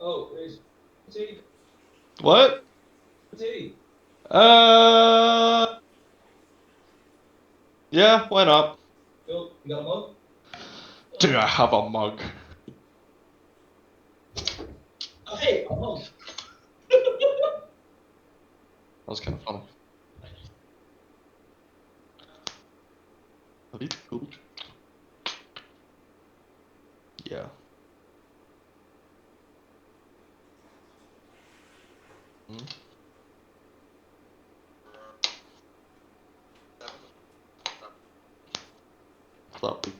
Oh, there's tea. What? Tea. Yeah, why not? Cool. You got a mug? Do I have a mug? Oh, hey, a mug. That was kind of funny. A bit cool. Yeah. Hmm? Floppy.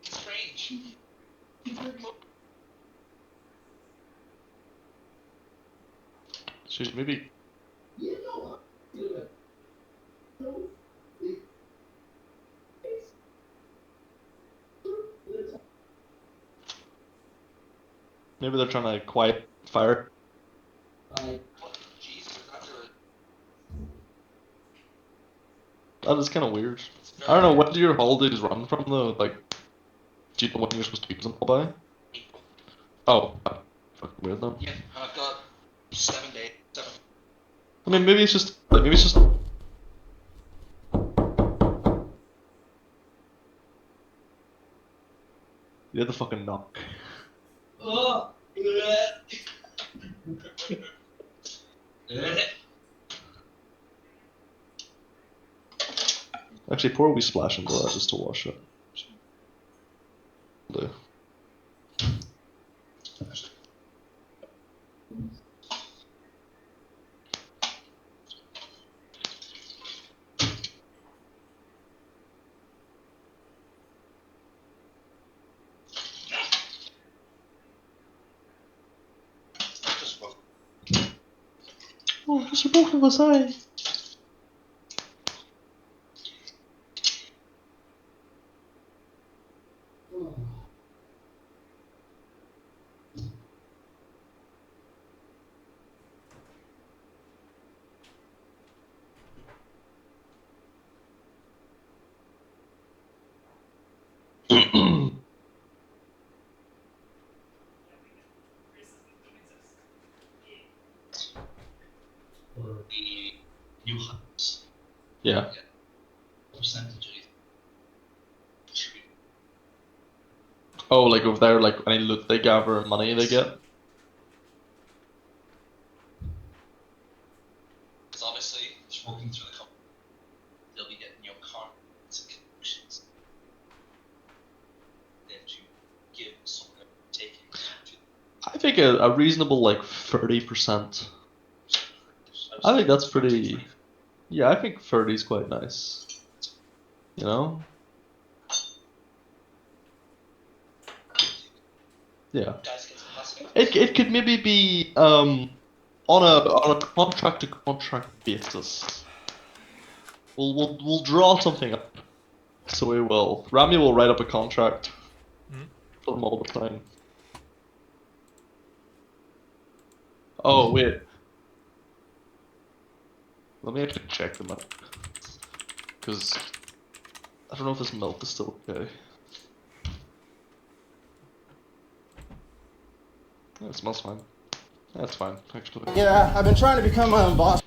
Strange. Should maybe. Maybe they're trying to quiet fire. That is kind of weird. I don't know. When do your holidays run from though? Like, do you know when you're supposed to use them all by? Oh, fucking weird then. Yeah, I've got 7 days. I mean, maybe it's just like maybe it's just. You had the fucking knock. Oh. Actually, pour a wee splash into that just to wash it. Do. Oh, just both of us, aye. Yeah. Percentage. Oh, like over there, like any loot they gather and money they get. Because obviously, just walking through the company, they'll be getting your cards and connections. Then to give someone taking. I think a reasonable like 30%. I think that's pretty. Yeah, I think 30 is quite nice. You know? Yeah. It could maybe be on a contract to contract basis. We'll draw something up. So we will. Rami will write up a contract for them all the time. Oh wait. Let me actually check them out. Because I don't know if this milk is still okay. Yeah, it smells fine. That's fine, actually. Yeah, I've been trying to become my own boss.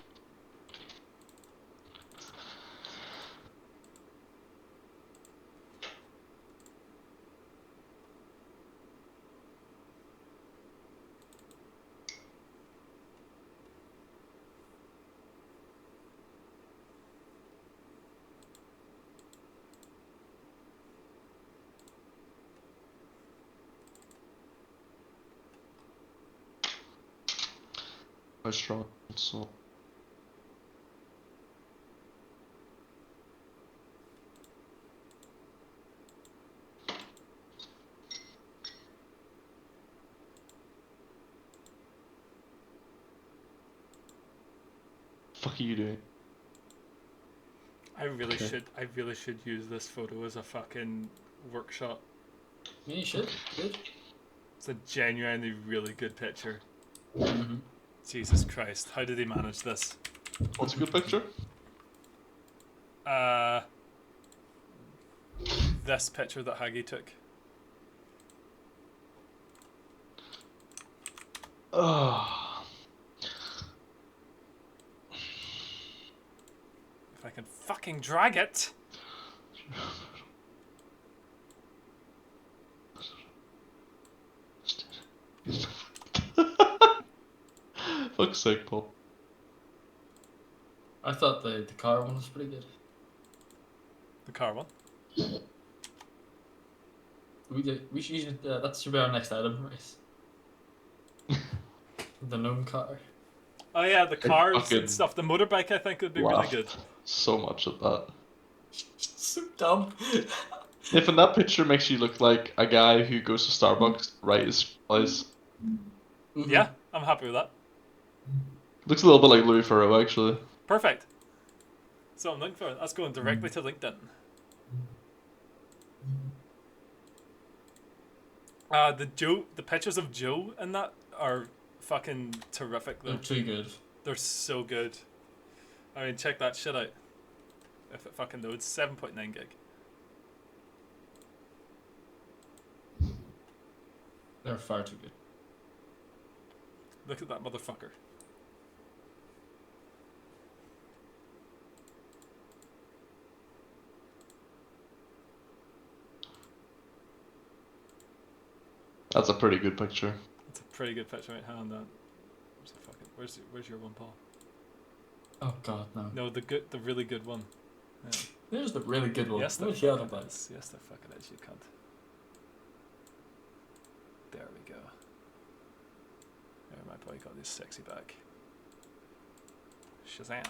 Quite strong, so. Fuck are you doing? I really should use this photo as a fucking workshop. Yeah, you should. Good. It's a genuinely really good picture. Mm-hmm. Jesus Christ, how did he manage this? What's a good picture? This picture that Haggy took. Oh. If I can fucking drag it. Fuck's sake, Paul. I thought the car one was pretty good. The car one. We should use that should be our next item, right? The gnome car. Oh yeah, the cars fucking and stuff. The motorbike I think would be really laughed good. so much at that. So dumb. If in that picture makes you look like a guy who goes to Starbucks, right his place. Mm-hmm. Yeah, I'm happy with that. Looks a little bit like Louis Theroux, actually. Perfect. So I'm looking for it. That's going directly to LinkedIn. The pictures of Joe in that are fucking terrific though. They're too good. They're so good. I mean, check that shit out. If it fucking loads, 7.9 gig. They're far too good. Look at that motherfucker. That's a pretty good picture. It's a pretty good picture, right? Hang on, that. Where's your one, Paul? Oh god, no. No, the really good one. Yeah. There's the really good one. Yes, the What fucking the hell is. Yes, the fucking is, you cunt. There we go. There, my boy got this sexy back. Shazam.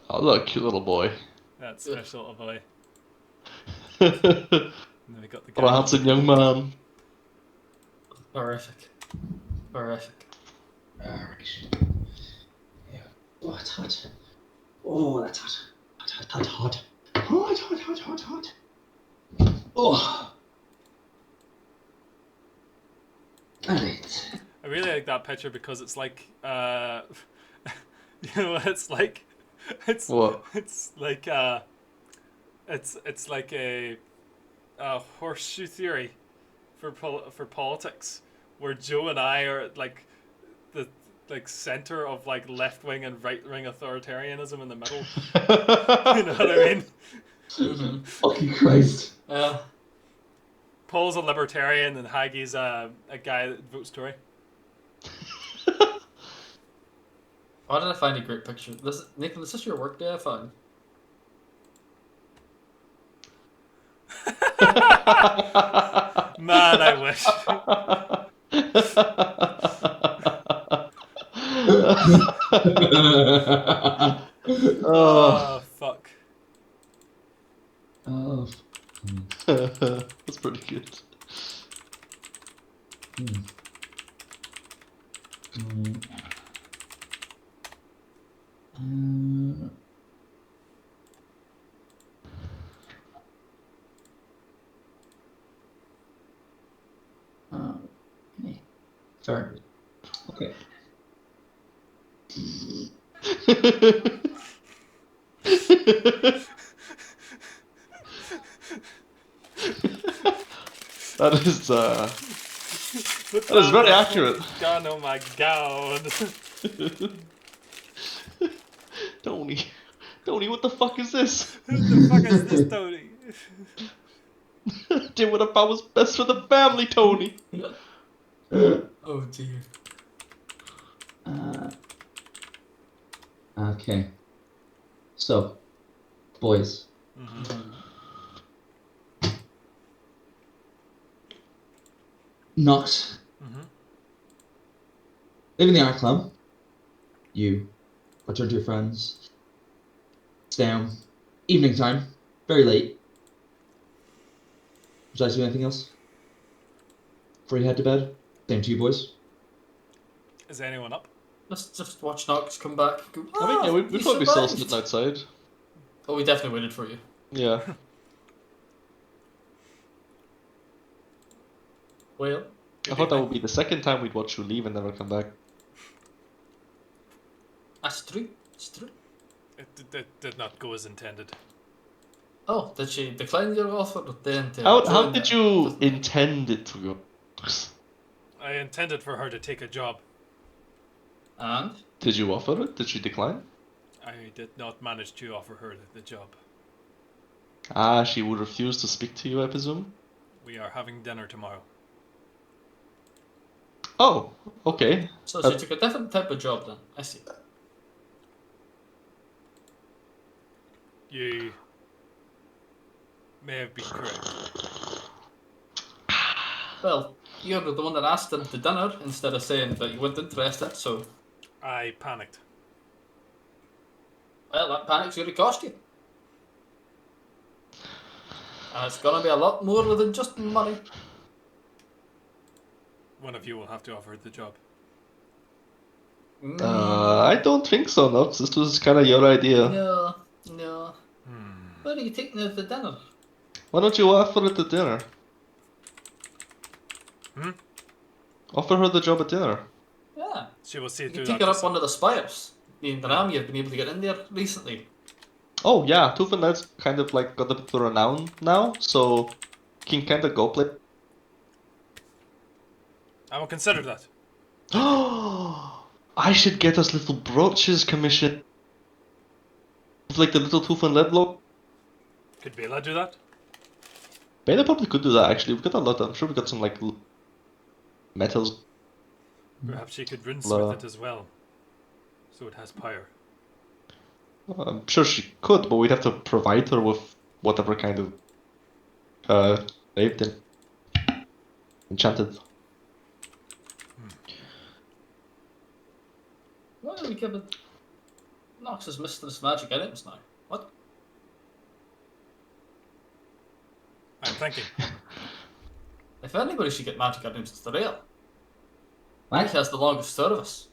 Oh, look, cute little boy. That's special little boy. What And then we got the guy. a handsome young man. Horrific. Horrific. Alright. Yeah. Oh, it's hot. Oh, that's hot. Hot, hot, hot, hot. Hot, hot, hot, hot, hot. Oh. Alright. I really like that picture because it's like, you know what it's like? It's What? it's like it's like a horseshoe theory for politics, where Joe and I are like the like center of like left wing and right wing authoritarianism in the middle. You know what I mean? Fucking Christ. Yeah. Paul's a libertarian and Haggie's a guy that votes Tory. Why did I find a great picture? Nathan, is this your work day I found? Man, I wish. Oh, fuck. Oh. That's pretty good. Okay. Fair. Okay. That is very accurate. God, oh my god. Tony, what the fuck is this? Who the fuck is this, Tony? Did what about was best for the family, Tony. Oh dear. Okay. So, boys. Knox. Leaving the art club. You return to your friends. It's down. Evening time. Very late. Would you like to do anything else? Before you head to bed? Same to you, boys. Is anyone up? Let's just watch Knox come back. Go, I mean, yeah, we'd probably still sitting outside. Oh, we definitely waited for you. Yeah. Well, I thought that would be the second time we'd watch you leave and never come back. that's true. It's true. It did not go as intended. Oh, did she decline your offer then? How did you intend it to go? I intended for her to take a job. And? Did you offer it? Did she decline? I did not manage to offer her the job. Ah, she would refuse to speak to you, I presume? We are having dinner tomorrow. Oh, okay. So she took a different type of job then. I see. You may have been correct. Well, you're the one that asked him to dinner instead of saying that you weren't interested, so... I panicked. Well, that panic's going to cost you. And it's going to be a lot more than just money. One of you will have to offer her the job. I don't think so, Nox. This was kind of your idea. No. Where are you taking her to dinner? Why don't you offer it at dinner? Offer her the job at dinner. Yeah. She will see You through can that. take her up under the spires. Me and Ram, you've been able to get in there recently. Oh yeah, Tufanet's kind of like got a bit of renown now, so can kind of go play. I will consider that. I should get us little brooches commissioned. With like the little Tufan lead logo. Could Bela do that? Beta probably could do that actually. We've got a lot. I'm sure we've got some like metals. Perhaps she could rinsmith it as well. So it has power. I'm sure she could, but we'd have to provide her with whatever kind of saved in enchanted. Why are we giving Nox's Mistress magic items now? What? I'm thinking. If anybody should get magic items, it's the rail. Mike has the longest service.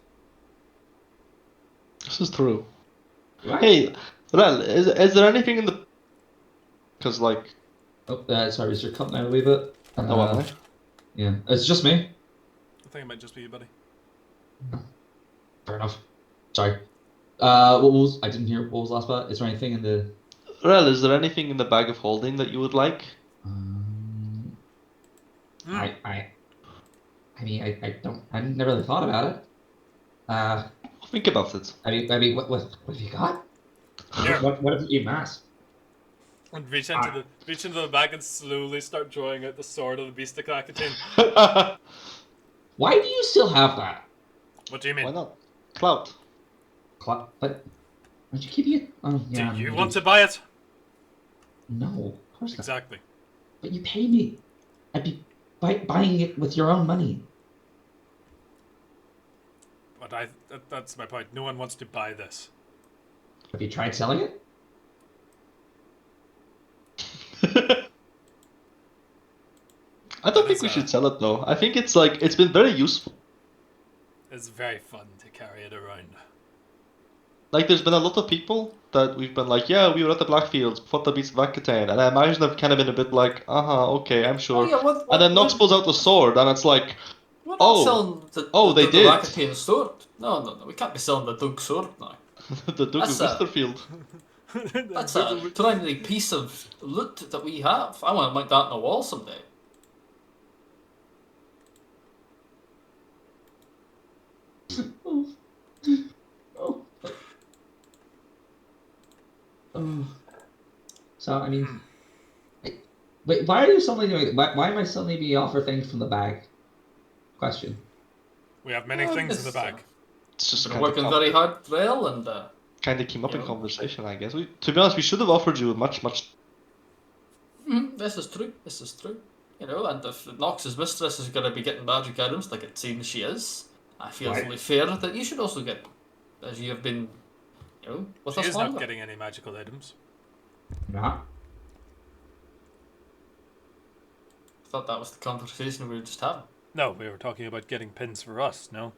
This is true. Hey, Rel, is there anything in the... Because like... Oh, sorry, is your cutting out a wee bit? Oh, am I? Yeah, it's just me. I think it might just be you, buddy. Fair enough. Sorry. What was... I didn't hear. What was the last part? Is there anything in the... Rel, is there anything in the bag of holding that you would like? I mean, I never really thought about it. Think about it. What have you got? Here. What have you eaten ass? And reach into the bag and slowly start drawing out the sword of the beast of Krakatane. Why do you still have that? What do you mean? Why not? Clout. But would you keep it? Oh yeah. Do you want to buy it? No, of course not. Exactly. But you pay me. I'd be buying it with your own money. But that's my point. No one wants to buy this. Have you tried selling it? I don't think we should sell it though. I think it's like it's been very useful. It's very fun to carry it around. Like there's been a lot of people that we've been like, yeah, we were at the Blackfields, fought the beast of Vakatan, and I imagine I've kind of been a bit like, okay, I'm sure. Oh, yeah, And then Nox pulls out the sword, and it's like, we're not selling they the did. Rakuten sword. No, we can't be selling the Doug sword now. the Duke of Westerfield. That's a primary piece of loot that we have. I want to mount that on a wall someday. So I mean, wait, why are you suddenly doing? Why am I suddenly being offered things from the bag? Question. We have many things in the bag. It's just We're working very hard, Rail, and kind of came up in conversation, I guess. To be honest, we should have offered you much. This is true. This is true. You know, and if Nox's mistress is going to be getting magic items like it seems she is, I feel it's only fair that you should also get, as you have been, you know, with us She is longer. not getting any magical items. Nah. I thought that was the conversation we were just having. No, we were talking about getting pins for us, no?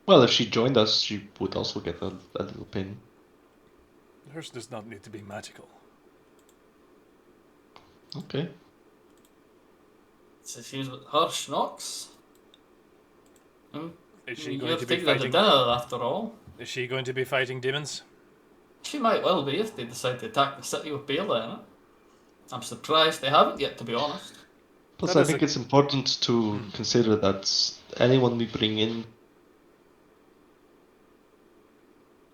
Well, if she joined us, she would also get a little pin. Hers does not need to be magical. Okay. So she was with Hirsch Nox. Is she You going have to to be take her to fighting? dinner after all. Is she going to be fighting demons? She might well be if they decide to attack the city with Bela in it. I'm surprised they haven't yet, to be honest. Plus, I think it's important to consider that anyone we bring in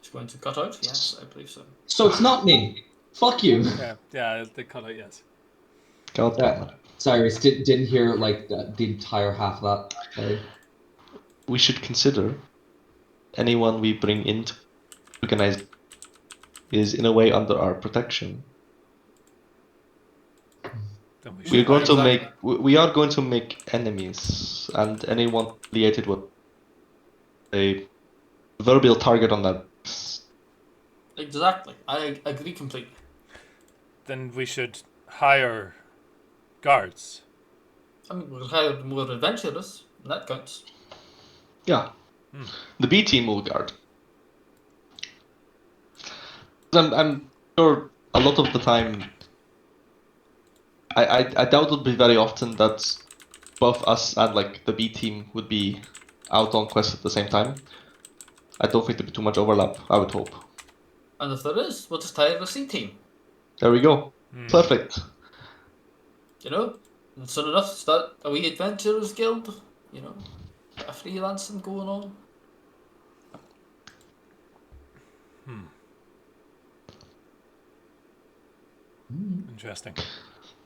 is going to cut out. Yes, I believe so. So it's not me. Fuck you. Yeah, they cut out. Yes. God damn it. Sorry, didn't hear like the entire half of that. Sorry. We should consider anyone we bring into organize is in a way under our protection. We are going to make enemies, and anyone affiliated with a proverbial target on that. Exactly. I agree completely. Then we should hire guards. I mean, we'll hire more adventurers, and that counts. Yeah. The B team will guard. I'm sure a lot of the time, I doubt it would be very often that both us and like the B team would be out on quest at the same time. I don't think there'd be too much overlap, I would hope. And if there is, we'll just hire a C team. There we go. Perfect. You know? And soon enough, start a wee adventurers guild. You know? Bit of freelancing going on. Interesting.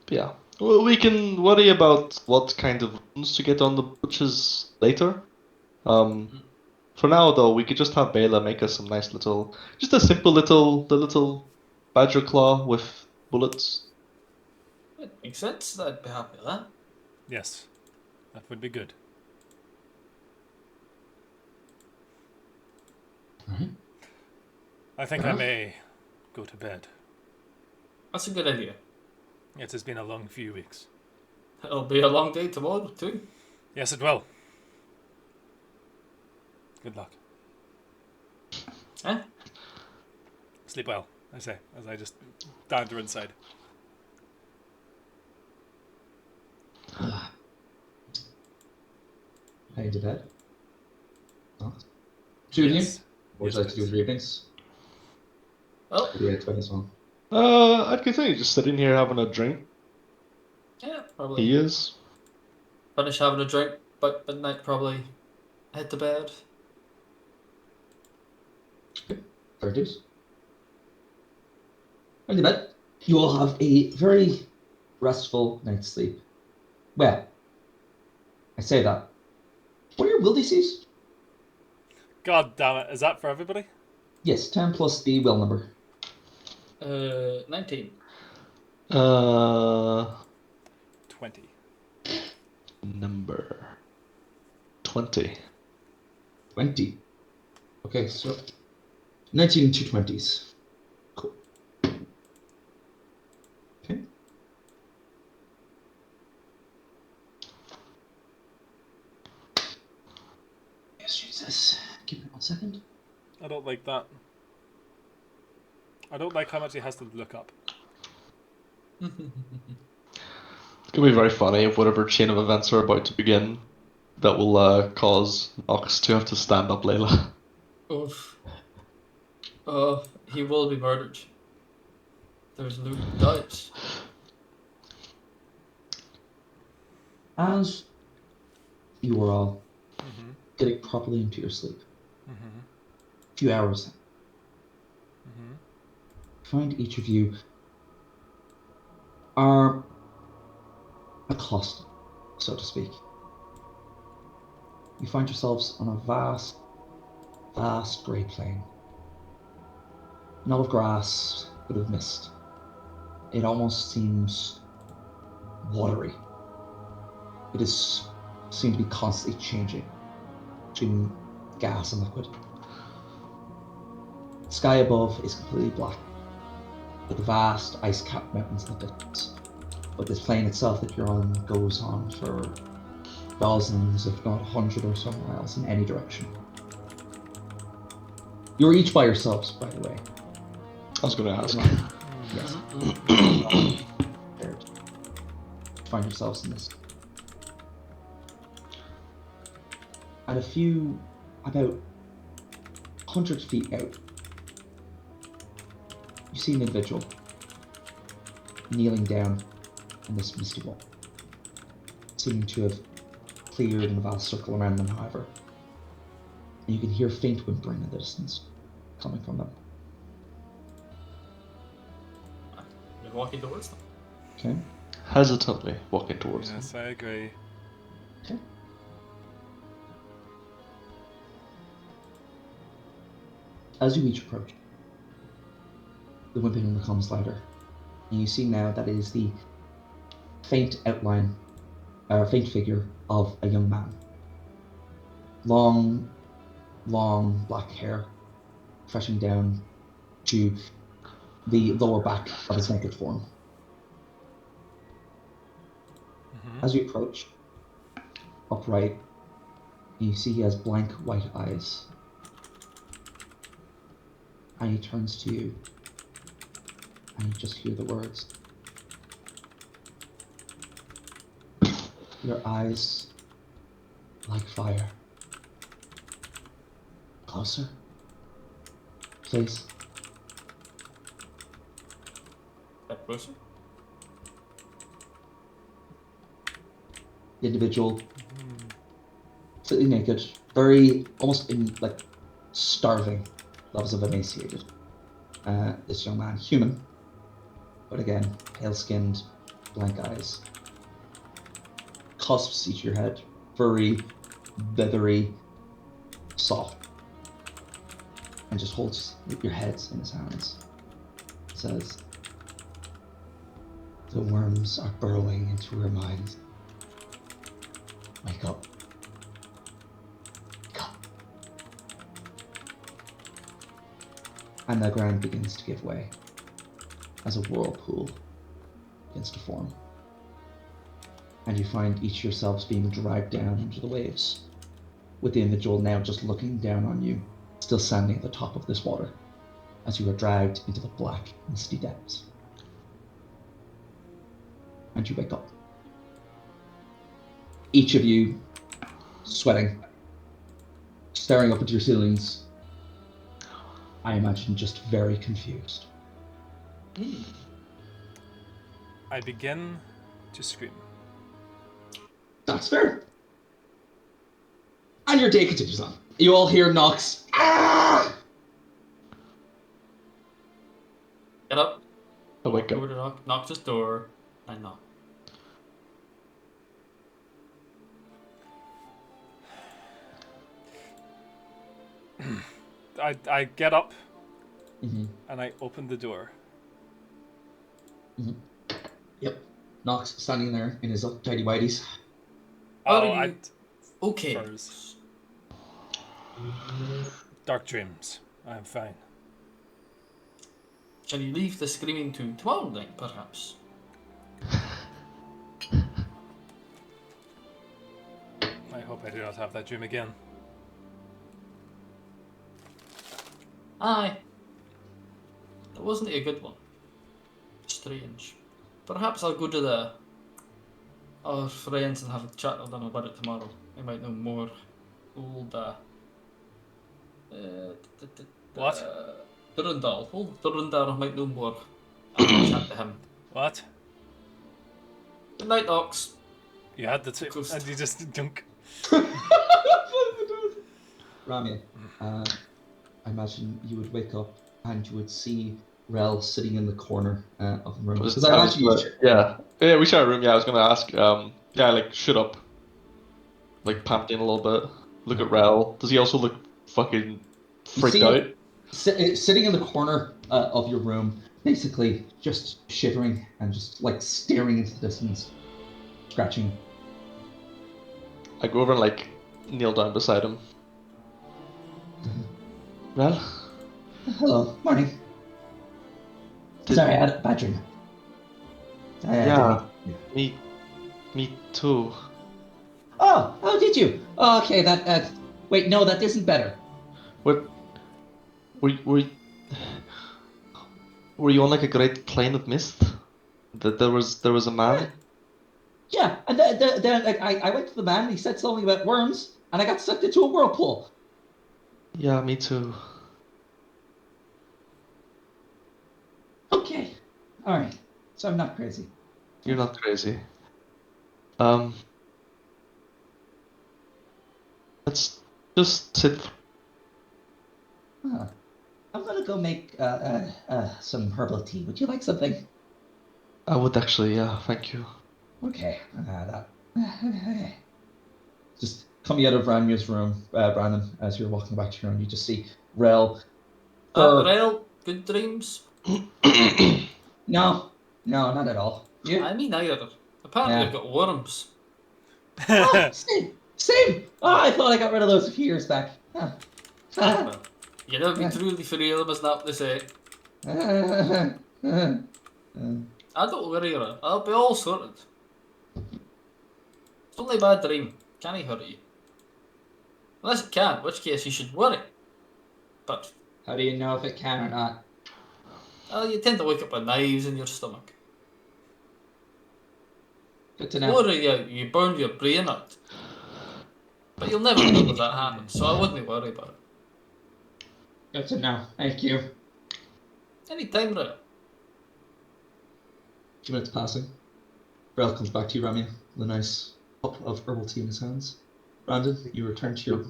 Yeah. Well, we can worry about what kind of runes to get on the butches later. For now, though, we could just have Bela make us some nice just a simple the little badger claw with bullets. It makes sense. I'd be happy with that. Yes, that would be good. I think I may go to bed. That's a good idea. It has been a long few weeks. It'll be a long day tomorrow, too. Yes, it will. Good luck. Eh? Sleep well, I say, as I just dander inside. Heading to bed. Oh. Two of you? Yes. What would you like to do with your evenings? Well, Yeah, 20 as well. I'd continue just sitting here having a drink. yeah, probably. He is. Finish having a drink, but midnight probably head to bed. Fair dues. Going to bed. You will have a very restful night's sleep. Well, I say that. What are your will DCs? God damn it! Is that for everybody? Yes, 10 plus the will number. 19. 20. Number 20. 20. Okay, so 19 and 2 20s. Cool. Okay. Yes, Jesus. Give me 1 second. I don't like that. I don't like how much he has to look up. It's gonna be very funny if whatever chain of events are about to begin that will cause Ox to have to stand up Layla. Oof. He will be murdered. There's no doubt. As you are all getting properly into your sleep, a few hours in, find each of you are accosted, so to speak. You find yourselves on a vast, vast grey plain. Not of grass, but of mist. It almost seems watery. It is seemed to be constantly changing between gas and liquid. The sky above is completely black, with the vast ice-capped mountains in the distance. But this plain itself that you're on goes on for dozens, if not 100 or so miles in any direction. You're each by yourselves, by the way. I was gonna ask. Yes. Find yourselves in this. And about 100 feet out, you see an individual kneeling down in this misty wall, seeming to have cleared in a vast circle around them, however. And you can hear faint whimpering in the distance coming from them. You're walking towards them. Okay? Hesitantly walking towards Yes, them. I agree. Okay. As you each approach, the whimpering becomes louder, and you see now that it is the faint outline, or faint figure of a young man. Long, long black hair, stretching down to the lower back of his naked form. As you approach, upright, you see he has blank white eyes. And he turns to you, and you just hear the words. Your eyes like fire. Closer, please. That closer? The individual, completely naked, very almost in like starving levels of emaciated. This young man, human, but again, pale-skinned, blank eyes. Cusps each your head, furry, leathery, soft, and just holds your heads in his hands. Says, "The worms are burrowing into her mind. Wake up. Wake up." And the ground begins to give way as a whirlpool begins to form. And you find each of yourselves being dragged down into the waves, with the individual now just looking down on you, still standing at the top of this water, as you are dragged into the black, misty depths. And you wake up. Each of you sweating, staring up into your ceilings, I imagine just very confused. I begin to scream. That's fair. And And your day continues on. You all hear knocks. Ah! Get up. I wake Over up. to knock his door. I knock. I get up Mm-hmm. and I open the door. Mm-hmm. Yep. Knox standing there in his tidy whities. Are Oh, you okay? froze. Dark dreams. I'm fine. Shall you leave the screaming to tomorrow night, perhaps? I hope I do not have that dream again. Aye. It wasn't a good one. Strange. Perhaps I'll go to our friends and have a chat with them about it tomorrow. They might know more. Old, What? Durandal. Old Durandal might know more. I'll have a chat to him. What? Good night, Ox. You had the two, Ghost. and you just dunk. Ramya, I imagine you would wake up and you would see Rel sitting in the corner of the room. Because I imagine you. Yeah, we share a room. Yeah, I was gonna ask. Yeah, like shut up. Like pumped in a little bit. Look at Rel. Does he also look fucking freaked out? Sitting in the corner of your room, basically just shivering and just like staring into the distance, scratching. I go over and like kneel down beside him. Rel? Hello, morning. Sorry, I had a bad dream. Yeah, me too. Oh, did you? Oh, okay, wait, no, that isn't better. What? Were you on like a great plane of mist? That there was a man? Yeah, and then like, I went to the man, and he said something about worms, and I got sucked into a whirlpool. Yeah, me too. Okay, all right, so I'm not crazy. You're not crazy. Let's just sit. I'm gonna go make some herbal tea. Would you like something? I would actually, yeah, thank you. Okay, okay. Just coming out of Ranya's room, Brandon, as you're walking back to your room, you just see Rel. Rel, good dreams? No, not at all. You? I mean, either. Apparently, I've got worms. Same. Oh, I thought I got rid of those a few years back. Huh. Well, you never been truly free of them, isn't that what they say? I don't worry, Rel. I'll be all sorted. It's only a bad dream. Can't hurt you. Unless it can, in which case you should worry. But How do you know if it can or not? well, you tend to wake up with knives in your stomach. Good to know. Or you burn your brain out. But you'll never know if that happens, so I wouldn't worry about it. Good to know. Thank you. Anytime, Rel. 2 minutes passing. Rel comes back to you, Ramya, with a nice cup of herbal tea in his hands. Brandon, you return to your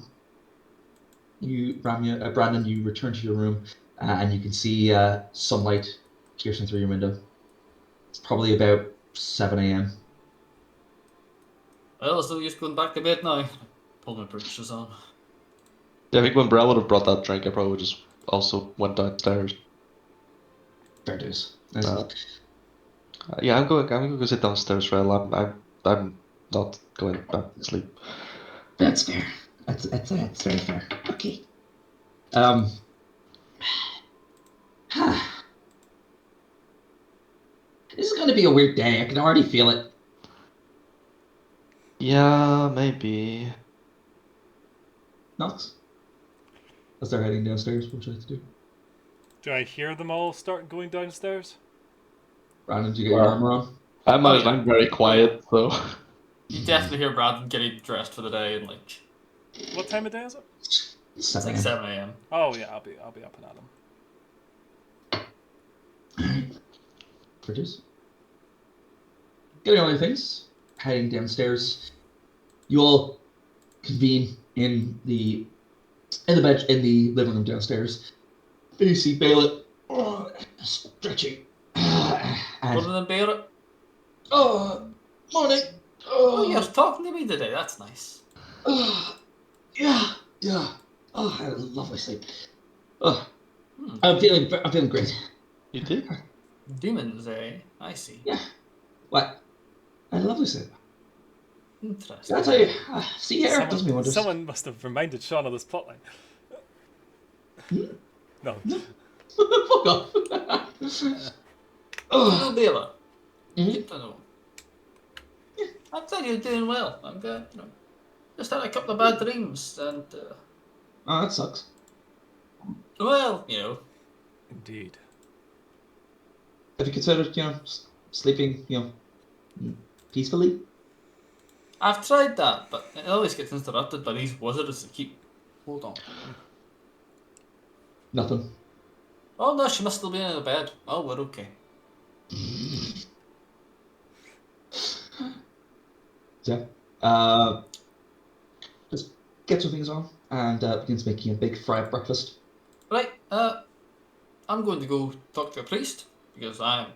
Brandon, you return to your room, and you can see sunlight piercing through your window. It's probably about 7 a.m. Well, there's no use going back to bed now. Pull my breeches on. Yeah, I think when Brel would have brought that drink, I probably would just also went downstairs. Fair dues. Yeah, I'm gonna go sit downstairs, Rel. I'm not going back to sleep. That's fair. That's very fair. Okay. This is gonna be a weird day. I can already feel it. Yeah, maybe. Knox. As they're heading downstairs, what would you like to do? Do I hear them all start going downstairs? Brandon, did you get your armor on? I'm very quiet, so. You definitely hear Brandon getting dressed for the day and like. What time of day is it? It's like 7 a.m. Oh yeah, I'll be up and at them. For this. Getting all your things, heading downstairs. You all convene in the bench in the living room downstairs. And you see Bailey stretching. And Other than Barrett. morning. Oh, you're talking to me today. That's nice. Yeah. Oh, I had a lovely sleep. I'm feeling great. You did? Demons, eh? I see. Yeah. What? I had a lovely sleep. Interesting. Did I tell you? See, air does me wonders. Someone must have reminded Sean of this plotline. No. Fuck off. You know, Baylor. Mhm. Get to know. I thought you were doing well. I'm good. Just had a couple of bad dreams, and Oh, that sucks. well, Indeed. Have you considered, sleeping, peacefully? I've tried that, but it always gets interrupted by these wizards that keep. Hold on. Nothing. Oh no, she must still be in the bed. Oh, we're okay. Yeah. Just get some things on and begins making a big fried breakfast. Right. I'm going to go talk to a priest because I'm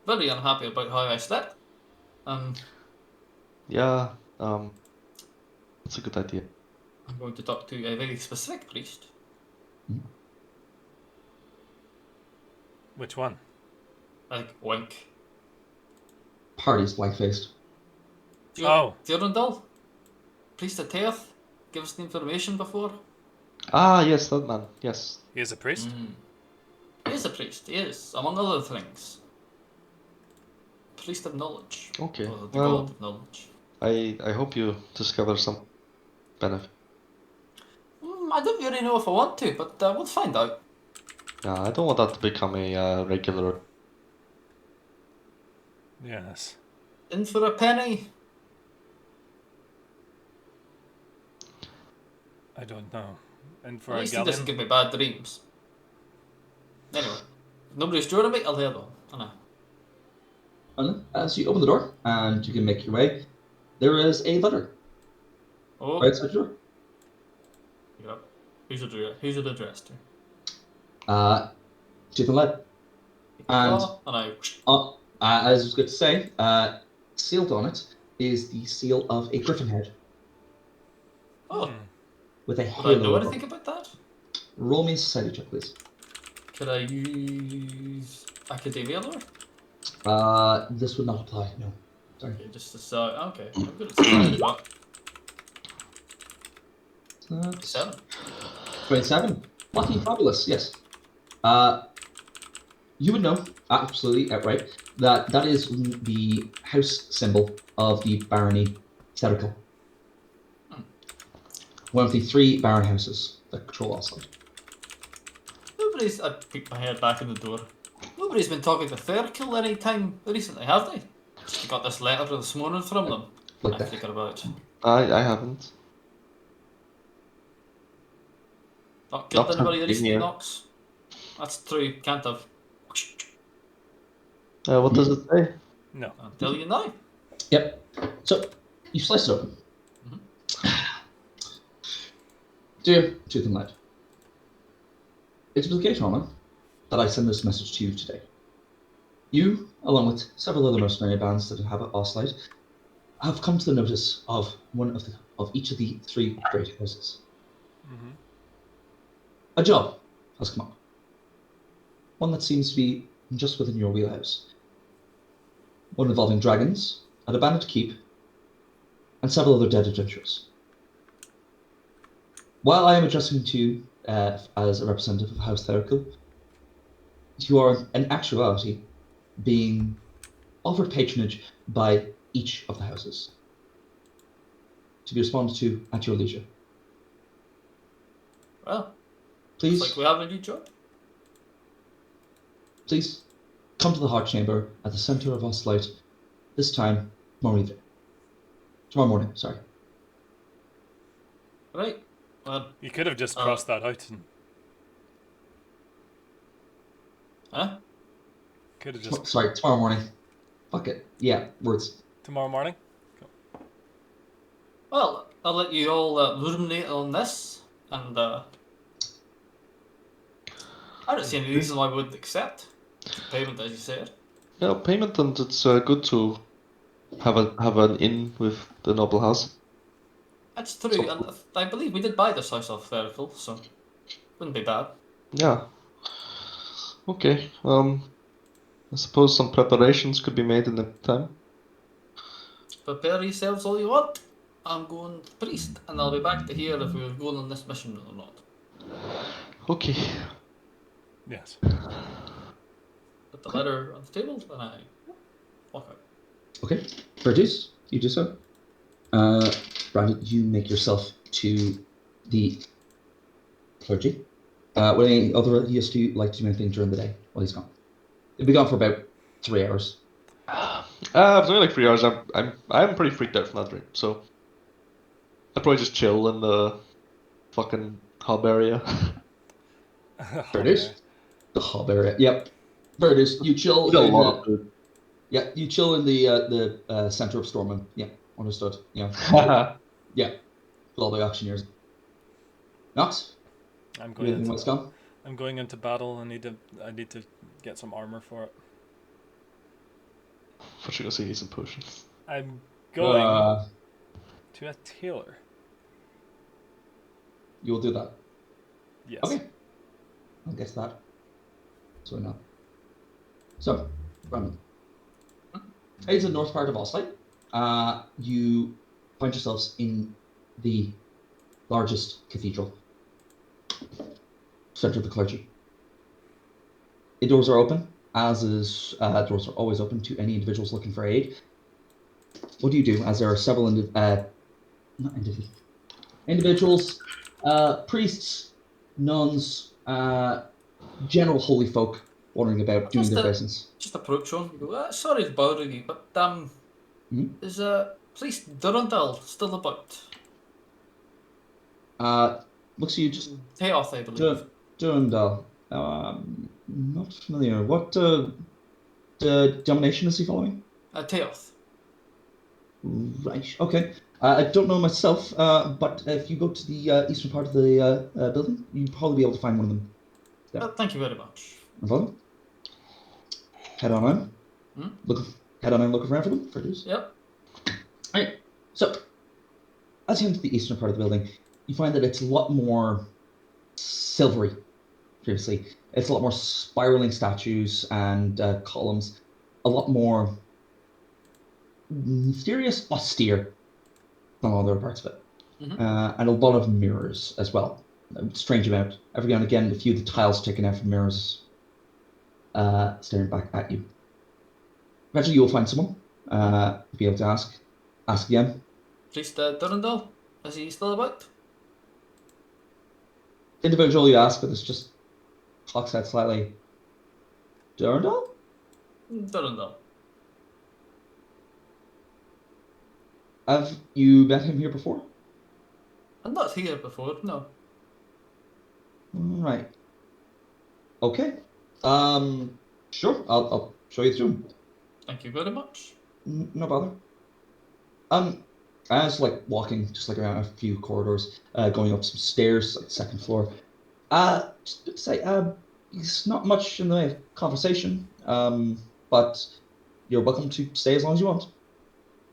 very unhappy about how I slept. Yeah, that's a good idea. I'm going to talk to a very specific priest. Which one? Like wink. Party's white-faced. Durandal? Priest of Tearth? Give us the information before? Ah, yes, that man. Yes. He is a priest? He is a priest, he is, among other things. Priest of knowledge. Okay. Or the Well, god of knowledge. I hope you discover some benefit. I don't really know if I want to, but we'll find out. Yeah, I don't want that to become a regular. Yes. In for a penny? I don't know. And for At a least he doesn't galleon? give me bad dreams. Anyway, if nobody's joining me, I'll head on. I know. And as you open the door and you can make your way, there is a letter Oh, right outside your door. yep. Who's it addressed to? Tooth and lead. And I as I was going to say, sealed on it is the seal of a griffin head with a Would I halo know above anything it. about that? Roll me a society check, please. Could I use academia lore? This would not apply, no. Sorry. Okay, just to say, okay. I'm good at society, but That's 7. 27. Lucky fabulous, yes. You would know, absolutely outright, that is the house symbol of the barony Therical. One of the 3 baron houses that control Oslo. I peeked my head back in the door. Nobody's been talking to Thurkill any time recently, have they? Just got this letter this morning from them. Like I that. figure about. I haven't. Not killed Knox anybody hasn't been recently, here. Knox? That's true, can't have. What does it say? No. I'll tell you now. Yep. So, you slice it open. Dear Tooth and Lead, it's with great honour that I send this message to you today. You, along with several other mercenary bands that inhabit Oslite, have come to the notice of one of each of the 3 great houses. A job has come up. One that seems to be just within your wheelhouse. One involving dragons, an abandoned keep, and several other dead adventurers. While I am addressing to you as a representative of House Therical, you are in actuality being offered patronage by each of the houses to be responded to at your leisure. Well, Please, looks like we have a new job. please come to the Heart Chamber at the center of Oslite this time tomorrow morning. Sorry. Right. Well, You could have just crossed that out and huh? could have just Sorry, tomorrow morning. Fuck it. Yeah, words. tomorrow morning. Well, I'll let you all ruminate on this, and I don't see any reason why we wouldn't accept payment, as you said. Yeah, payment, and it's good to have an in with the noble house. That's true, and I believe we did buy this house off Thereful, so wouldn't be bad. Yeah. Okay. I suppose some preparations could be made in the time. Prepare yourselves all you want. I'm going to the priest, and I'll be back to hear if we're going on this mission or not. Okay. Yes. Put the letter on the table, and I walk out. Okay, Virtus, you do so. Brandon, you make yourself to the clergy. Would any other of you like to do anything during the day while he's gone? He'll be gone for about 3 hours. It's only like 3 hours. I'm pretty freaked out from that dream, so I'd probably just chill in the fucking hub area. Virtus, the hub area. Yep. Virtus, you chill Eat a in lot of food. yeah, you chill in the center of Stormwind. Yeah, understood. Yeah. Yeah. All the auctioneers. Nox? I'm You anything else gone? I'm going into battle. I need to get some armor for it. What you gonna say? Need some potions. I'm going Uh, to a tailor. you will do that. Yes. Okay. I'll guess that. So enough. So, Brandon. It's the north part of Oslo. You find yourselves in the largest cathedral, center of the clergy. The doors are open, as is doors are always open to any individuals looking for aid. What do you do? As there are several individuals, priests, nuns, general holy folk wandering about doing their business. Just approach him. You go, sorry to bother you, but is priest Durandal still about? Looks at you just Teoth, I believe. Durandal. Not familiar. What denomination is he following? Teoth. Right. Okay. I don't know myself, but if you go to the eastern part of the building, you'd probably be able to find one of them. There. Thank you very much. No problem. Head on in. Head on in, look around for them. Produce. Yep. Alright. So, as you enter the eastern part of the building, you find that it's a lot more silvery. Previously, it's a lot more spiraling statues and columns, a lot more mysterious, austere than all the other parts of it. And a lot of mirrors as well. A strange amount. Every now and again, a few of the tiles taken out from mirrors staring back at you. Eventually, you'll find someone. Be able to ask. Ask again. Priest Durandal, is he still about? Individual you ask, but it's just clocks out slightly. Durandal? Durandal. Have you met him here before? I'm not here before, no. Right. Okay. Sure. I'll show you through. Thank you very much. No bother. As like walking just like around a few corridors, going up some stairs, like second floor. Just to say, it's not much in the way of conversation. But you're welcome to stay as long as you want.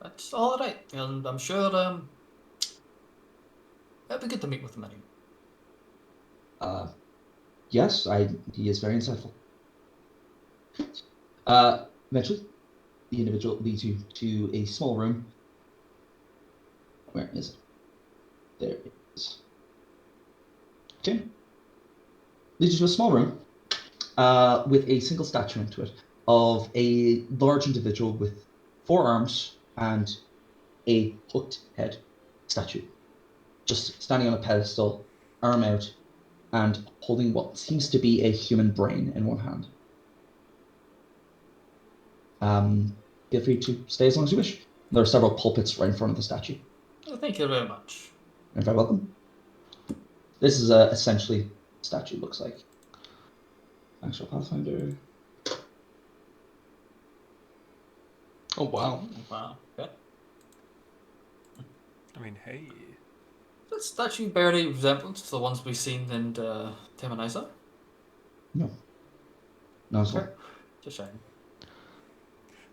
That's all right, and I'm sure it'd be good to meet with him anyway. Yes, he is very insightful. Eventually, the individual leads you to a small room. Where is it? There it is. Okay. Leads you to a small room with a single statue into it of a large individual with 4 arms and a hooked head statue. Just standing on a pedestal, arm out, and holding what seems to be a human brain in one hand. Feel free to stay as long as you wish. There are several pulpits right in front of the statue. Well, thank you very much. You're very welcome. This is essentially what the statue looks like. Actual Pathfinder. Oh wow. Wow. Okay. I mean, hey. Does that statue bear any resemblance to the ones we've seen in Temaniza? No. No, it's Okay. not. Just checking.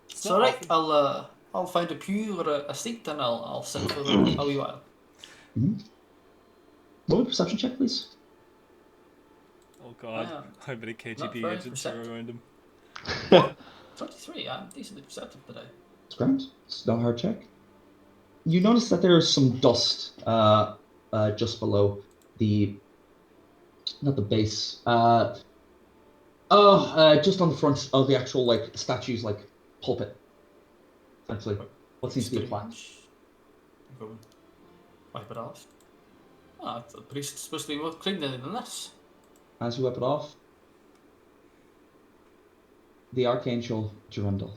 It's So not right, often. I'll find a pew or a seat and I'll sit for a wee while. Mm-hmm. Roll a perception check, please. Oh god, I am how many not KGB very agents are perceptive. around him? 23. I'm decently perceptive today. It's grand. It's not a hard check. You notice that there is some dust just below the, not the base, just on the front of the actual like statue's like pulpit. Essentially, what seems to be a plaque. Go wipe it off. Ah, the priest's supposed to be more cleaner than this. As you wipe it off, the Archangel Durandal.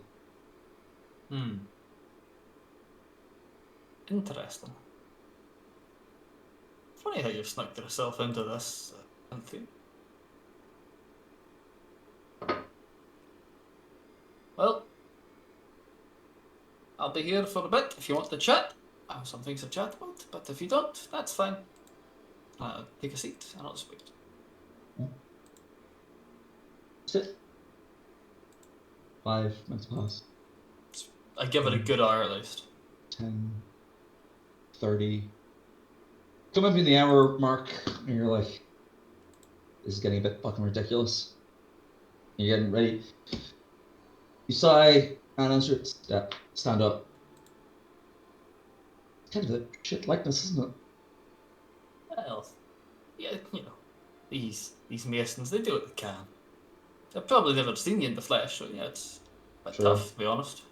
Interesting. Funny how you snuck yourself into this thing. Well, I'll be here for a bit if you want to chat. I have some things to chat about, but if you don't, that's fine. Take a seat and I'll just wait. Sit. 5 minutes pass. I give it a good hour at least. 10, 30. Come up in the hour mark, and you're like, this is getting a bit fucking ridiculous. You're getting ready. You sigh and answer, stand up. Kind of a shit likeness, isn't it? Well, yeah, these masons, they do what they can. I've probably never seen you in the flesh, so yeah, it's a bit Sure. tough to be honest.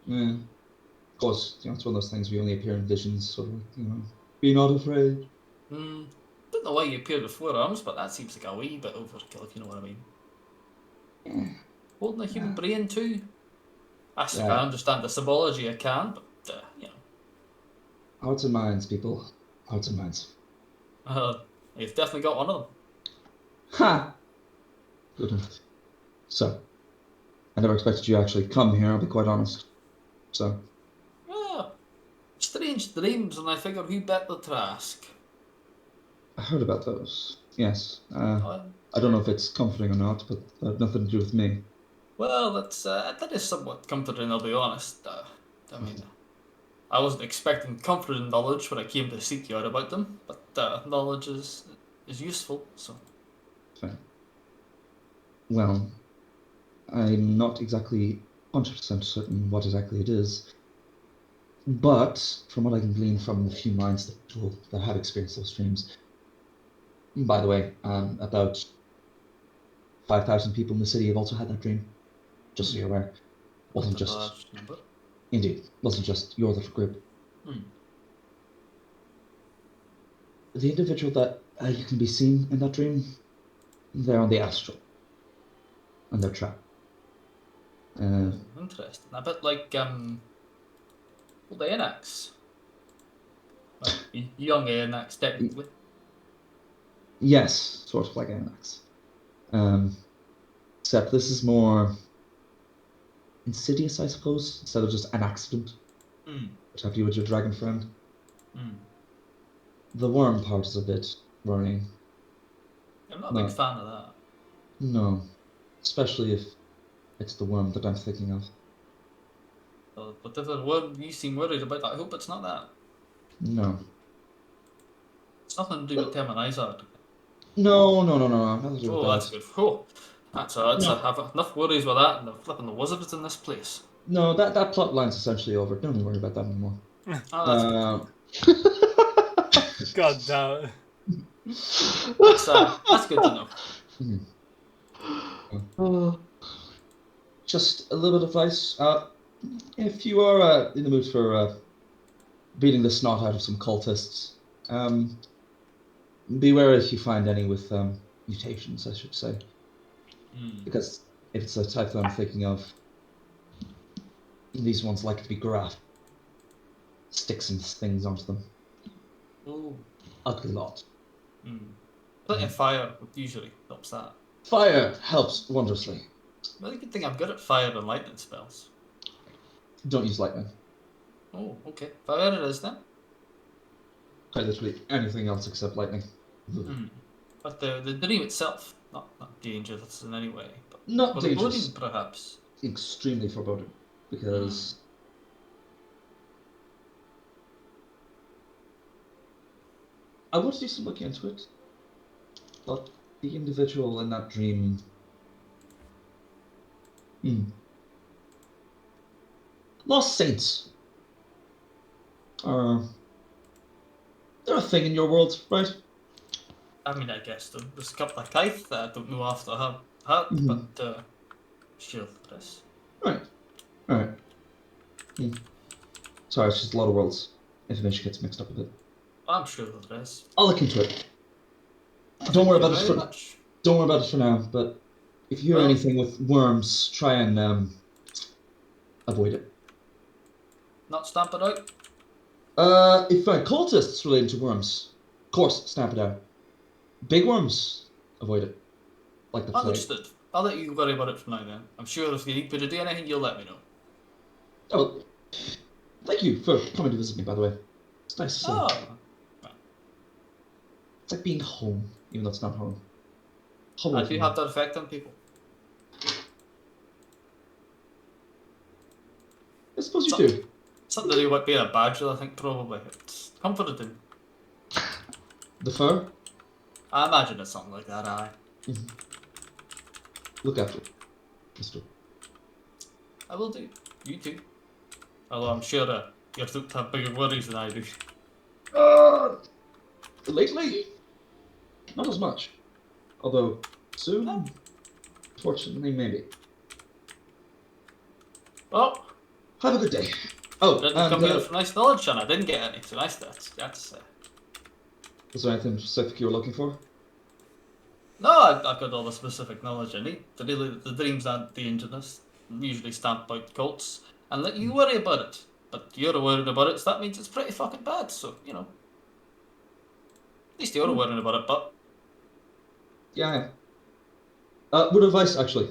Yeah. Of course, it's one of those things we only appear in visions, sort of like, be not afraid. Don't know why you appeared with 4 arms, but that seems like a wee bit overkill, if you know what I mean. Yeah. Holding a human brain too. I Yeah. understand the symbology, I can, but Hearts and minds, people. Hearts and minds. You've definitely got one of them. Ha! Good enough. So, I never expected you to actually come here, I'll be quite honest. So, Yeah. Strange dreams, and I figure who better to ask. I heard about those. Yes. Oh, I don't know if it's comforting or not, but that had nothing to do with me. well, that is somewhat comforting, I'll be honest. I mean, I wasn't expecting comfort and knowledge when I came to seek you out about them, but knowledge is useful, so. Fair. Well, I'm not exactly 100% certain what exactly it is, but from what I can glean from the few minds that have experienced those dreams, by the way, about 5,000 people in the city have also had that dream, just so you're aware. Wasn't Not a just, large number. indeed, wasn't just your little group. The individual that you can be seen in that dream, they're on the astral, and they're trapped. Interesting. A bit like old Anax. Well, young Anax, technically. Yes, sort of like Anax. Except this is more insidious, I suppose, instead of just an accident. To have you with your dragon friend. The worm part is a bit worrying. I'm not a big fan of that. No, especially if it's the worm that I'm thinking of. Whatever worm you seem worried about, I hope it's not that. No. It's nothing to do with Terminizard. No, nothing to do with that. That's good. Oh, I have enough worries with that and the flipping the wizards in this place. No, that plot line's essentially over. Don't even worry about that anymore. Oh, that's good. God damn it. That's good to know. Just a little bit of advice. If you are in the mood for beating the snot out of some cultists, beware if you find any with mutations, I should say. Because if it's the type that I'm thinking of, these ones like to be grafted. Stick some things onto them. Ooh. Ugly lot. Plenty of fire usually helps that. Fire helps wondrously. Really good thing I'm good at fire and lightning spells. Don't use lightning. Oh, okay. Fire it is then. Quite literally anything else except lightning. But the dream itself, not dangerous in any way, but Not foreboding, dangerous. perhaps. Extremely foreboding. Because I want to do some looking into it. But the individual in that dream. Lost Saints. They're a thing in your world, right? I mean, I guess there's a couple of Kaith that I don't know after her heart, but sure there is. Alright. Sorry, it's just a lot of worlds. Information gets mixed up a bit. I'm sure there is. I'll look into it. Don't worry about it for now, but if you hear anything with worms, try and avoid it. Not stamp it out? If you find cultists related to worms, of course, stamp it out. Big worms, avoid it. Like the plague. Understood. I'll let you worry about it for now then. I'm sure if you need me to do anything, you'll let me know. Oh, thank you for coming to visit me, by the way. It's nice to see. Oh. It's like being home, even though it's not home. Home. I do have that effect on people. I suppose you do. Something to do with being a badger, I think, probably. It's comforting. The fur? I imagine it's something like that, aye. Look after it, mister. I will do. You too. Although I'm sure you have to have bigger worries than I do. Lately, not as much. Although, soon, fortunately, maybe. Well, have a good day. Oh, didn't and, come here for nice knowledge, and I didn't get any, so nice to say. Was there anything specific you were looking for? No, I've got all the specific knowledge I need. The dreams aren't dangerous. Usually stamp out cults and let you worry about it. But you're worried about it, so that means it's pretty fucking bad. So, you know. At least you're worrying about it, but... Yeah, I am. Word of advice, actually.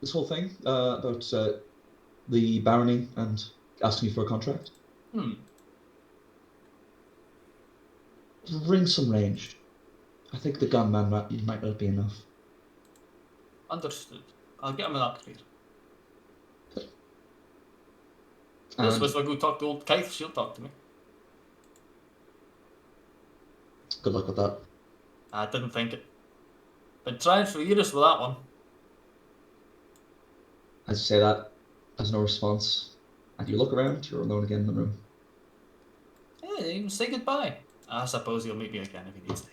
This whole thing about the barony and asking me for a contract. Bring some range. I think the gunman might not be enough. Understood. I'll get him an upgrade. And This was where I go talk to old Kaith, she'll talk to me. good luck with that. I didn't think it. Been trying for years with that one. As you say that, there's no response. And you look around, you're alone again in the room. Hey, even say goodbye. I suppose he'll meet me again if he needs to.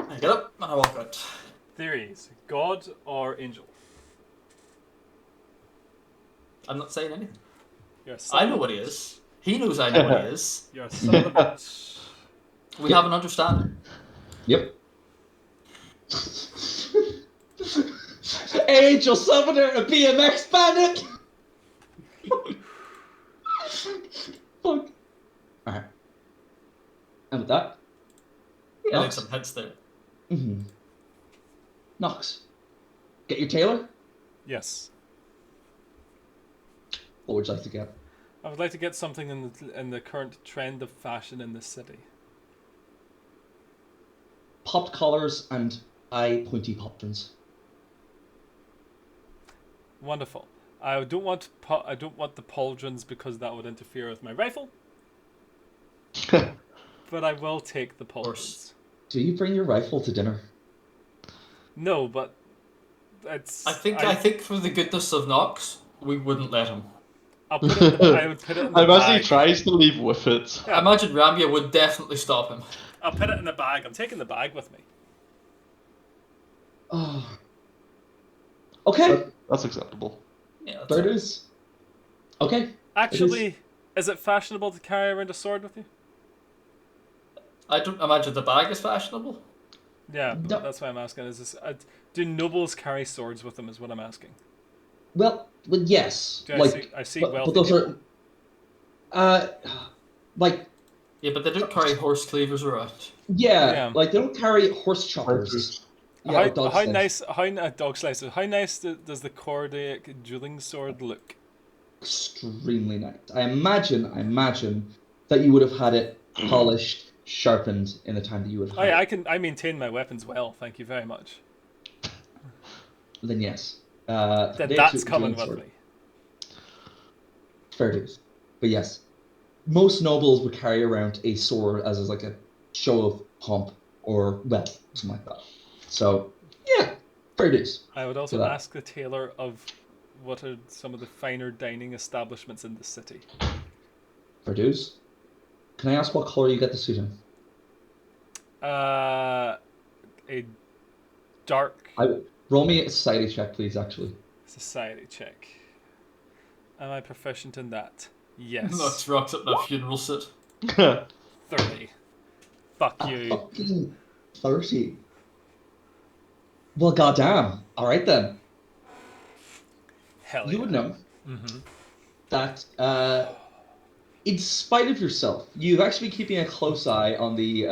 I get up and I walk out. Theories: God or angel? I'm not saying anything. You're a son I of know a what he bitch. is. He knows I know what he is. You're a son of a bitch. We have an understanding. Yep. Angel Summoner, a BMX bandit! Fuck. Alright. And with that, Yeah, like Nox. some hints there. Nox, get your tailor? Yes. What would you like to get? I would like to get something in the current trend of fashion in the city. Popped collars and high pointy poptons. Wonderful. I don't want the pauldrons because that would interfere with my rifle. But I will take the pauldrons. Do you bring your rifle to dinner? No, but it's. I think for the goodness of Nox, we wouldn't let him. I would put it in the I imagine bag. he tries to leave with it. I imagine Ramya would definitely stop him. I'll put it in the bag. I'm taking the bag with me. Oh. Okay. That's acceptable. Yeah, There it is. Okay. Actually, is it fashionable to carry around a sword with you? I don't imagine the bag is fashionable. Yeah, No. that's why I'm asking. Is this do nobles carry swords with them? Is what I'm asking. Well, yes. Do I see but wealthy those people. like, Yeah, but they don't carry horse cleavers around. Yeah. like they don't carry horse choppers. Yeah, or dog how slice. dog slices? How nice does the Cordaic dueling sword look? Extremely nice. I imagine that you would have had it polished, sharpened in the time that you would have Oh had yeah, it. I maintain my weapons well. Thank you very much. Then yes. Then They that's too, coming Jane with sword. me. Fair dues. But yes, most nobles would carry around a sword as like a show of pomp or wealth, something like that. So yeah, fair dues. I would To also that. ask the tailor of what are some of the finer dining establishments in the city. Fair dues. Can I ask what color you get the suit in? A dark Roll me a society check, please. Actually, society check. Am I proficient in that? Knox Yes. rocks up in a funeral suit. 30. Fuck a you. fucking 30. Well, goddamn. All right then. Hell You yeah. would know Mm-hmm. that in spite of yourself, you've actually been keeping a close eye on the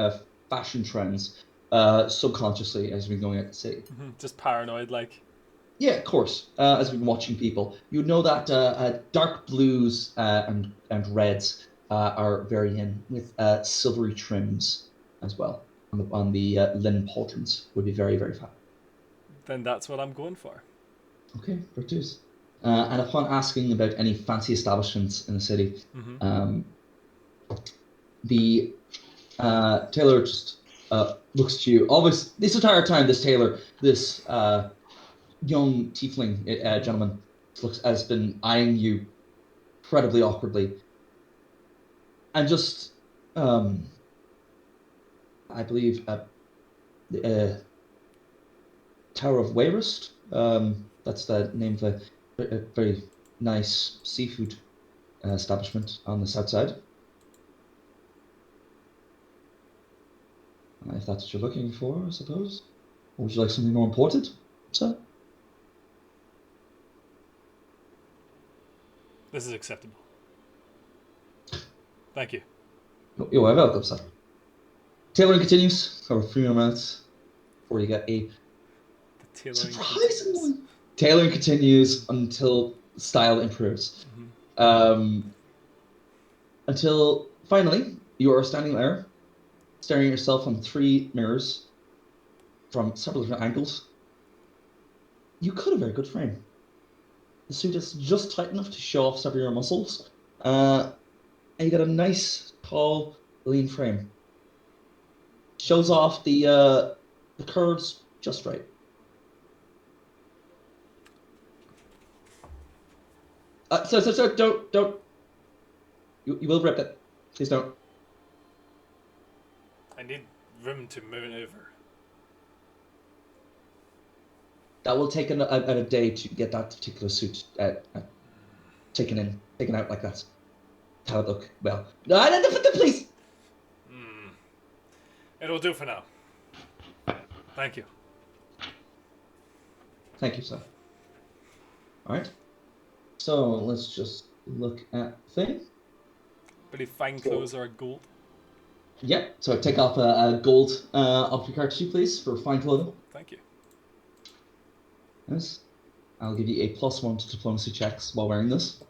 fashion trends subconsciously as you've been going out to sea. Mm-hmm. Just paranoid, like. Yeah, of course. As we've been watching people, you know that dark blues and reds are very in with silvery trims as well on the linen pauldrons would be very very fab. Then that's what I'm going for. Okay, virtues. And upon asking about any fancy establishments in the city, Mm-hmm. The tailor just looks to you. Always, this entire time, this tailor, this young tiefling gentleman, has been eyeing you incredibly awkwardly, and just, I believe, the Tower of Wayrest. That's the name of a very nice seafood establishment on the south side. If that's what you're looking for, I suppose. Or would you like something more important, sir? This is acceptable. Thank you. You're welcome, sir. Tailoring continues for 3 more minutes before you get a The tailoring surprisingly. Tailoring continues until style improves. Until finally, you are standing there, staring at yourself on 3 mirrors from several different angles. You cut a very good frame. The suit is just tight enough to show off several of your muscles. And you got a nice, tall, lean frame. Shows off the curves just right. So, don't. You will rip it. Please don't. I need room to maneuver. That will take a day to get that particular suit taken out like that. How it look? Well, no, please. It'll do for now. Thank you. Thank you, sir. All right. So let's just look at thing. Pretty fine clothes are gold. Yep. So take off a gold off your card too, please, for fine clothing. Thank you. Yes. I'll give you a +1 to diplomacy checks while wearing this.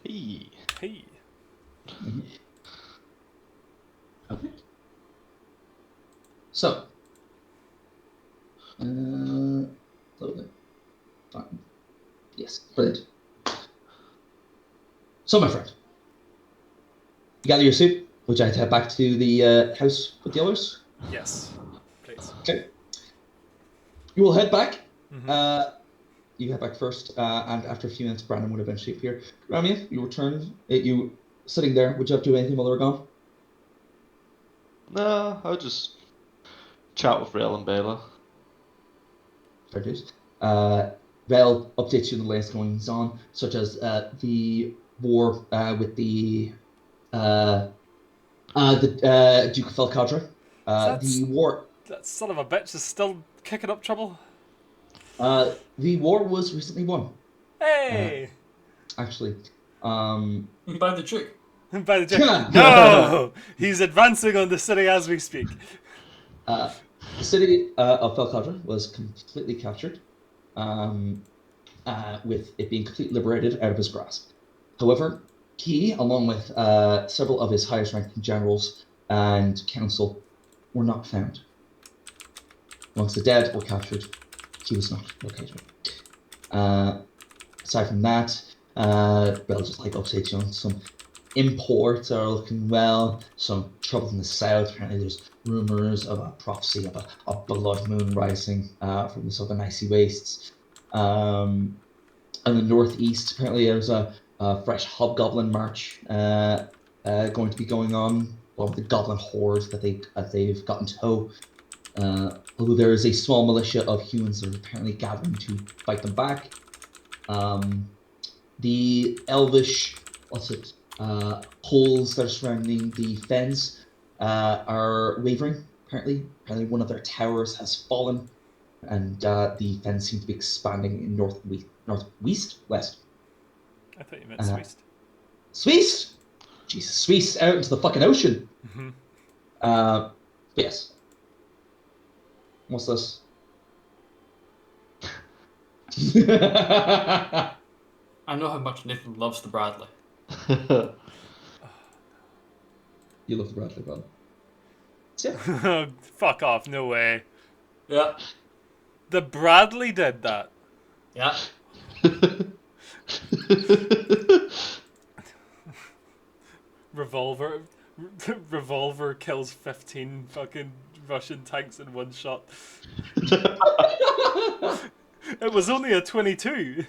Hey. Hey. Mm-hmm. Okay. So. Loading. Fine. Yes. Brilliant. So, my friend, you gather your suit, which I head back to the house with the others. Yes, please. Okay. You will head back. Mm-hmm. You head back first, and after a few minutes, Brandon would eventually appear. Ramia, you return. You sitting there. Would you have to do anything while they were gone? Nah, I'll just chat with Rail and Bela. Fair dues. Rel updates you on the latest goings on, such as the war with the Duke of Felcadra. The war. That son of a bitch is still kicking up trouble. The war was recently won. Hey! Actually. By the Duke. By the Duke. No! He's advancing on the city as we speak. The city of Felcadra was completely captured, with it being completely liberated out of his grasp. However, he, along with several of his highest-ranking generals and council, were not found. Amongst the dead or captured, he was not located. Aside from that, well, just like updates, some imports are looking well. Some trouble in the south. Apparently, there's rumors of a prophecy of a blood moon rising from the southern icy wastes. In the northeast, apparently, there's a fresh hobgoblin march going to be going on, along with the goblin horde that they've got in tow. Although there is a small militia of humans that are apparently gathering to fight them back. The elvish, holes that are surrounding the fens are wavering. Apparently, one of their towers has fallen, and the fens seem to be expanding in west. I thought you meant Swiss. Swiss? Jesus, Swiss out into the fucking ocean. Yes. What's this? I know how much Nathan loves the Bradley. You love the Bradley, brother. Yeah. Fuck off, no way. Yeah. The Bradley did that. Yeah. Revolver kills 15 fucking Russian tanks in one shot. It was only a 22.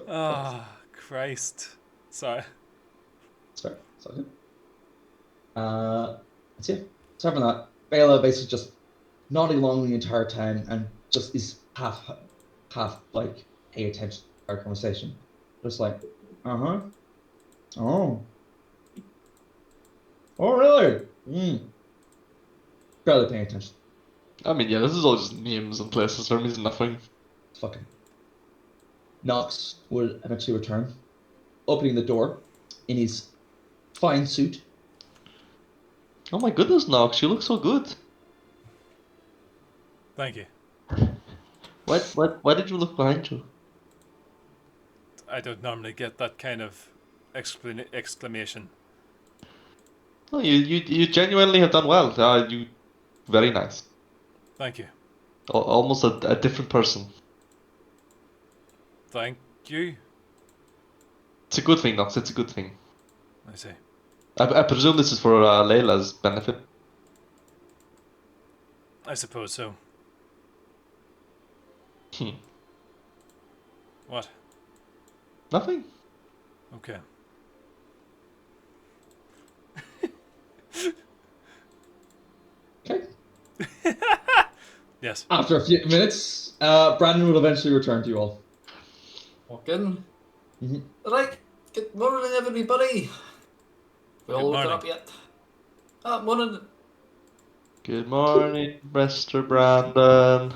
Ah, Christ. Sorry. Sorry. That's it. Aside from that, Bela basically just nodding along the entire time and just is half like paying attention to our conversation. Just like, oh. Oh, really? Barely paying attention. I mean, yeah, this is all just names and places. There means nothing. Fucking. Knox would eventually return, opening the door in his fine suit. Oh my goodness, Nox, you look so good. Thank you. Why did you look behind you? I don't normally get that kind of exclamation. No, you genuinely have done well. You very nice. Thank you. Almost a different person. Thank you. It's a good thing, Nox. It's a good thing. I see. I presume this is for Layla's benefit. I suppose so. What? Nothing. Okay. Okay. Yes. After a few minutes, Brandon will eventually return to you all. Walk in. Mm-hmm. Right. Good morning, everybody. We all woken up yet? Morning. Good morning, Mr. Brandon.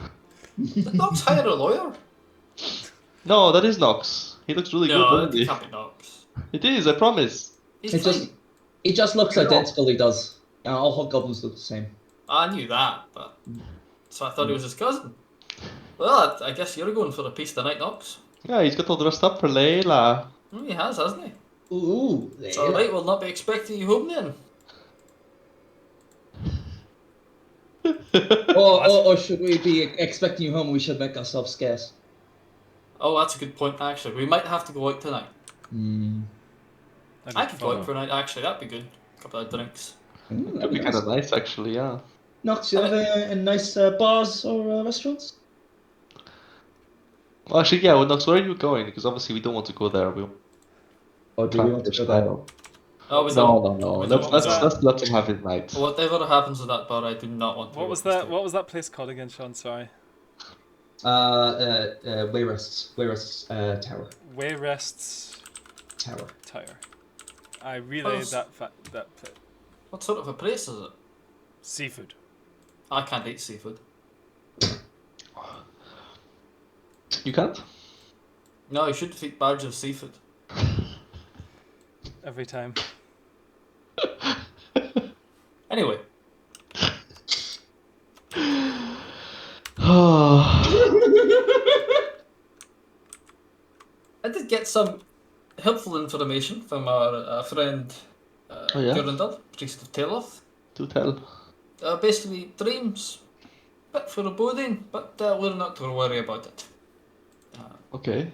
Did Knox hire a lawyer? No, that is Nox. He looks really good, No, doesn't it he? can't be Knox. It is, I promise. He's fine. It just looks identical. He does. All hobgoblins look the same. I knew that, but so I thought he was his cousin. Well, I guess you're going for a piece tonight, Knox. Yeah, he's got all dressed up for Layla. He has, hasn't he? Ooh, It's alright, we'll not be expecting you home then. or should we be expecting you home? We should make ourselves scarce. Oh, that's a good point, actually. We might have to go out tonight. I could go out for a night, actually. That'd be good. A couple of drinks. That'd be kind of nice, actually, yeah. Knox, you have a nice bars or restaurants? Well, actually, yeah, well, Nox, where are you going? Because obviously we don't want to go there. Or do we want to go there? Oh, No. Let's let him have his night. Whatever happens at that bar, I do not want to. What was that? What was that place called again, Sean? Sorry. Wayrests Tower. Wayrests Tower. I relay that place. What sort of a place is it? Seafood. I can't eat seafood. You can't? No, you shouldn't eat bags of seafood. Every time. Anyway. I did get some helpful information from our friend Oh yeah, Durandal, priest of Teloth. do tell. Basically, dreams, bit foreboding, but we're not to worry about it. Okay.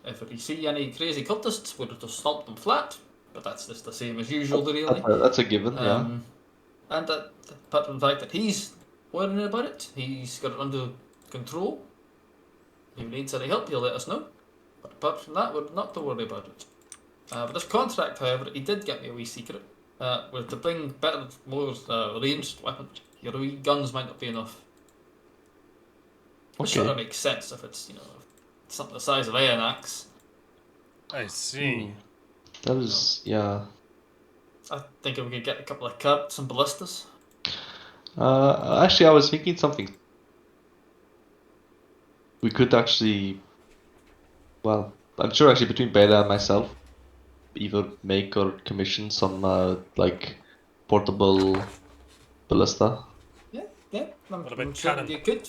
If we see any crazy cultists, we're to stomp them flat, but that's just the same as usual, really. That's a given, yeah. And apart from the fact that he's worrying about it, he's got it under control. If he needs any help, he'll let us know. But apart from that, we're not to worry about it. But this contract, however, he did get me a wee secret. We're to bring better, more ranged weapons. Your wee guns might not be enough. Which sort of makes sense if it's, something the size of an axe. I see. That is, yeah. I think if we could get a couple of carts and ballistas. Actually, I was thinking something. We could actually, well, I'm sure actually between Beta and myself, either make or commission some like portable ballista. Yeah. What about sure cannon? you could.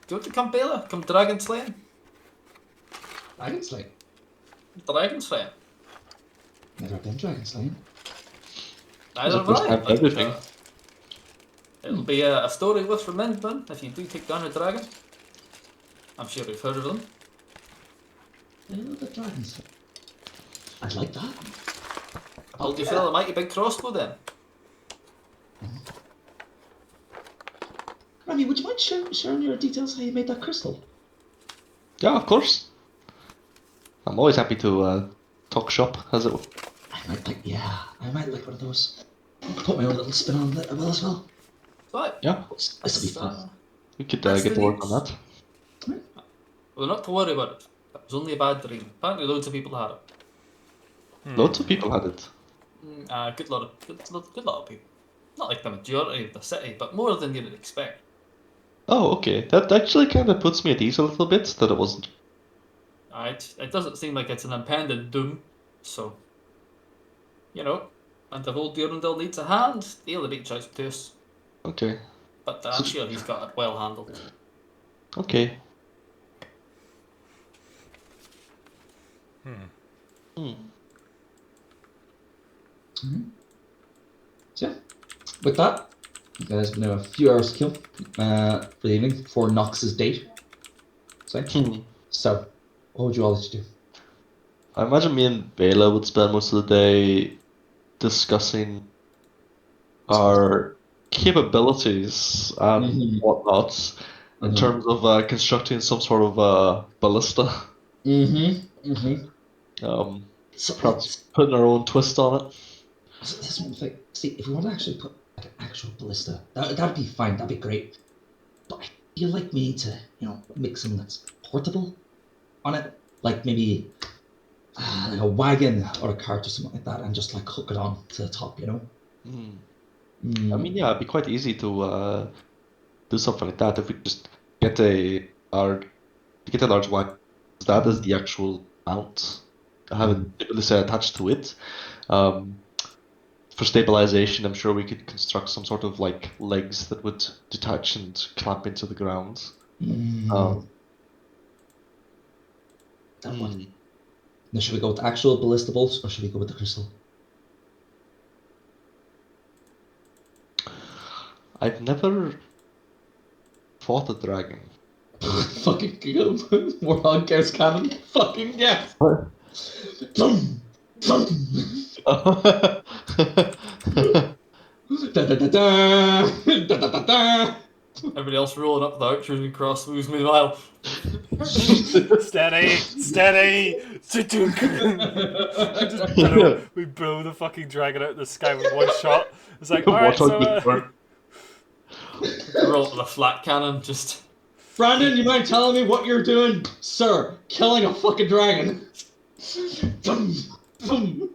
Go to come Bela, come dragon slaying. Dragon Slayer. Dragon slaying. Never been Dragon Slayer. Neither have first I. time for But, everything. it'll be a story worth remembering if you do take down a dragon. I'm sure you've heard of them. I know the Dragon Slayer. I'd like that. Hold you feel a mighty big crossbow then. Remy, would you mind sharing your details how you made that crystal? Yeah, of course. I'm always happy to talk shop, as it were. I might like one of those. Put my own little spin on it as well. But Yeah, This will be fun. we could That's get the to work on needs. that. we're not to worry about it. That was only a bad dream. Apparently loads of people had it. Lots of people had it. Good lot of people. Not like the majority of the city, but more than you'd expect. Oh, okay. That actually kind of puts me at ease a little bit that it wasn't. It doesn't seem like it's an impending doom, so and if old Durandal needs a hand, he'll reach out to us. Okay. But I'm sure he's got it well handled. Okay. So yeah, with that, you guys have now a few hours to kill for the evening before Nox's date. So, what would you all like to do? I imagine me and Bela would spend most of the day discussing our capabilities and whatnot in terms of constructing some sort of ballista. So, Perhaps putting our own twist on it. So this one thing. See, if we want to actually put like an actual ballista, that'd be fine. That'd be great. But I feel like we need to, make something that's portable on it, like maybe like a wagon or a cart or something like that, and just like hook it on to the top. I mean, yeah, it'd be quite easy to do something like that if we just get a large wagon. That is the actual mount. I have a ballista attached to it. For stabilization, I'm sure we could construct some sort of like legs that would detach and clamp into the ground. That one. Now, should we go with actual ballista bolts or should we go with the crystal? I've never fought a dragon. Fucking Warhog Chaos Cannon. Fucking yes. Dum, dum. Da, da, da, da. Da, da, da, da. Everybody else rolling up the archers and crossbows meanwhile. Steady! We blow the fucking dragon out of the sky with one shot. It's like, alright, so Roll up with a flat cannon, just. Brandon, you mind telling me what you're doing? Sir, killing a fucking dragon. Dum, dum.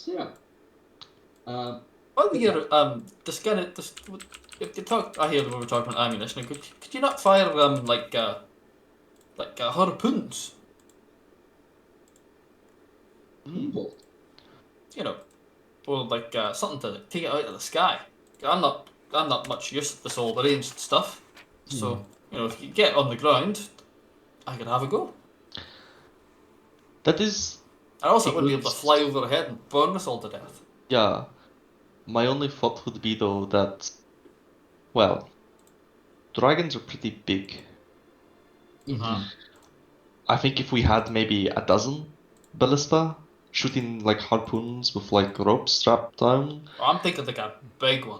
Yeah. On your if you talk, I hear we were talking about ammunition. Could you not fire like harpoons? Well, Or like something to take it out of the sky. I'm not much use at this all ranged stuff. So if you get on the ground, I could have a go. That is, And also, it would be able to because- fly over our head and burn us all to death. yeah. My only thought would be though that, well, dragons are pretty big. Uh-huh. I think if we had maybe a dozen ballista shooting like harpoons with like ropes strapped down, I'm thinking like a big one.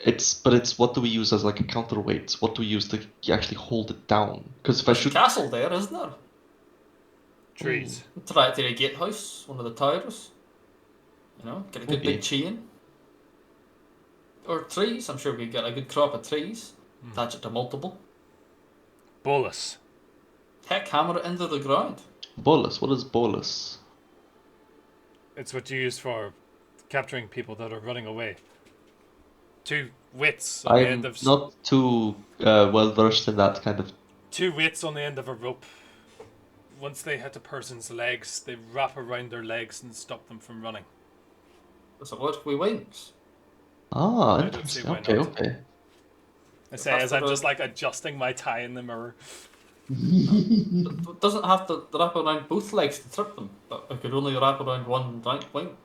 it's what do we use as like a counterweight? What do we use to actually hold it down? Because if I There's a shoot, castle there, isn't there? Trees. Try it to the gatehouse, one of the towers. You know, get a good Maybe. big chain. Or trees, I'm sure we could get a good crop of trees. Attach it to multiple. Bolus. Heck, hammer it into the ground. bolus. What is bolus? It's what you use for capturing people that are running away. 2 wits on the end I'm of not too well versed in that kind of. 2 wits on the end of a rope. Once they hit a person's legs, they wrap around their legs and stop them from running. Does it work with wings? Ah, I don't see interesting. why Okay, not. okay. I say as I'm just like adjusting my tie in the mirror. It doesn't have to wrap around both legs to trip them, but it could only wrap around one right wing.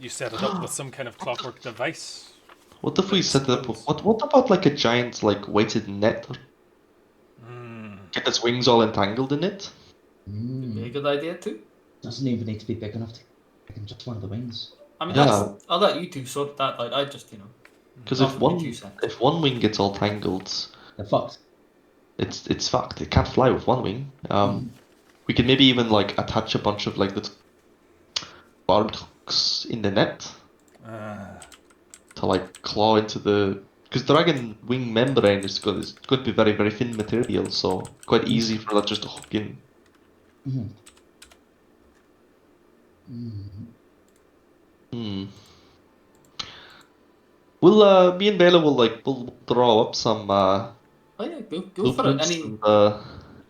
You set it up with some kind of clockwork device. What if we Like set it up? spells. What about like a giant like weighted net? Get its wings all entangled in it? Be a good idea too. Doesn't even need to be big enough to take just one of the wings. I mean, Yeah. I'll let you two sort that out. I just, Because offer my 2 cents. if one wing gets all tangled, They're fucked. it's fucked. It can't fly with one wing. We could maybe even like attach a bunch of like the barbed hooks in the net to like claw into the. Because dragon wing membrane is going to be very very thin material, so quite easy for that just to hook in. We'll me and Bela we'll draw up some Oh yeah, go for it. blueprints Any and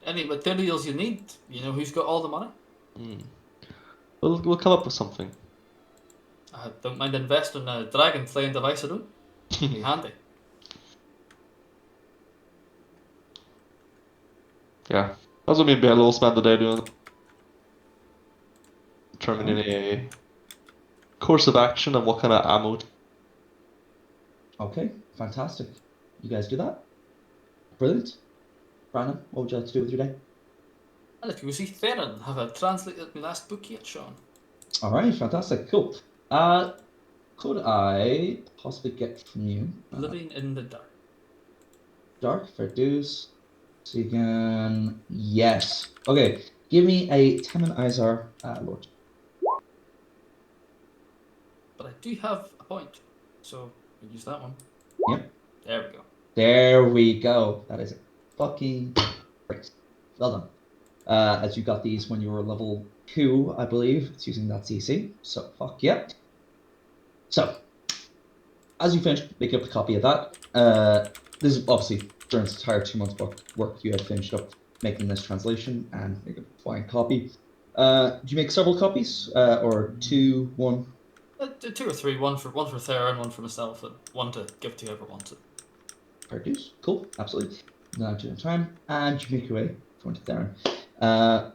any materials you need. You know who's got all the money. we'll come up with something. I don't mind investing in a dragon flying device I do. Be handy. Yeah, that's what me and Bela will spend the day doing. Determining a course of action and what kind of ammo. Okay, fantastic. You guys do that? Brilliant. Brandon, what would you like to do with your day? And if you see Theron, have I translated my last book yet, Sean? All right, fantastic, cool. Could I possibly get from you Living in the dark. dark for dues? So you can yes. Okay, give me a Temin Izar Lord. But I do have a point, so we'll use that one. Yep. There we go. There we go. That is fucking great. Well done. As you got these when you were level 2, I believe. It's using that CC. So fuck yeah. So, as you finish making up a copy of that, this is obviously during this entire 2 months work you had finished up making this translation and make a fine copy. Do you make several copies? Or 2, 1? 2 or 3, one for Theron, one for myself, and one to give to whoever wants it. Produce. Cool, absolutely. Now to the time, and you make your way going to Theron. About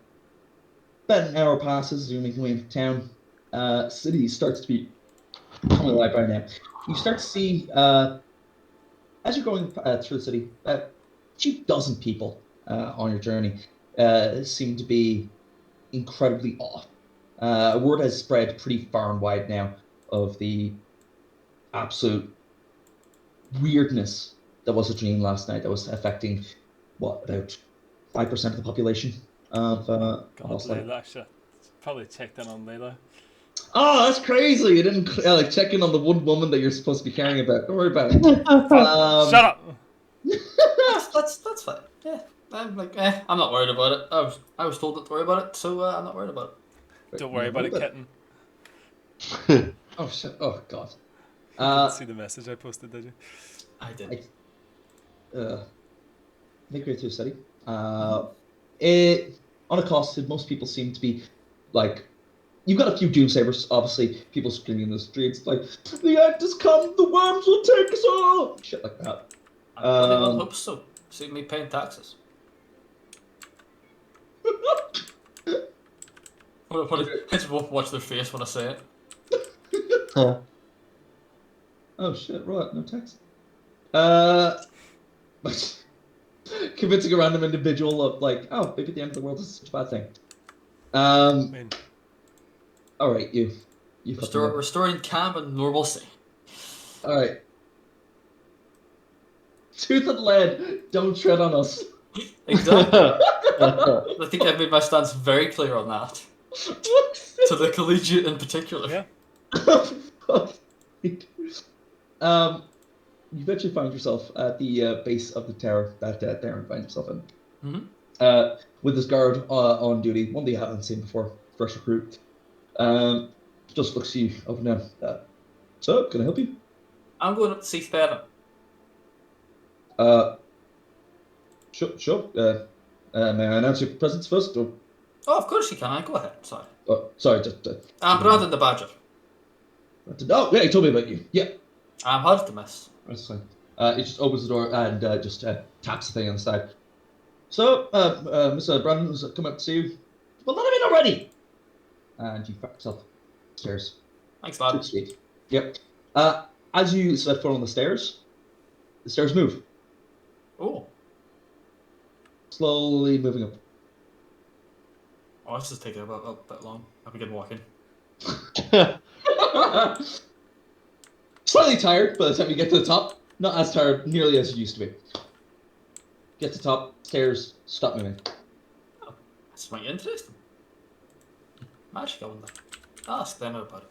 an hour passes, you're making your way into town. City starts to be coming alive right now. You start to see, as you're going through the city, a few dozen people on your journey seem to be incredibly off. Word has spread pretty far and wide now of the absolute weirdness that was a dream last night that was affecting, what, about 5% of the population of God, Oslo. Layla, I should probably checked in on Layla. Oh, that's crazy! You didn't like check in on the one woman that you're supposed to be caring about. Don't worry about it. Shut up! That's fine. Yeah, I'm like, I'm not worried about it. I was told not to worry about it, so I'm not worried about it. Don't worry about it, kitten. Oh shit! Oh god. You didn't see the message I posted, did you? I did. Make your way through the city. Unaccosted, most people seem to be like. You've got a few doomsayers, obviously. People screaming in the streets like, "The end has come! The worms will take us all!" Shit like that. I really hope so. See me paying taxes. I just won't watch their face when I say it. Oh shit! Right, no text. Convincing a random individual of like, oh, maybe the end of the world is such a bad thing. Win. All right, you fucking. Restoring calm and normalcy. All right. Tooth and lead, don't tread on us. Exactly. I think I've made my stance very clear on that. To the collegiate in particular. Yeah. You eventually find yourself at the base of the tower that Darren finds himself in. Mm-hmm. With this guard on duty, one that you haven't seen before, fresh recruit. Just looks at you up and down. So, can I help you? I'm going up to see Theron. Sure. May I announce your presence first? Or... Oh, of course you can. Go ahead. Sorry. Sorry, just... I'm Brandon the Badger. Oh, yeah, he told me about you. Yeah. I'm hard to miss. That's fine. He just opens the door and just taps the thing on the side. So, Mr. Brandon's come up to see you. Well, let him in already! And you back yourself upstairs. Thanks, lad. Good street. Yep. As you set foot on the stairs move. Oh. Slowly moving up. Oh, this is taking a bit long. I begin walking. Slightly tired by the time you get to the top. Not as tired nearly as you used to be. Get to the top, stairs, stop moving. Oh, that's might interesting. Magic, I wonder. Ask them about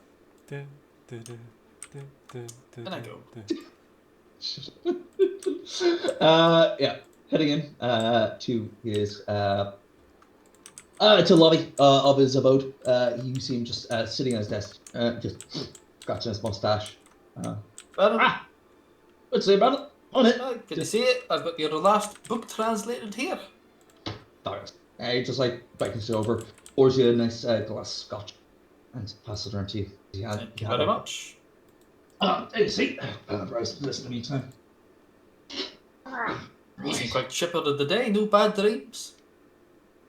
it. Then I go. Yeah, heading in to his to the lobby of his abode. You see him just sitting at his desk, just scratching his mustache. Let's say about it. On it. Good to see it. I've got your last book translated here. Alright. He just like beckons you over, pours you a nice glass of scotch, and passes it around to you. Thank you very much. Take a seat. Bryce, listen in the meantime. You seem quite chipper of the day. No bad dreams.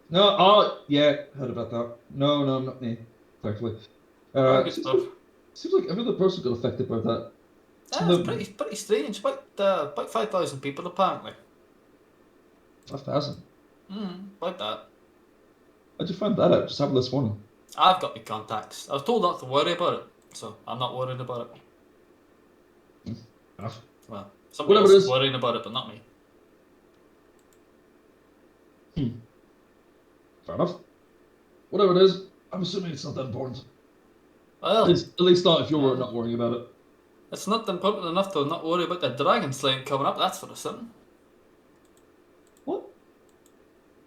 No, yeah, heard about that. No, not me, thankfully. Good stuff. Seems like every other person got affected by that. It's pretty strange. About 5,000 people apparently. 5,000? Like that. How'd you find that out? Just happened this morning. I've got my contacts. I was told not to worry about it, so I'm not worried about it. Enough. Well, somebody else is worrying about it, but not me. Fair enough. Whatever it is, I'm assuming it's not that important. Well, At least not if you're not worrying about it. It's not important enough to not worry about the dragon slaying coming up, that's for a certain. What?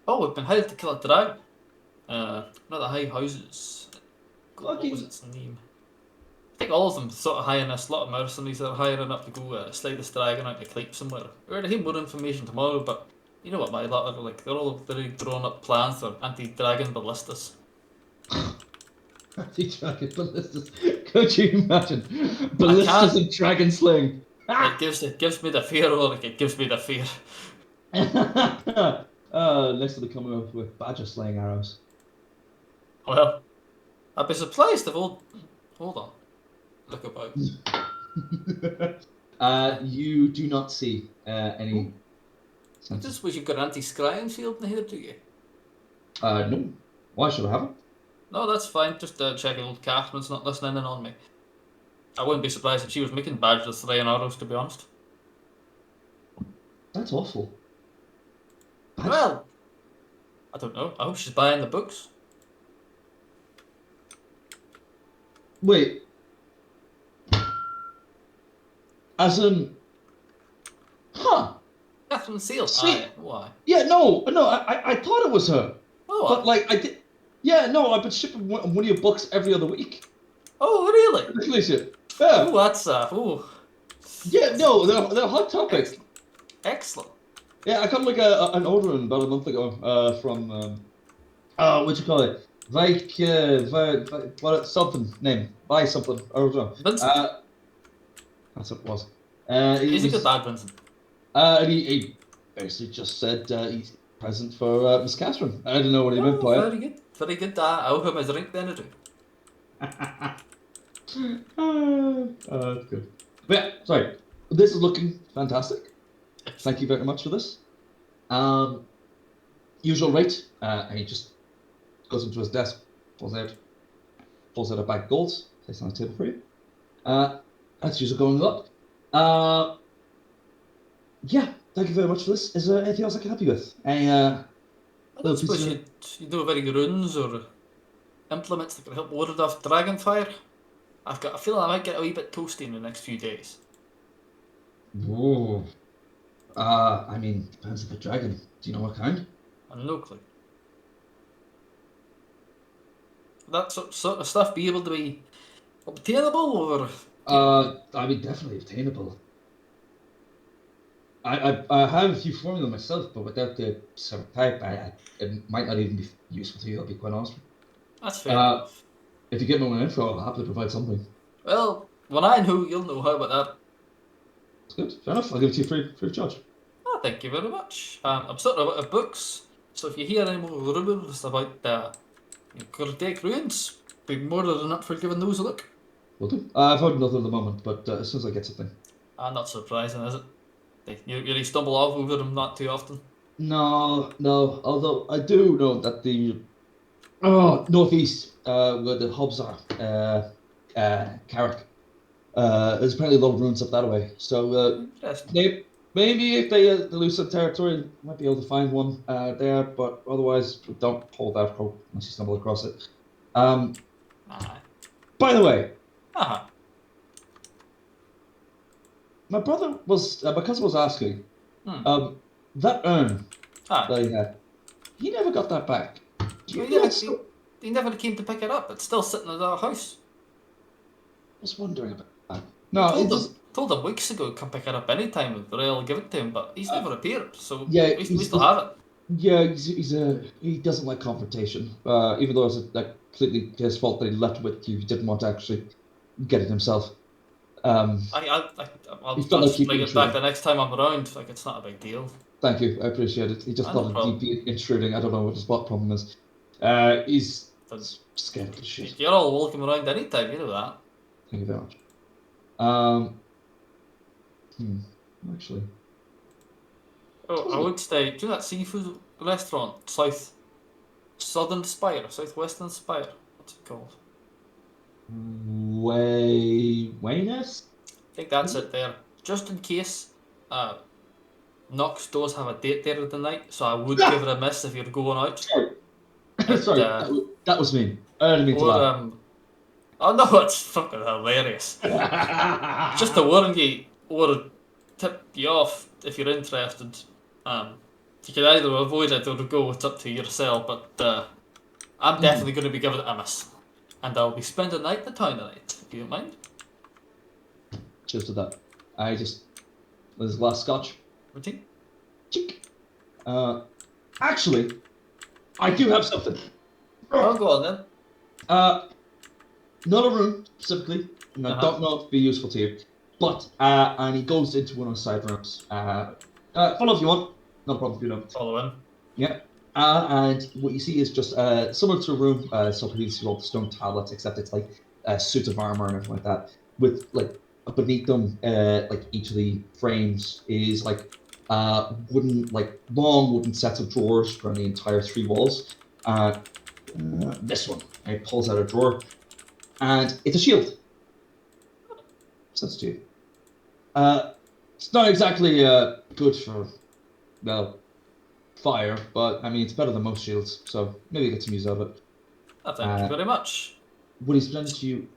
Oh, we've been hired to kill a dragon. One of the high houses. What was its name? I think all of them sort of hiring us, a lot of mercenaries that are hiring up to go slay this dragon out to Cleep somewhere. We're going to hear more information tomorrow, but you know what my lot are like. They're all very drawn up plans for anti-dragon ballistas. Anti-dragon ballistas. Could you imagine? Ballistas and dragon slaying. It gives me the fear, Ulrich. It gives me the fear. Next to the coming up with badger slaying arrows. Well, I'd be surprised if Hold on. Look about. You do not see any. I just wish you got an anti-scrying shield in here, do you? No. Why should I have it? No, that's fine. Just checking old Catherine's not listening in on me. I wouldn't be surprised if she was making badges slaying arrows, to be honest. That's awful. Well, I don't know. I hope she's buying the books. Wait. As in... Huh. Catherine Seal. See, why? Yeah, no, I thought it was her. Oh, but like, I did... Yeah, no, I've been shipping one of your books every other week. Oh, really? Ridiculous shit. Yeah. Oh, that's Yeah, no, they're a hot topic. Excellent. Yeah, I got like an order in about a month ago from what you call it? What something name? Buy something. Or Vincent. That's what it was. He's a good dad, Vincent. He basically just said present for Miss Catherine. I don't know what he meant by Very good. Very good. I owe him a drink then, I do. That's good. But yeah, sorry. This is looking fantastic. Thank you very much for this. Usual rate, and he just goes into his desk, pulls out a bag of gold, places on the table for you. That's usually going up. Yeah, thank you very much for this. Is there anything else I can help you with? I don't suppose you know of any runes or implements that can help ward off dragonfire? I've got a feeling I might get a wee bit toasty in the next few days. Ooh. I mean, depends on the dragon. Do you know what kind? And no clue. That sort of stuff be able to be obtainable, or I mean, definitely obtainable. I have a few formula myself, but without the certain type, it might not even be useful to you. I'll be quite honest with that's you. fair enough. If you get me an info, I'll happily provide something. Well, when I know, you'll know how about that. That's good. Fair enough. I'll give it to you free of charge. Oh, thank you very much. I'm sort of out of books, so if you hear any more rumours about Gurdake ruins, be more than up for giving those a look. Will do. I've heard nothing at the moment, but as soon as I get something. Not surprising, is it? You really stumble off over them not too often. No. Although I do know that the northeast, where the hubs are, Carrick, there's apparently a lot of ruins up that way. So Interesting. maybe if they lose some territory, might be able to find one there. But otherwise, don't hold out hope unless you stumble across it. By the way, my brother was my cousin was asking, that urn that he had, he never got that back. He never came to pick it up. It's still sitting at our house. I was wondering about that. No, told him weeks ago come pick it up anytime and I'll give it to him, but he's never appeared. So yeah, we still have it. Yeah, he doesn't like confrontation. Even though it's completely his fault that he left with you, he didn't want to actually get it himself. I'll just bring it back the next time I'm around. Like, it's not a big deal. Thank you, I appreciate it. He just thought it'd be intruding. I don't know what his problem is. He's scared of shit. You're all welcome around anytime, you know that. Thank you very much. Actually. Oh, I would say, do you know that seafood restaurant, Southern Spire, Southwestern Spire? What's it called? Wayness? I think that's it there. Just in case, Knox does have a date there tonight, so I would give it a miss if you're going out. Sorry, that was me. I didn't mean to laugh. Oh no, it's fucking hilarious. Just to warn you, or tip you off if you're interested. You can either avoid it or go, it's up to yourself, but I'm definitely going to be giving it a miss. And I'll be spending the night in the town tonight, if you don't mind. Cheers to that. There's a glass scotch. Routine? Cheek. Actually, I do have something. Oh, go on then. Not a room, specifically. And I don't know if it'd be useful to you. But, and he goes into one of the side rooms. Follow if you want. Not a problem if you don't. Follow in. Yeah. And what you see is just similar to a room, so you see all the stone tablets, except it's like suits of armor and everything like that. With like beneath them, like each of the frames is like long wooden sets of drawers around the entire 3 walls. This one, and he pulls out a drawer, and it's a shield. So that's two. It's not exactly good for fire, but I mean it's better than most shields, so maybe get some use out of it. Oh, thank you very much. What he's presented to you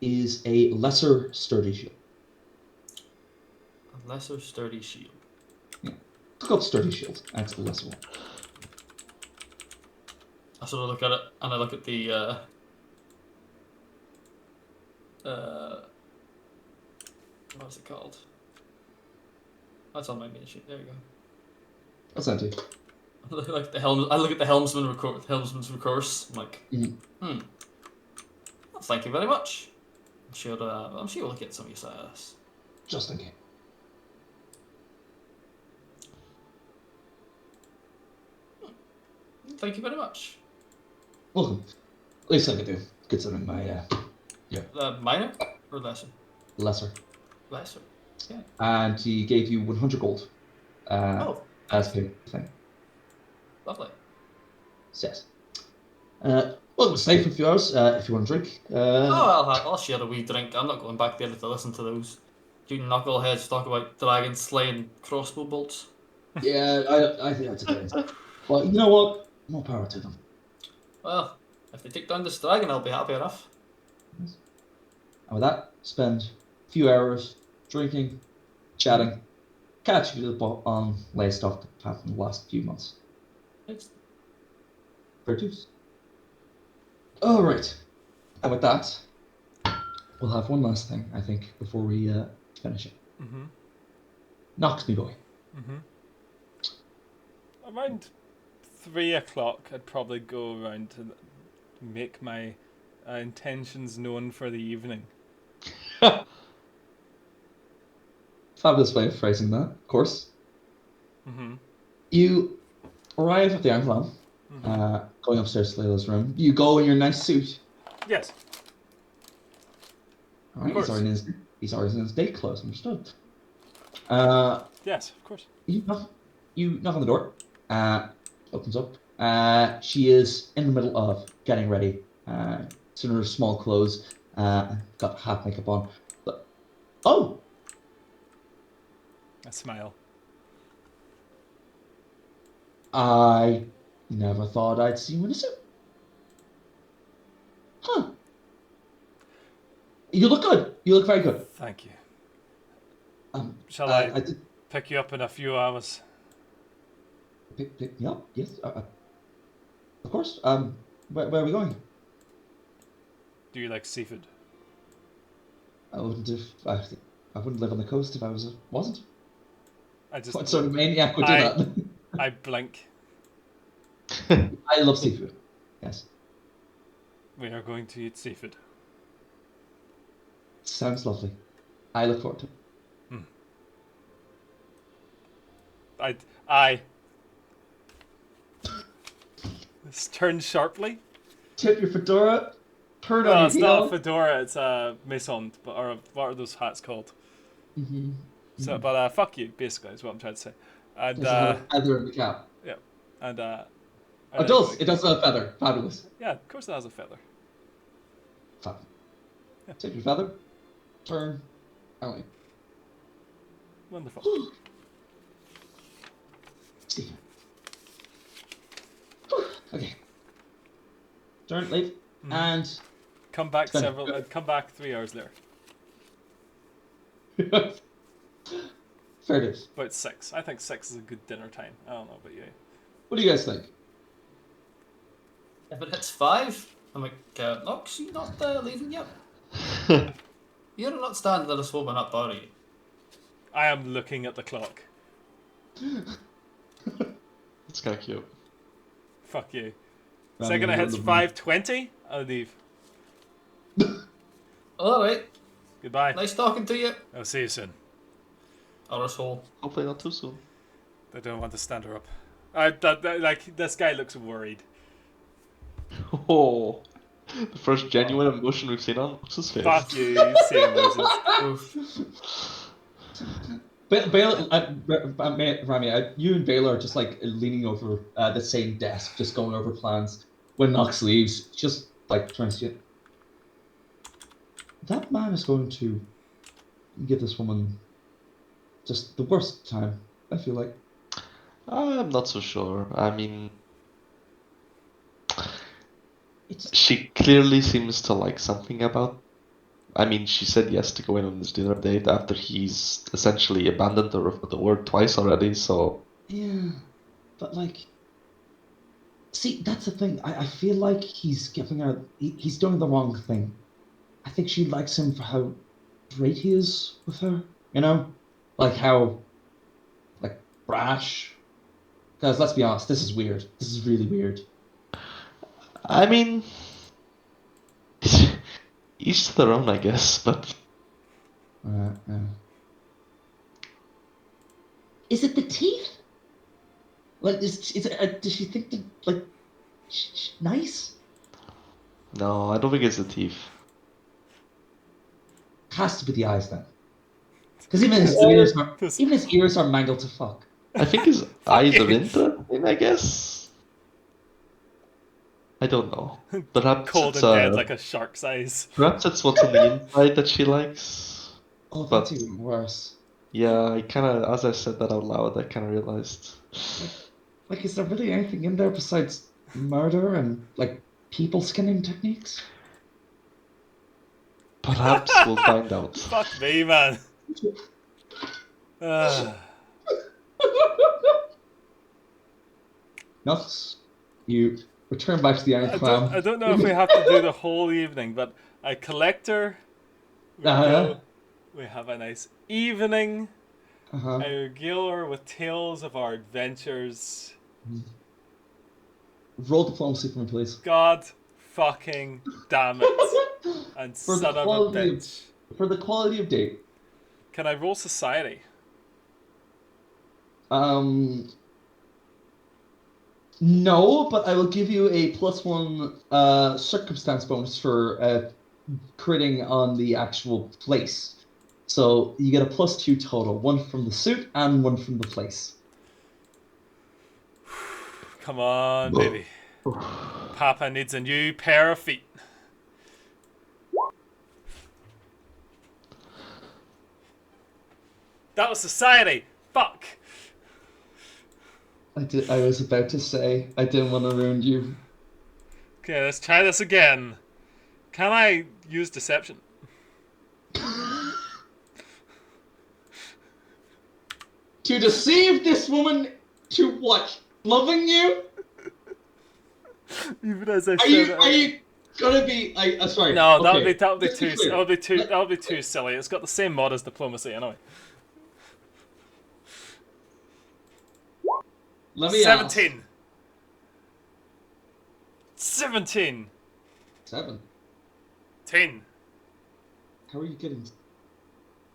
is a lesser sturdy shield. A lesser sturdy shield. Yeah, it's called sturdy shield, and it's the lesser one. I sort of look at it, and I look at the what's it called? That's on my main sheet. There you go. That's empty. I look at the helmsman's recourse. I'm like, Well, thank you very much. I'm sure we'll get some use out of this. Just in case. Thank you very much. Welcome. At least I could do, considering my Minor or lesser? lesser. Lesser. Yeah. And he gave you 100 gold Oh, as thanks. pay thing. Lovely. Yes. Welcome to stay for a few hours if you want to drink. I'll share a wee drink. I'm not going back there to listen to those two knuckleheads talk about dragons slaying crossbow bolts. Yeah, I think that's a good idea. Well, you know what? More power to them. Well, if they take down this dragon, I'll be happy enough. Yes. And with that, spend a few hours drinking, chatting, catching up on latest stuff that happened in the last few months. It's Fair dues. All right. And with that, we'll have one last thing, I think, before we finish it. Mm-hmm. Knocks me boy. Mm-hmm. Around 3 o'clock, I'd probably go around to make my intentions known for the evening. Fabulous way of phrasing that, of course. Mm-hmm. You arrive at the Iron Mm-hmm. going upstairs to Layla's room. You go in your nice suit. Yes. All right, Of course. he's already in his date clothes, understood. Yes, of course. You knock on the door. Opens up. She is in the middle of getting ready. It's in her small clothes. Got half makeup on. But, oh, I smile. I never thought I'd see you in a suit. Huh. You look good. You look very good. Thank you. Shall I did pick you up in a few hours? pick me up? Yes. Of course. Where are we going? Do you like seafood? I wouldn't I wouldn't live on the coast if I wasn't. I just What sort of maniac would do that? I blink. I love seafood. Yes. We are going to eat seafood. Sounds lovely. I look forward to it. I turn sharply. Tip your fedora. Turn No, on it's your not a heel. fedora. It's a maison, or what are those hats called? Mm-hmm. So, but fuck you, basically, is what I'm trying to say. And Does it have a feather in the cap? yeah, and It does. It does have a feather. Fabulous. Yeah, of course it has a feather. Fab. Yeah. Tip your feather. Turn. Away. Wonderful. Stephen. Okay. Turn, leave, and come back come back 3 hours later. Fair dues. About 6. I think 6 is a good dinner time. I don't know about you. What do you guys think? If it hits 5, I'm like, Nox, you not leaving yet? You're not standing there swarming up, are you? I am looking at the clock. It's kind of cute. Fuck you. Second it hits 5:20, I'll leave. Alright. Goodbye. Nice talking to you. I'll see you soon. Arsehole. Hopefully not too soon. I don't want to stand her up. Like, this guy looks worried. Oh, the first genuine emotion we've seen on what's his face? Fuck you, you see emotions. Rami, you and Baylor are just like leaning over the same desk, just going over plans. When Knox leaves, just like trying to see it. That man is going to give this woman just the worst time, I feel like. I'm not so sure. I mean, she clearly seems to like something about. I mean, she said yes to going on this dinner date after he's essentially abandoned her with the word twice already, so. Yeah, but like, see, that's the thing. I feel like he's giving her, he's doing the wrong thing. I think she likes him for how great he is with her, you know? Like how, like, brash. Because let's be honest, this is weird. This is really weird. I mean, each to their own, I guess, but. Is it the teeth? Like, does she think that, like, nice? No, I don't think it's the teeth. Has to be the eyes then. Because even his ears are mangled to fuck. I think his eyes are you. in the thing, I guess. I don't know. Perhaps Cold it's and dead like a shark's eyes. perhaps it's what's on the inside that she likes. Oh, But that's even worse. yeah, I kind of, as I said that out loud, I kind of realized. Like, is there really anything in there besides murder and like people skinning techniques? Perhaps we'll find out. Fuck me, man. Nuts. You return back to the Iron Clam. I don't know if we have to do the whole evening, but a collector. We go. We have a nice evening. I regale her with tales of our adventures. Roll diplomacy for me, please. God fucking damn it. And For son the of a quality bitch. For the quality of date. Can I roll society? No, but I will give you a +1 circumstance bonus for critting on the actual place. So you get a +2 total, one from the suit and one from the place. Come on, baby. Papa needs a new pair of feet. That was society. Fuck. I was about to say I didn't want to ruin you. Okay, let's try this again. Can I use deception? To deceive this woman to what? Loving you? Even as I Are said you it. are you gonna be sorry. No, okay. that would be Just to too clear. that would be too silly. It's got the same mod as diplomacy anyway. Let me 17. ask. 17. 7. 10. How are you getting?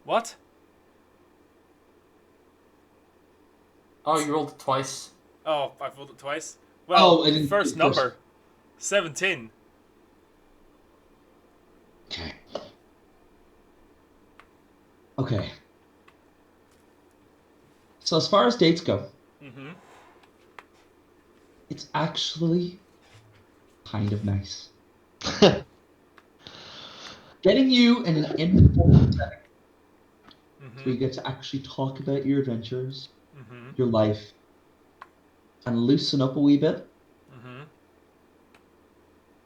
What? Oh, you rolled it twice. Oh, I've rolled it twice. Well, I didn't first do it first. number. 17. Okay. Okay. So as far as dates go, it's actually kind of nice. Getting you in an informal setting where you get to actually talk about your adventures, your life, and loosen up a wee bit.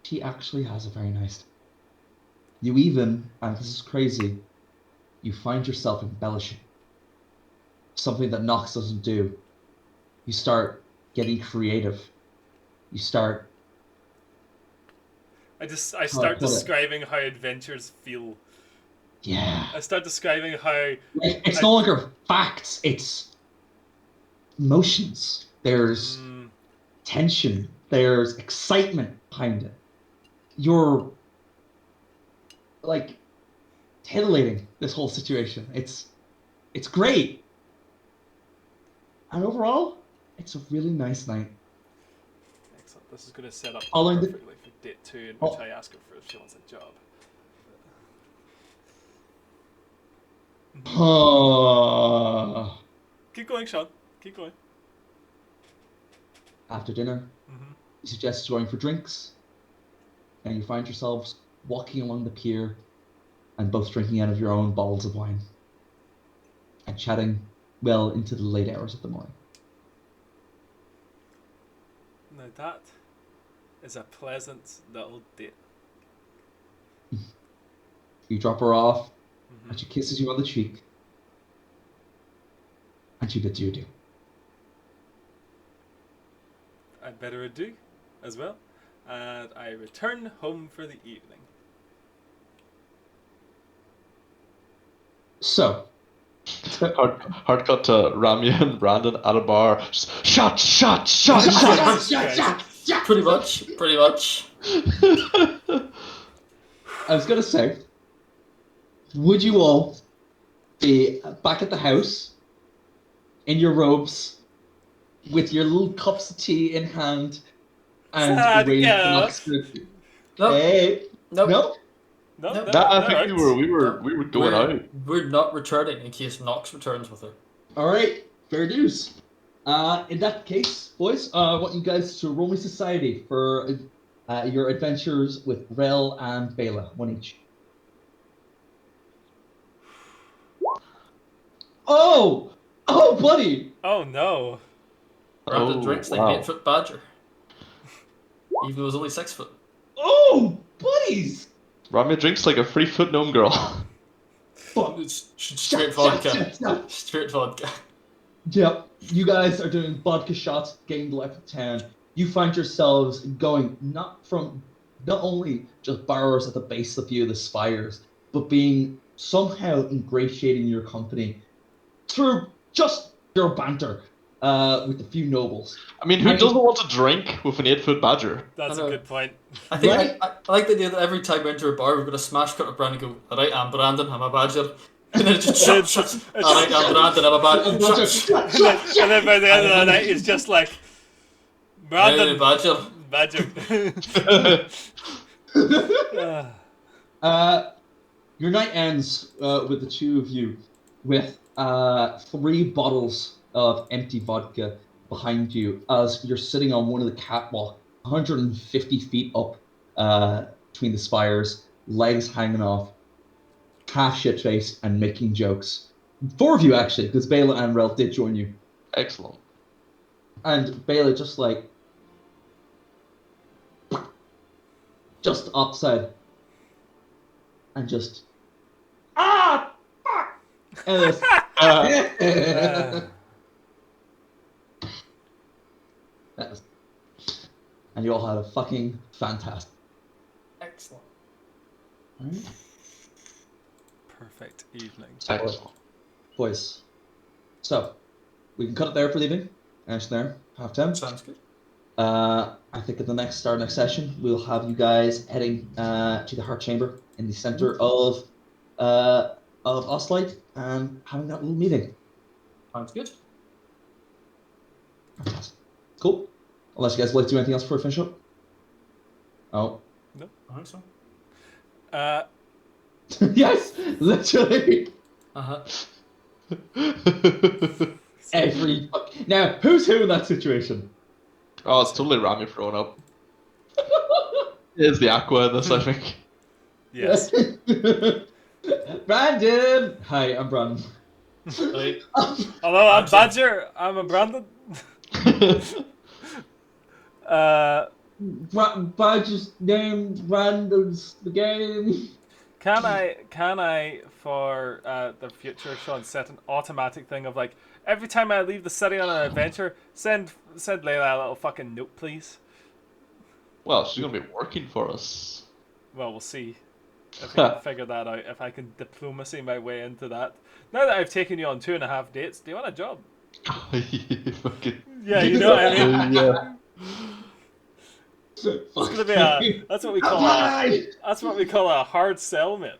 She actually has a very nice day. You even, and this is crazy, you find yourself embellishing. Something that Nox doesn't do. You start getting creative. You start... I start describing how adventures feel. Yeah. I start describing how... It's no longer facts, it's emotions. There's tension. There's excitement behind it. You're like titillating this whole situation. It's great. And overall, it's a really nice night. Excellent. This is going to set up Following perfectly for date 2, in which I ask her for if she wants a job. Keep going, Sean. Keep going. After dinner, you suggest going for drinks, and you find yourselves walking along the pier and both drinking out of your own bottles of wine and chatting well into the late hours of the morning. Now that is a pleasant little date. You drop her off, and she kisses you on the cheek, and she bids you adieu. I better adieu as well, and I return home for the evening. So, Hard cut to Ramya and Brandon at a bar. Shot. Pretty much. I was gonna say, would you all be back at the house in your robes with your little cups of tea in hand, and Sad Ray girl. knocks her. Nope. Hey, Nope. no. No, Nope. no, Nah, I no, think we it's- were going out. We're not returning in case Nox returns with her. All right, fair dues. In that case, boys, I want you guys to roll me society for your adventures with Rel and Bela, one each. Oh, buddy. Oh no. Brandon Oh, drinks like wow. an 8-foot badger. Even though he's only 6 foot. Oh, buddies. Ramya drinks like a 3-foot gnome girl. Fuck. It's straight vodka. Shut. Straight vodka. Yep, you guys are doing vodka shots, getting the life of town. You find yourselves going not only just borrowers at the base of you, the spires, but being somehow ingratiating your company through just your banter with a few nobles. I mean, who doesn't want to drink with an 8-foot badger? That's I a know. good point. I think Right? I like the idea that every time we enter a bar, we're going to smash cut at Brandon and go, alright, I'm Brandon, I'm a badger. And then it just shut. Alright, I'm Brandon, I'm a badger. Shut. And then by the end of the night, it's just like Hey, Brandon badger. Badger. Your night ends with the two of you with 3 bottles of empty vodka behind you as you're sitting on one of the catwalk, 150 feet up between the spires, legs hanging off, half shit-faced and making jokes. 4 of you actually, because Bela and Rel did join you. Excellent. And Bela just upside and just fuck, and this, and you all had a fucking fantastic. Excellent. Right? Perfect evening. Excellent. Boys. So, we can cut it there for the evening. Finish there, half time. Sounds good. I think at our next session, we'll have you guys heading to the Heart Chamber in the center of Oslight and having that little meeting. Sounds good. Fantastic. Cool. Unless you guys would like to do anything else before we finish up. Oh. I think so. Yes, literally. Uh-huh. Every now, who's who in that situation? Oh, it's totally Rami throwing up. It's the aqua in this, I think. Yes. Brandon. Hi, I'm Brandon. Right. Hello, I'm Badger. I'm a Brandon. Badger's name Brandon's the game. Can I for the future, Sean, set an automatic thing of like every time I leave the city on an adventure, send Layla a little fucking note, please. Well, she's gonna be working for us. Well, we'll see if I can figure that out. If I can diplomacy my way into that. Now that I've taken you on 2.5 dates, do you want a job? Fucking... Yeah, you know what I mean. Yeah. It's gonna be that's what we call a hard sell, mate.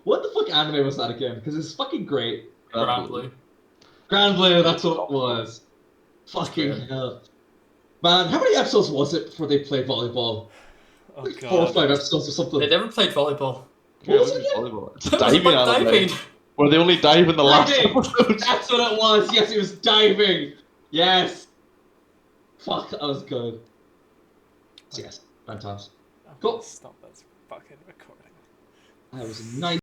What the fuck anime was that again? Because it's fucking great. Grand Blue. Grand Blue, that's what it was. Fucking hell. Man, how many episodes was it before they played volleyball? Oh Like god. 4 or 5 episodes or something. They never played volleyball. Yeah, was it it? was volleyball. It's It was diving about anime. diving. Where they only dive in the last Diving! episode. That's what it was. Yes, it was diving. Yes. Fuck, that was good. Yes, fantastic. I'm Cool. gonna stop this fucking recording. That was nice.